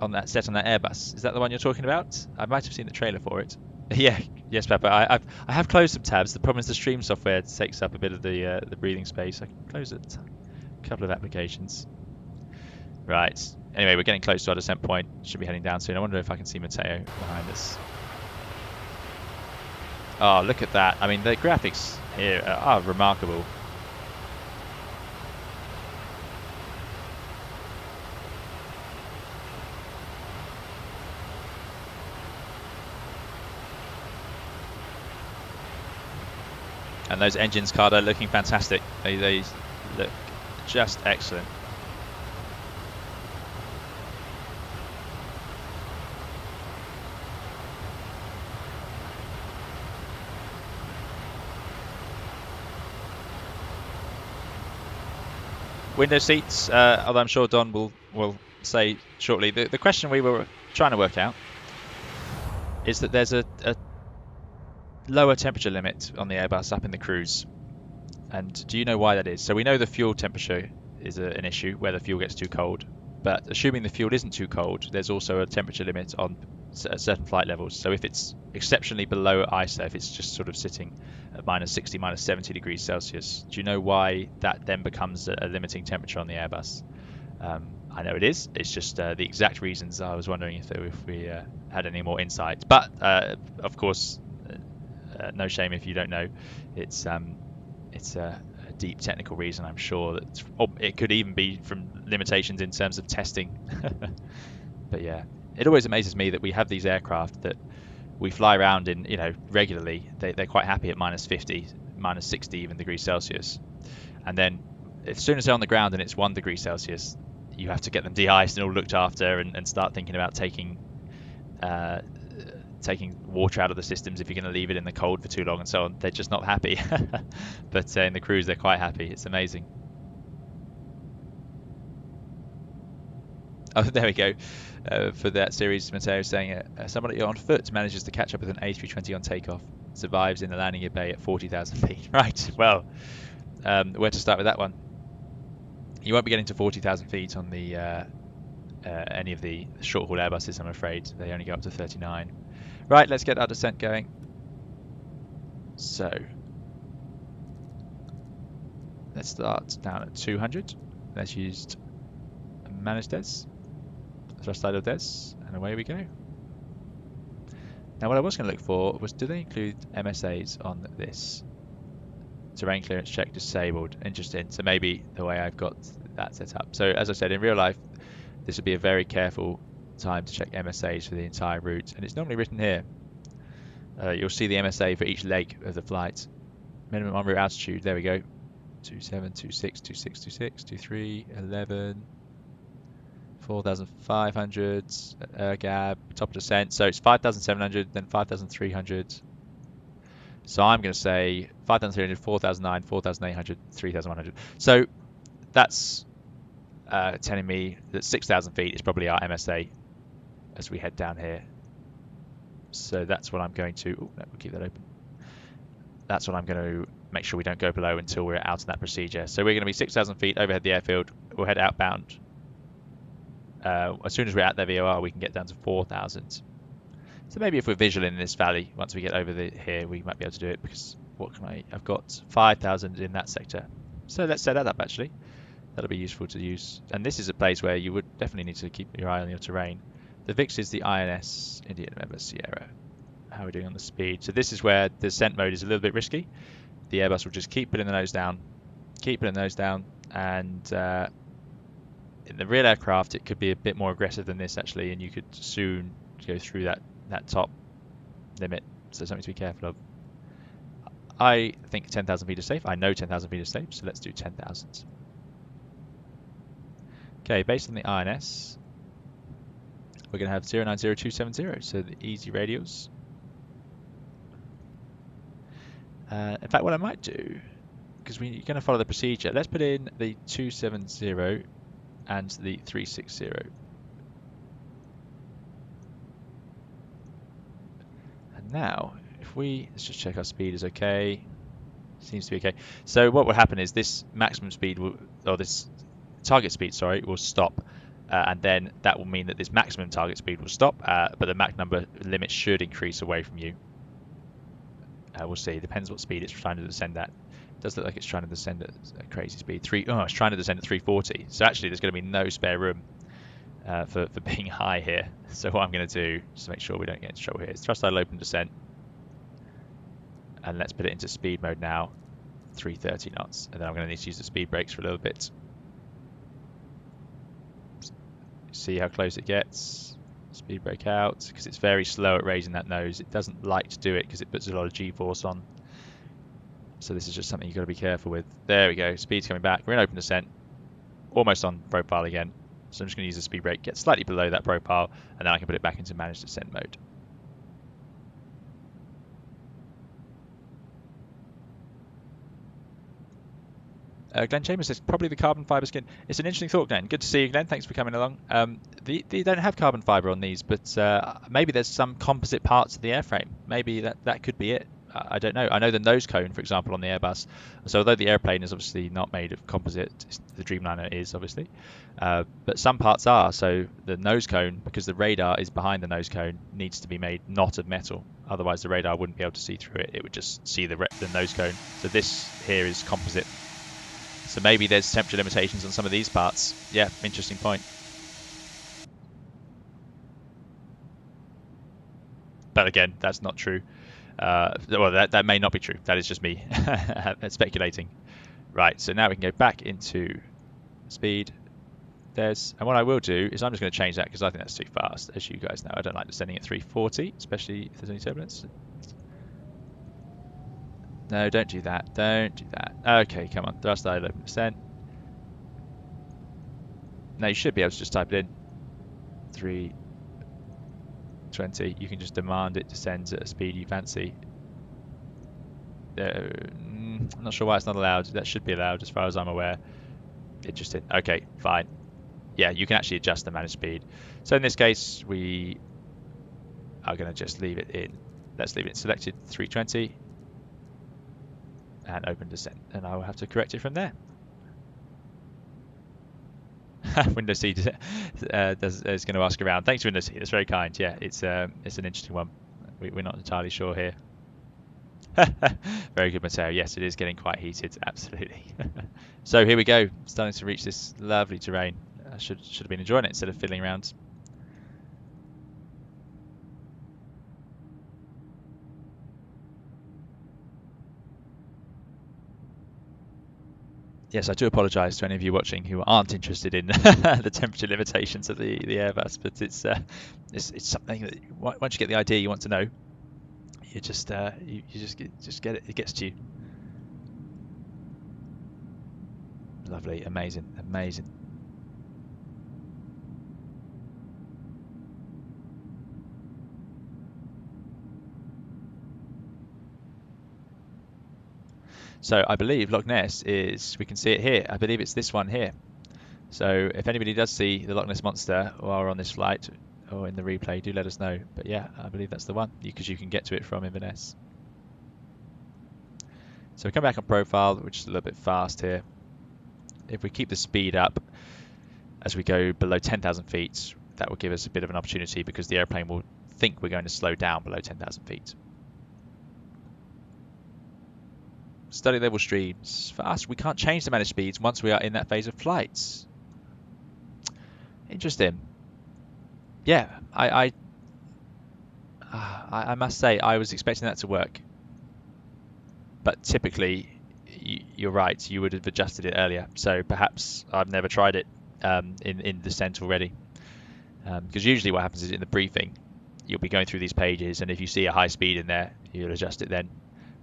on that set on that Airbus? Is that the one you're talking about? I might have seen the trailer for it. Yeah, yes, Pepper. I have closed some tabs. The problem is the stream software takes up a bit of the breathing space. I can close it. A couple of applications. Right. Anyway, we're getting close to our descent point. Should be heading down soon. I wonder if I can see Matteo behind us. Oh, look at that. I mean, the graphics here are remarkable. And those engines, Carda, looking fantastic. They look just excellent. Window seats, although I'm sure Don will say shortly. The question we were trying to work out is that there's a lower temperature limit on the Airbus up in the cruise. And do you know why that is? So we know the fuel temperature is an issue, where the fuel gets too cold. But assuming the fuel isn't too cold, there's also a temperature limit on certain flight levels. So if it's exceptionally below ISO, if it's just sort of sitting at -60, -70 degrees Celsius, do you know why that then becomes a limiting temperature on the Airbus? I know it is. It's just the exact reasons. I was wondering if we had any more insight. But of course, no shame if you don't know. It's a deep technical reason. I'm sure that it could even be from limitations in terms of testing. But yeah, it always amazes me that we have these aircraft that we fly around in, regularly. They're quite happy at -50, -60 even degrees Celsius, and then as soon as they're on the ground and it's 1 degree Celsius, you have to get them de-iced and all looked after, and start thinking about taking water out of the systems if you're going to leave it in the cold for too long and so on. They're just not happy. But in the cruise, they're quite happy. It's amazing. Oh, there we go. For that series, Matteo saying somebody on foot manages to catch up with an A320 on takeoff, survives in the landing gear bay at 40,000 feet. Right, well, where to start with that one? You won't be getting to 40,000 feet on the any of the short-haul Airbuses, I'm afraid. They only go up to 39. Right, let's get our descent going. So, let's start down at 200. Let's use manage des, thrust idle des, and away we go. Now, what I was going to look for was, do they include MSAs on this? Terrain clearance check disabled. Interesting. So maybe the way I've got that set up. So as I said, in real life, this would be a very careful time to check MSAs for the entire route, and it's normally written here. You'll see the MSA for each leg of the flight. Minimum en route altitude, there we go. 27, 26, 26, 26, 23, 11, 4,500, gab, top of descent. So it's 5,700, then 5,300. So I'm going to say 5,300, 4,009, 4,800, 3,100. So that's telling me that 6,000 feet is probably our MSA as we head down here. So that's what I'm going to... Oh, no, we'll keep that open. That's what I'm going to make sure we don't go below until we're out in that procedure. So we're going to be 6,000 feet overhead the airfield. We'll head outbound. As soon as we're at the VOR, we can get down to 4,000. So maybe if we're visual in this valley, once we get over here, we might be able to do it, because I've got 5,000 in that sector. So let's set that up, actually. That'll be useful to use. And this is a place where you would definitely need to keep your eye on your terrain. The VIX is the INS, Indian November Sierra. How are we doing on the speed? So this is where the descent mode is a little bit risky. The Airbus will just keep putting the nose down, and in the real aircraft, it could be a bit more aggressive than this actually, and you could soon go through that top limit. So something to be careful of. I think 10,000 feet is safe. I know 10,000 feet is safe, so let's do 10,000. Okay, based on the INS, we're going to have 090270, so the easy radials. In fact, what I might do, because we're going to follow the procedure, let's put in the 270 and the 360. And now, if let's just check our speed is okay. Seems to be okay. So what will happen is this maximum speed or this target speed, sorry, will stop. And then that will mean that this maximum target speed will stop, but the Mach number limit should increase away from you. We'll see. Depends what speed it's trying to descend at. It does look like it's trying to descend at a crazy speed. It's trying to descend at 340. So actually, there's going to be no spare room for being high here. So what I'm going to do, just to make sure we don't get into trouble here, is thrust idle open descent. And let's put it into speed mode now, 330 knots. And then I'm going to need to use the speed brakes for a little bit. See how close it gets. Speed brake out, because it's very slow at raising that nose. It doesn't like to do it because it puts a lot of G-force on. So this is just something you've got to be careful with. There we go, speed's coming back. We're in open descent, almost on profile again. So I'm just going to use the speed brake, get slightly below that profile, and then I can put it back into managed descent mode. Glenn Chambers says, probably the carbon fibre skin. It's an interesting thought, Glenn. Good to see you, Glenn. Thanks for coming along. They don't have carbon fibre on these, but maybe there's some composite parts of the airframe. Maybe that could be it. I don't know. I know the nose cone, for example, on the Airbus. So although the airplane is obviously not made of composite, the Dreamliner is obviously, but some parts are. So the nose cone, because the radar is behind the nose cone, needs to be made not of metal. Otherwise, the radar wouldn't be able to see through it. It would just see the nose cone. So this here is composite. So maybe there's temperature limitations on some of these parts. Yeah, interesting point. But again, that's not true. Well, that may not be true. That is just me speculating. Right, so now we can go back into speed. And what I will do is I'm just going to change that because I think that's too fast. As you guys know, I don't like descending at 340, especially if there's any turbulence. No, don't do that. Don't do that. Okay, come on. Thrust idle open descent. Now you should be able to just type it in. 320. You can just demand it descends at a speed you fancy. I'm not sure why it's not allowed. That should be allowed as far as I'm aware. It just didn't. Okay, fine. Yeah, you can actually adjust the managed speed. So in this case, we are going to just leave it in. Let's leave it selected 320. And open descent, and I will have to correct it from there. Windows C is going to ask around. Thanks, Windows C. That's very kind. Yeah, it's an interesting one. We're not entirely sure here. Very good, Matteo. Yes, it is getting quite heated. Absolutely. So here we go, starting to reach this lovely terrain. I should have been enjoying it instead of fiddling around. Yes, I do apologise to any of you watching who aren't interested in the temperature limitations of the Airbus, but it's something that once you get the idea, you want to know. You just just get it. It gets to you. Lovely, amazing, amazing. So I believe Loch Ness is, we can see it here. I believe it's this one here. So if anybody does see the Loch Ness Monster while on this flight or in the replay, do let us know. But yeah, I believe that's the one because you can get to it from Inverness. So we come back on profile, which is a little bit fast here. If we keep the speed up as we go below 10,000 feet, that will give us a bit of an opportunity because the airplane will think we're going to slow down below 10,000 feet. Study level streams. For us, we can't change the managed speeds once we are in that phase of flights. Interesting. Yeah, I must say I was expecting that to work. But typically, you're right, you would have adjusted it earlier. So perhaps I've never tried it in descent already. Because usually what happens is in the briefing, you'll be going through these pages, and if you see a high speed in there, you'll adjust it then.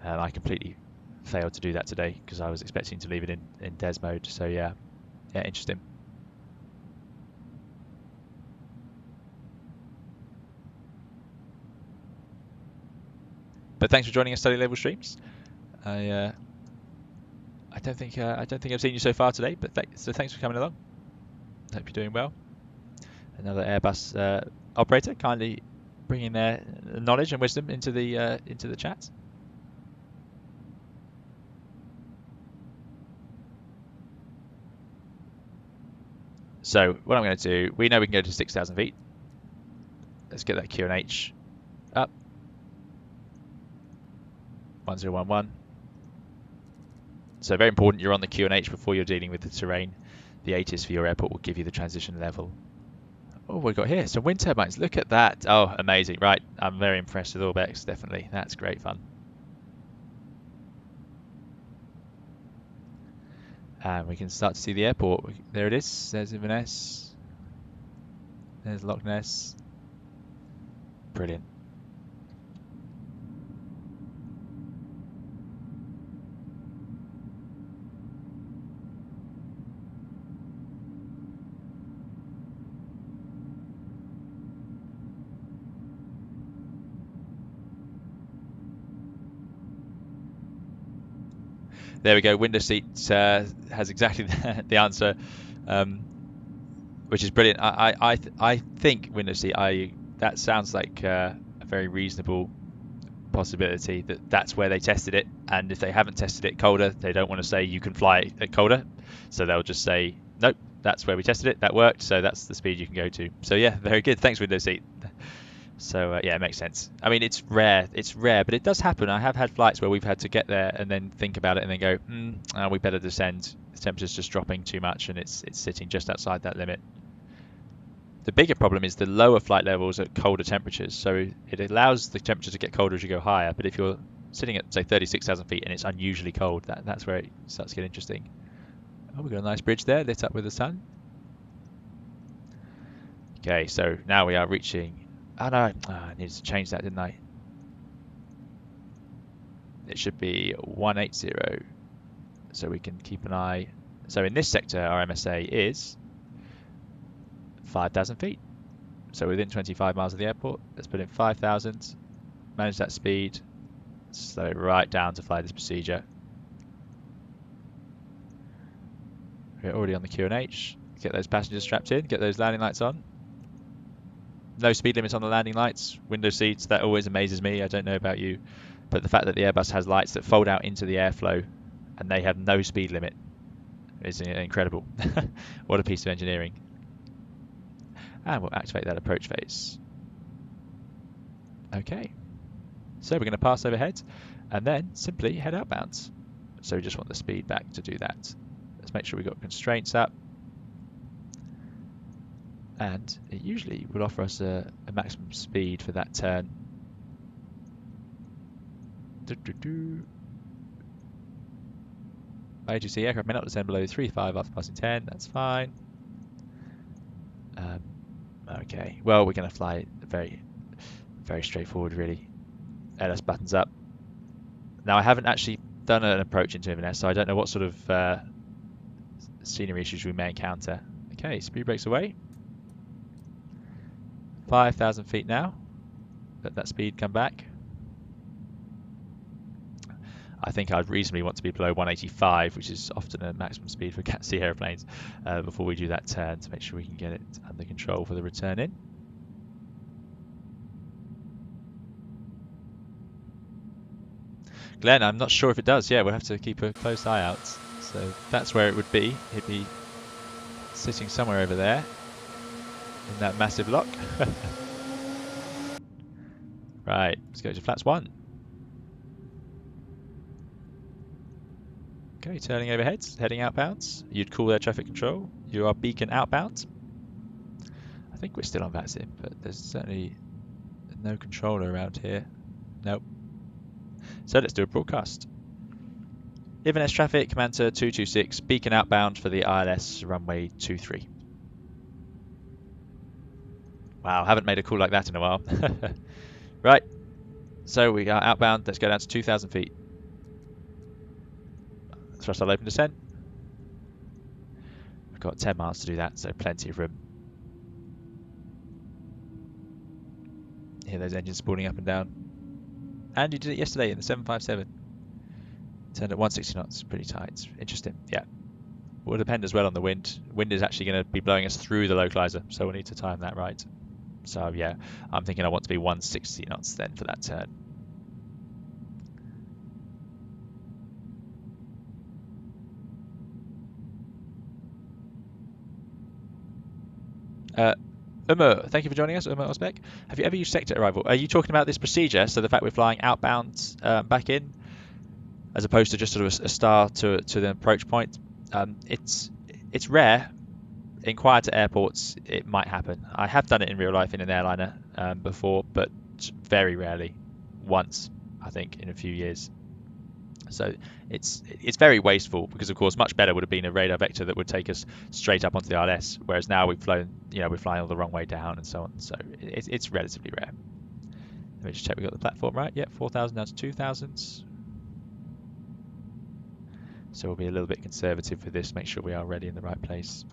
I completely failed to do that today because I was expecting to leave it in des mode. So yeah, interesting. But thanks for joining us, Study Level Streams. I don't think I've seen you so far today, but so thanks for coming along. Hope you're doing well. Another Airbus operator kindly bringing their knowledge and wisdom into the chat. So what I'm going to do, we know we can go to 6,000 feet. Let's get that QNH up. 1011. So very important, you're on the QNH before you're dealing with the terrain. The ATIS for your airport will give you the transition level. Oh, we've got here some wind turbines. Look at that. Oh, amazing. Right, I'm very impressed with ORBX, definitely. That's great fun. And we can start to see the airport. There it is. There's Inverness. There's Loch Ness. Brilliant. There we go. Window seat has exactly the answer, which is brilliant. I think window seat. That sounds like a very reasonable possibility that's where they tested it. And if they haven't tested it colder, they don't want to say you can fly it colder, so they'll just say nope. That's where we tested it. That worked. So that's the speed you can go to. So yeah, very good. Thanks, window seat. So yeah, it makes sense. I mean, it's rare, but it does happen. I have had flights where we've had to get there and then think about it and then go, we better descend. The temperature's just dropping too much and it's sitting just outside that limit. The bigger problem is the lower flight levels at colder temperatures. So it allows the temperature to get colder as you go higher. But if you're sitting at, say, 36,000 feet and it's unusually cold, that's where it starts to get interesting. Oh, we've got a nice bridge there lit up with the sun. Okay, so now we are reaching... Oh no, I needed to change that, didn't I? It should be 180, so we can keep an eye. So in this sector, our MSA is 5,000 feet. So within 25 miles of the airport, let's put in 5,000, manage that speed, slow it right down to fly this procedure. We're already on the QNH. Get those passengers strapped in, get those landing lights on. No speed limits on the landing lights, window seats, that always amazes me. I don't know about you, but the fact that the Airbus has lights that fold out into the airflow and they have no speed limit is incredible. What a piece of engineering. And we'll activate that approach phase. Okay, so we're going to pass overhead and then simply head outbound. So we just want the speed back to do that. Let's make sure we've got constraints up. And it usually will offer us a maximum speed for that turn. ATC aircraft may not descend below 3.5 after passing 10, that's fine. Okay, well, we're going to fly very, very straightforward, really. LS buttons up. Now, I haven't actually done an approach into Inverness, so I don't know what sort of scenery issues we may encounter. Okay, speed brakes away. 5,000 feet now. Let that speed come back. I think I'd reasonably want to be below 185, which is often a maximum speed for Cat C airplanes, before we do that turn to make sure we can get it under control for the return in. Glenn, I'm not sure if it does. Yeah, we'll have to keep a close eye out. So that's where it would be. It'd be sitting somewhere over there in that massive lock. Right, let's go to flaps 1. Okay, turning overhead, heading outbounds. You'd call air traffic control. You are beacon outbound. I think we're still on VATSIM, but there's certainly no controller around here. Nope. So let's do a broadcast. Inverness traffic, Manta 226, beacon outbound for the ILS runway 23. Wow, haven't made a call like that in a while. Right, so we are outbound. Let's go down to 2,000 feet. Throttle open descent. We've got 10 miles to do that, so plenty of room. Hear those engines spooling up and down. And you did it yesterday in the 757. Turned at 160 knots, pretty tight. Interesting, yeah. Will depend as well on the wind. Wind is actually going to be blowing us through the localizer, so we'll need to time that right. So yeah, I'm thinking I want to be 160 knots then for that turn. Thank you for joining us, ORBX. Have you ever used sector arrival? Are you talking about this procedure? So the fact we're flying outbound back in, as opposed to just sort of a star to the approach point. It's rare. In quieter airports, it might happen. I have done it in real life in an airliner before, but very rarely. Once, I think, in a few years. So it's very wasteful because, of course, much better would have been a radar vector that would take us straight up onto the ILS, whereas now we've flown, we're flying all the wrong way down and so on. So it's relatively rare. Let me just check we got the platform right. Yep, 4,000 down to 2,000. So we'll be a little bit conservative with this, make sure we are ready in the right place.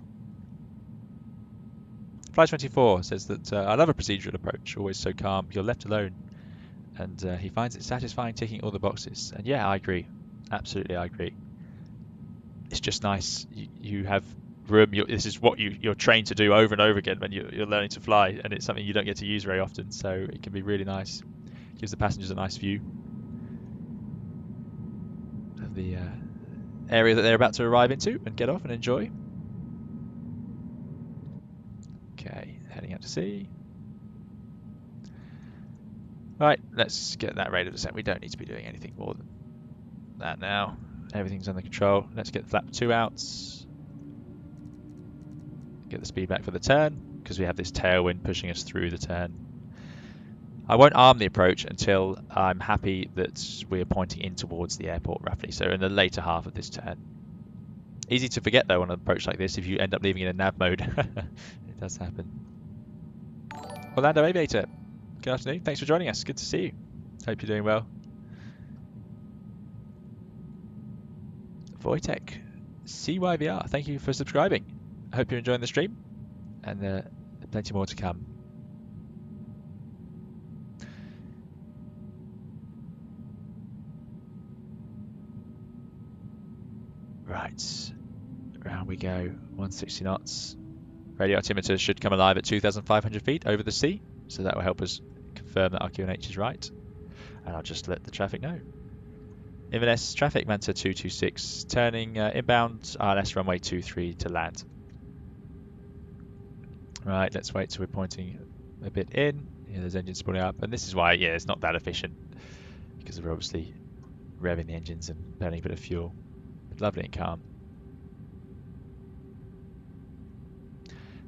Fly24 says that I love a procedural approach, always so calm, you're left alone. And he finds it satisfying ticking all the boxes. And yeah, I agree. Absolutely, I agree. It's just nice. You have room. This is what you're trained to do over and over again when you're learning to fly. And it's something you don't get to use very often. So it can be really nice. Gives the passengers a nice view of the area that they're about to arrive into and get off and enjoy. Okay, heading out to sea. Right, let's get that rate of descent. We don't need to be doing anything more than that now. Everything's under control. Let's get flap 2 out. Get the speed back for the turn, because we have this tailwind pushing us through the turn. I won't arm the approach until I'm happy that we are pointing in towards the airport, roughly. So in the later half of this turn. Easy to forget, though, on an approach like this, if you end up leaving in a nav mode. It does happen. Orlando Aviator. Good afternoon. Thanks for joining us. Good to see you. Hope you're doing well. Wojtek, CYVR, thank you for subscribing. I hope you're enjoying the stream, and plenty more to come. Right, around we go. 160 knots. Radio altimeter should come alive at 2,500 feet over the sea, so that will help us confirm that our QNH is right. And I'll just let the traffic know. Inverness traffic, Manta 226, turning inbound, ILS runway 23 to land. Right, let's wait till we're pointing a bit in. Yeah, there's engines spooling up, and this is why, yeah, it's not that efficient, because we're obviously revving the engines and burning a bit of fuel. But lovely and calm.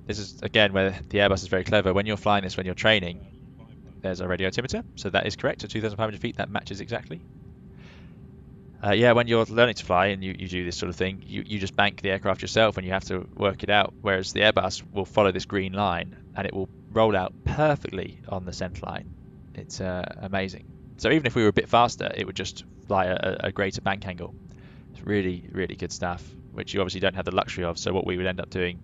This is, again, where the Airbus is very clever. When you're flying this, when you're training, there's a radio altimeter, so that is correct. At 2,500 feet, that matches exactly. Yeah, when you're learning to fly and you do this sort of thing, you just bank the aircraft yourself and you have to work it out, whereas the Airbus will follow this green line and it will roll out perfectly on the centre line. It's amazing. So even if we were a bit faster, it would just fly a greater bank angle. It's really, really good stuff, which you obviously don't have the luxury of. So what we would end up doing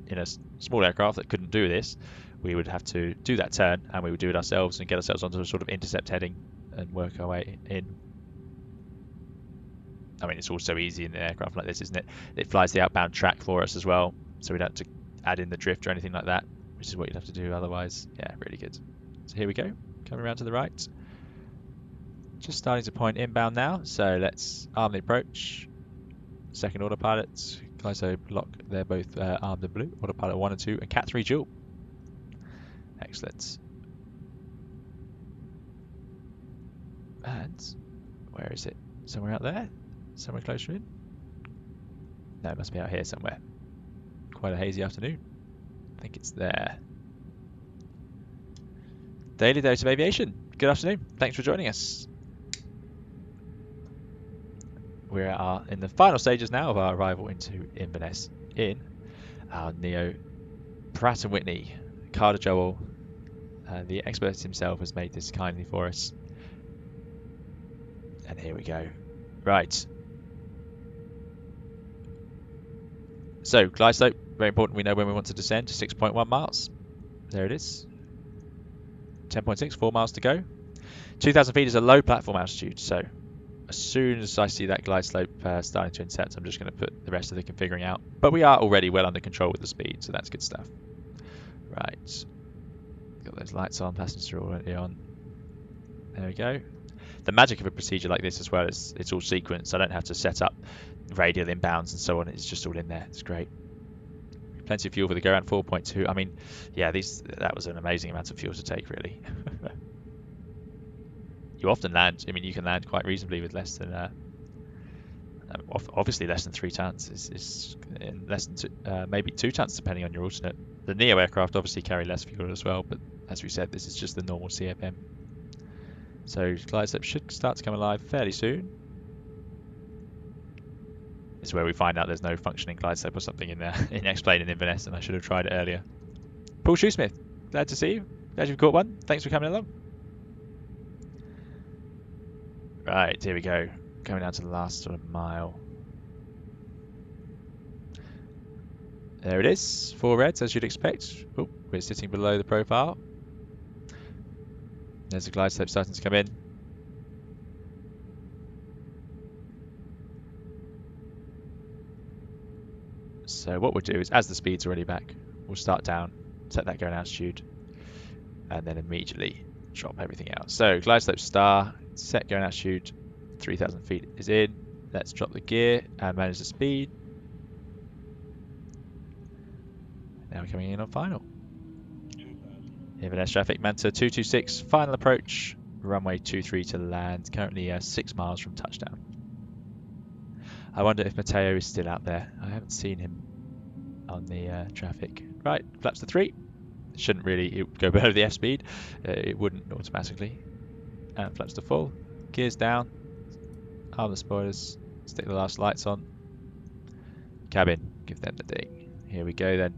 in a small aircraft that couldn't do this, we would have to do that turn and we would do it ourselves and get ourselves onto a sort of intercept heading and work our way in. I mean, it's all so easy in an aircraft like this, isn't it? It flies the outbound track for us as well, so we don't have to add in the drift or anything like that, which is what you'd have to do otherwise. Yeah, really good. So here we go, coming around to the right. Just starting to point inbound now, so let's arm the approach. Second autopilots, ISO block, they're both armed in blue. Autopilot 1 and 2, and Cat 3 dual. Excellent. And where is it? Somewhere out there? Somewhere closer in? No, it must be out here somewhere. Quite a hazy afternoon. I think it's there. Daily Dose of Aviation. Good afternoon. Thanks for joining us. We are in the final stages now of our arrival into Inverness in our Neo Pratt & Whitney Carda Jowol The expert himself has made this kindly for us. And here we go. Right. So, glide slope, very important. We know when we want to descend, 6.1 miles. There it is. 10.6, 4 miles to go. 2,000 feet is a low platform altitude, so as soon as I see that glide slope starting to inset, I'm just going to put the rest of the configuring out. But we are already well under control with the speed, so that's good stuff. Right. Got those lights on, passengers are already on. There we go. The magic of a procedure like this as well is it's all sequenced. I don't have to set up radial inbounds and so on. It's just all in there. It's great. Plenty of fuel for the go around 4.2. I mean, yeah, that was an amazing amount of fuel to take, really. You often land, I mean, you can land quite reasonably with less than, obviously less than 3 tons, is in less than maybe 2 tons depending on your alternate. The Neo aircraft obviously carry less fuel as well, but as we said, this is just the normal CFM. So glide slope should start to come alive fairly soon. This is where we find out there's no functioning glide slope or something in there in X-Plane in Inverness, and I should have tried it earlier. Paul Shoesmith, glad to see you. Glad you've caught one. Thanks for coming along. Right, here we go. Coming down to the last sort of mile. There it is. 4 reds, as you'd expect. Oh, we're sitting below the profile. There's the glide slope starting to come in. So what we'll do is, as the speed's already back, we'll start down, set that going altitude, and then immediately drop everything out. So glide slope star, set going altitude, 3,000 feet is in. Let's drop the gear and manage the speed. Now we're coming in on final. Inverness traffic, Manta 226, final approach, runway 23 to land, currently 6 miles from touchdown. I wonder if Matteo is still out there. I haven't seen him on the traffic. Right, flaps to 3. Shouldn't really go below the F speed. It wouldn't automatically. And flaps to full. Gears down. Arm the spoilers. Stick the last lights on. Cabin, give them the ding. Here we go then.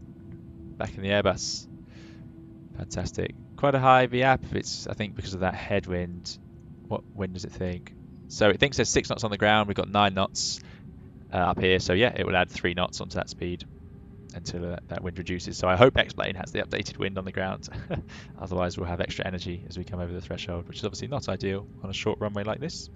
Back in the Airbus. Fantastic. Quite a high VAP. It's, I think, because of that headwind. What wind does it think? So it thinks there's 6 knots on the ground. We've got 9 knots up here. So yeah, it will add 3 knots onto that speed until that wind reduces. So I hope X-Plane has the updated wind on the ground. Otherwise we'll have extra energy as we come over the threshold, which is obviously not ideal on a short runway like this.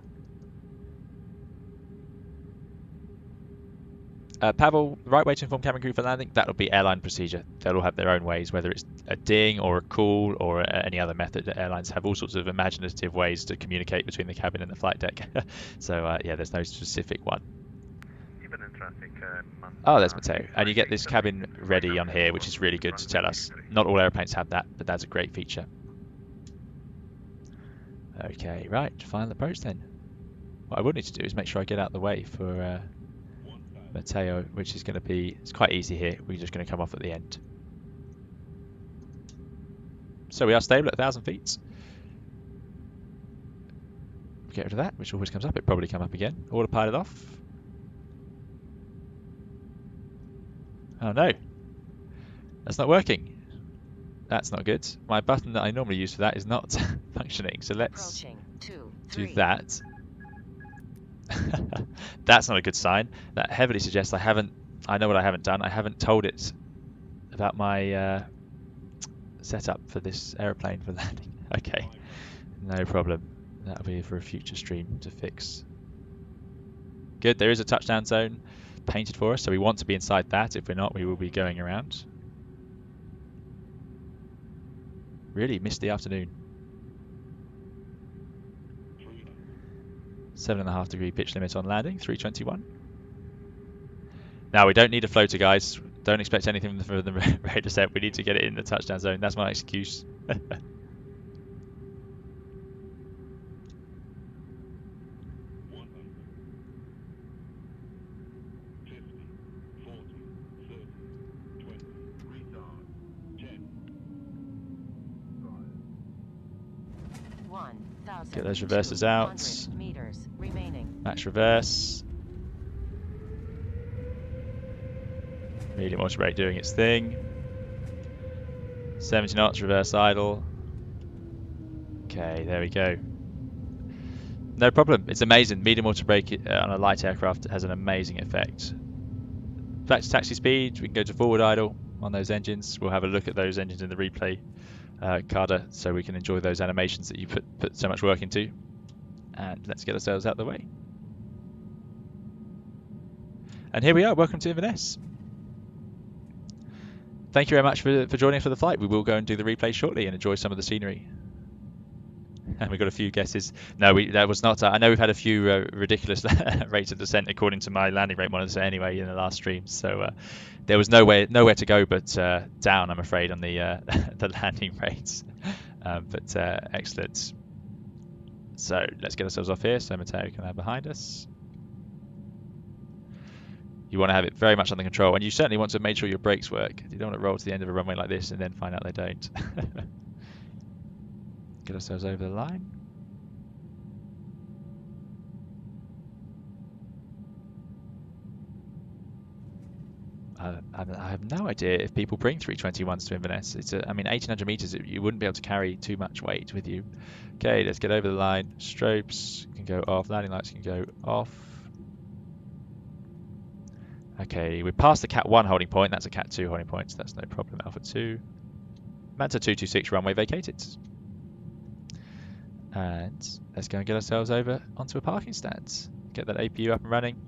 Pavel, the right way to inform cabin crew for landing, that'll be airline procedure. They'll all have their own ways, whether it's a ding or a call or any other method. Airlines have all sorts of imaginative ways to communicate between the cabin and the flight deck. So yeah, there's no specific one. Even in traffic, Oh, there's Matteo. And you get this cabin ready on here, which is really good to tell us. Not all airplanes have that, but that's a great feature. Okay, right, final approach then. What I would need to do is make sure I get out of the way for Matteo, which is going to be, it's quite easy here. We're just going to come off at the end. So we are stable at 1,000 feet. Get rid of that, which always comes up. It'll probably come up again. Autopilot off. Oh no, that's not working. That's not good. My button that I normally use for that is not functioning. So let's do that. That's not a good sign. That heavily suggests I know what I haven't done. I haven't told it about my setup for this aeroplane for landing. Okay, no problem. That'll be for a future stream to fix. Good, there is a touchdown zone painted for us, so we want to be inside that. If we're not, we will be going around. Really misty afternoon. 7.5 degree pitch limit on landing, 321. Now we don't need a floater, guys. Don't expect anything from the radar set. We need to get it in the touchdown zone. That's my excuse. Get those reverses out. Max reverse. Medium auto brake doing its thing. 70 knots, reverse idle. Okay, there we go. No problem. It's amazing. Medium auto brake on a light aircraft has an amazing effect. Back to taxi speed, we can go to forward idle on those engines. We'll have a look at those engines in the replay, Carda, so we can enjoy those animations that you put so much work into. And let's get ourselves out of the way. And here we are. Welcome to Inverness. Thank you very much for joining us for the flight. We will go and do the replay shortly and enjoy some of the scenery. And we got a few guesses. No, that was not. I know we've had a few ridiculous rates of descent according to my landing rate monitor anyway in the last stream. So there was nowhere to go but down, I'm afraid, on the the landing rates. But excellent. So let's get ourselves off here so Matteo can have behind us. You want to have it very much under control, and you certainly want to make sure your brakes work. You don't want to roll to the end of a runway like this and then find out they don't. Get ourselves over the line. I have no idea if people bring 321s to Inverness. I mean, 1800 meters, you wouldn't be able to carry too much weight with you. Okay, let's get over the line. Strobes can go off, landing lights can go off. Okay, we're past the Cat 1 holding point. That's a Cat 2 holding point, so that's no problem. Alpha 2. Manta 226 runway vacated. And let's go and get ourselves over onto a parking stand. Get that APU up and running.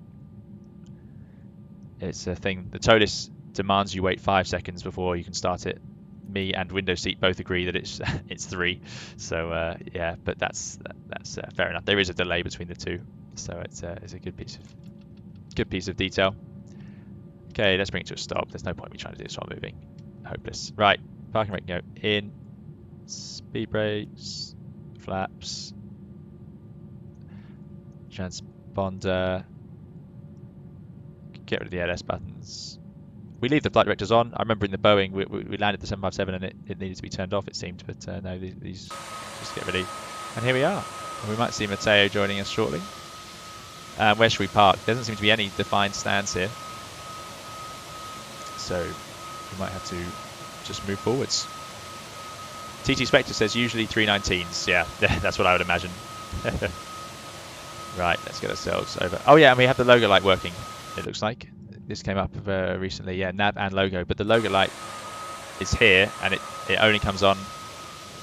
It's a thing. The Toliss demands you wait 5 seconds before you can start it. Me and window seat both agree that it's 3. So yeah, but that's fair enough. There is a delay between the two, so it's a good piece of detail. Okay, let's bring it to a stop. There's no point me trying to do this while moving. Hopeless. Right, parking brake can go in. Speed brakes, flaps, transponder. Get rid of the LS buttons. We leave the flight directors on. I remember in the Boeing, we landed the 757 and it needed to be turned off, it seemed, but no, these just get ready. And here we are. And we might see Matteo joining us shortly. Where should we park? There doesn't seem to be any defined stands here. So we might have to just move forwards. TT Spectre says usually 319s. Yeah, that's what I would imagine. Right, let's get ourselves over. Oh yeah, and we have the logo light working, it looks like. This came up recently. Yeah, nav and logo. But the logo light is here, and it only comes on,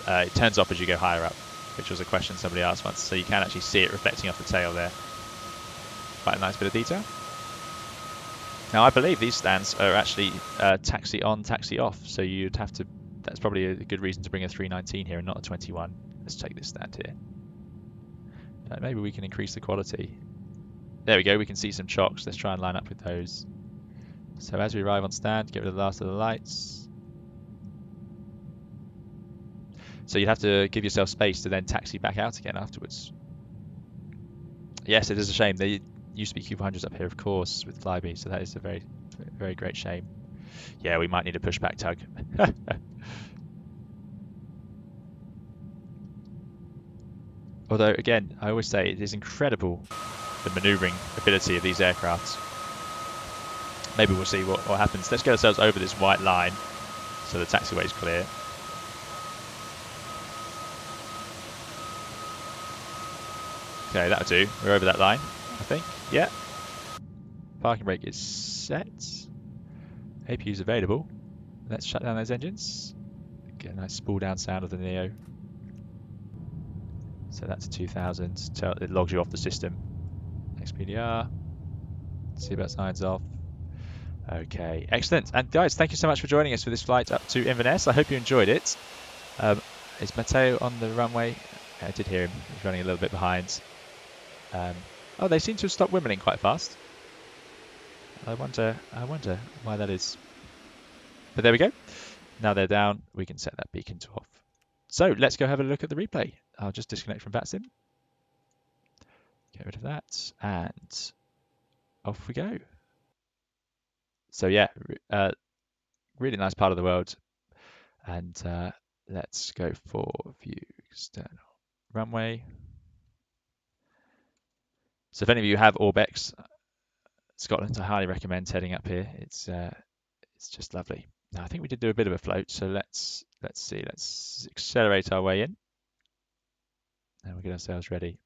it turns off as you go higher up, which was a question somebody asked once. So you can actually see it reflecting off the tail there. Quite a nice bit of detail. Now I believe these stands are actually taxi on, taxi off. So you'd have to, that's probably a good reason to bring a 319 here and not a 21. Let's take this stand here. Maybe we can increase the quality. There we go, we can see some chocks. Let's try and line up with those. So as we arrive on stand, get rid of the last of the lights. So you'd have to give yourself space to then taxi back out again afterwards. Yes, it is a shame. There used to be Q400s up here, of course, with Flybe, so that is a very, very great shame. Yeah, we might need a pushback tug. Although, again, I always say it is incredible, the manoeuvring ability of these aircraft. Maybe we'll see what happens. Let's get ourselves over this white line so the taxiway is clear. Okay, that'll do. We're over that line, I think. Yeah. Parking brake is set. APU is available. Let's shut down those engines. Get a nice spool down sound of the Neo. So that's 2000. It logs you off the system. XPDR. Seatbelt signs off. Okay, excellent. And guys, thank you so much for joining us for this flight up to Inverness. I hope you enjoyed it. Is Matteo on the runway? I did hear him. He's running a little bit behind. Oh, they seem to have stopped wimbling quite fast. I wonder why that is. But there we go. Now they're down, we can set that beacon to off. So let's go have a look at the replay. I'll just disconnect from VATSIM. Get rid of that, and off we go. So yeah, really nice part of the world. And let's go for view external runway. So if any of you have ORBX, Scotland, I highly recommend heading up here. It's just lovely. Now I think we did do a bit of a float, so let's see. Let's accelerate our way in. And we'll get ourselves ready.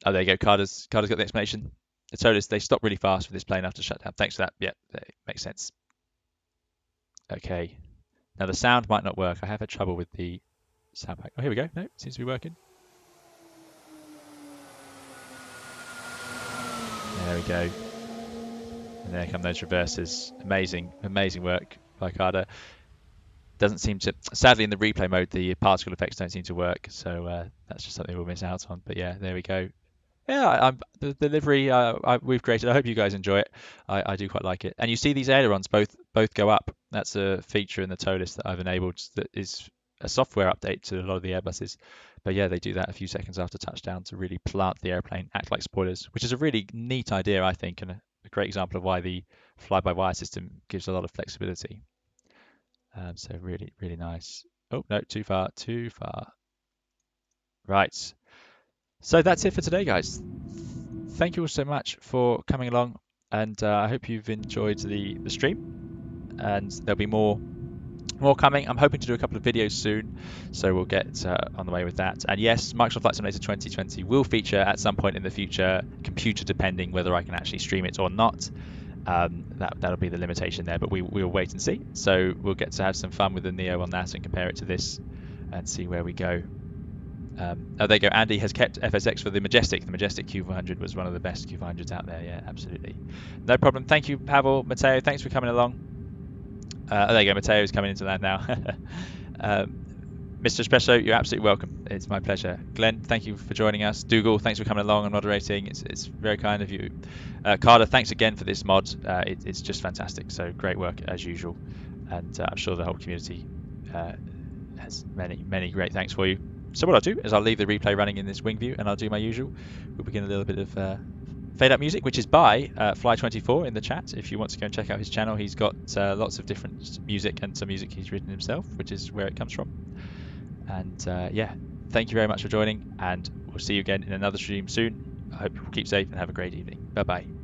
Oh, there you go. Carda's got the explanation. The Toliss, they stop really fast with this plane after shutdown. Thanks for that. Yeah, that makes sense. Okay. Now the sound might not work. I have had trouble with the sound pack. Oh, here we go. No, it seems to be working. There we go. And there come those reverses. Amazing, amazing work by Carda. Doesn't seem to, sadly in the replay mode, the particle effects don't seem to work. So that's just something we'll miss out on. But yeah, there we go. Yeah, the livery we've created. I hope you guys enjoy it. I do quite like it. And you see these ailerons both go up. That's a feature in the Toliss that I've enabled that is a software update to a lot of the Airbuses. But yeah, they do that a few seconds after touchdown to really plant the airplane, act like spoilers, which is a really neat idea, I think, and a great example of why the fly-by-wire system gives a lot of flexibility. So really, really nice. Oh, no, too far. Right. So that's it for today, guys. Thank you all so much for coming along, and I hope you've enjoyed the stream. And there'll be more coming. I'm hoping to do a couple of videos soon, so we'll get on the way with that. And yes, Microsoft Flight Simulator 2020 will feature at some point in the future, computer depending whether I can actually stream it or not. That'll be the limitation there, but we'll wait and see. So we'll get to have some fun with the Neo on that and compare it to this and see where we go. Oh, there you go. Andy has kept FSX for the Majestic. The Majestic Q400 was one of the best Q400s out there. Yeah, absolutely. No problem. Thank you, Pavel. Matteo, thanks for coming along. Oh, there you go. Matteo is coming into land now. Mr. Espresso, you're absolutely welcome. It's my pleasure. Glenn, thank you for joining us. Dougal, thanks for coming along and moderating. It's very kind of you. Carda, thanks again for this mod. It's just fantastic. So great work as usual. And I'm sure the whole community has many great thanks for you. So what I'll do is I'll leave the replay running in this wing view, and I'll do my usual. We'll begin a little bit of fade up music, which is by Fly24 in the chat. If you want to go and check out his channel, he's got lots of different music and some music he's written himself, which is where it comes from. And yeah, thank you very much for joining, and we'll see you again in another stream soon. I hope you will keep safe and have a great evening. Bye bye.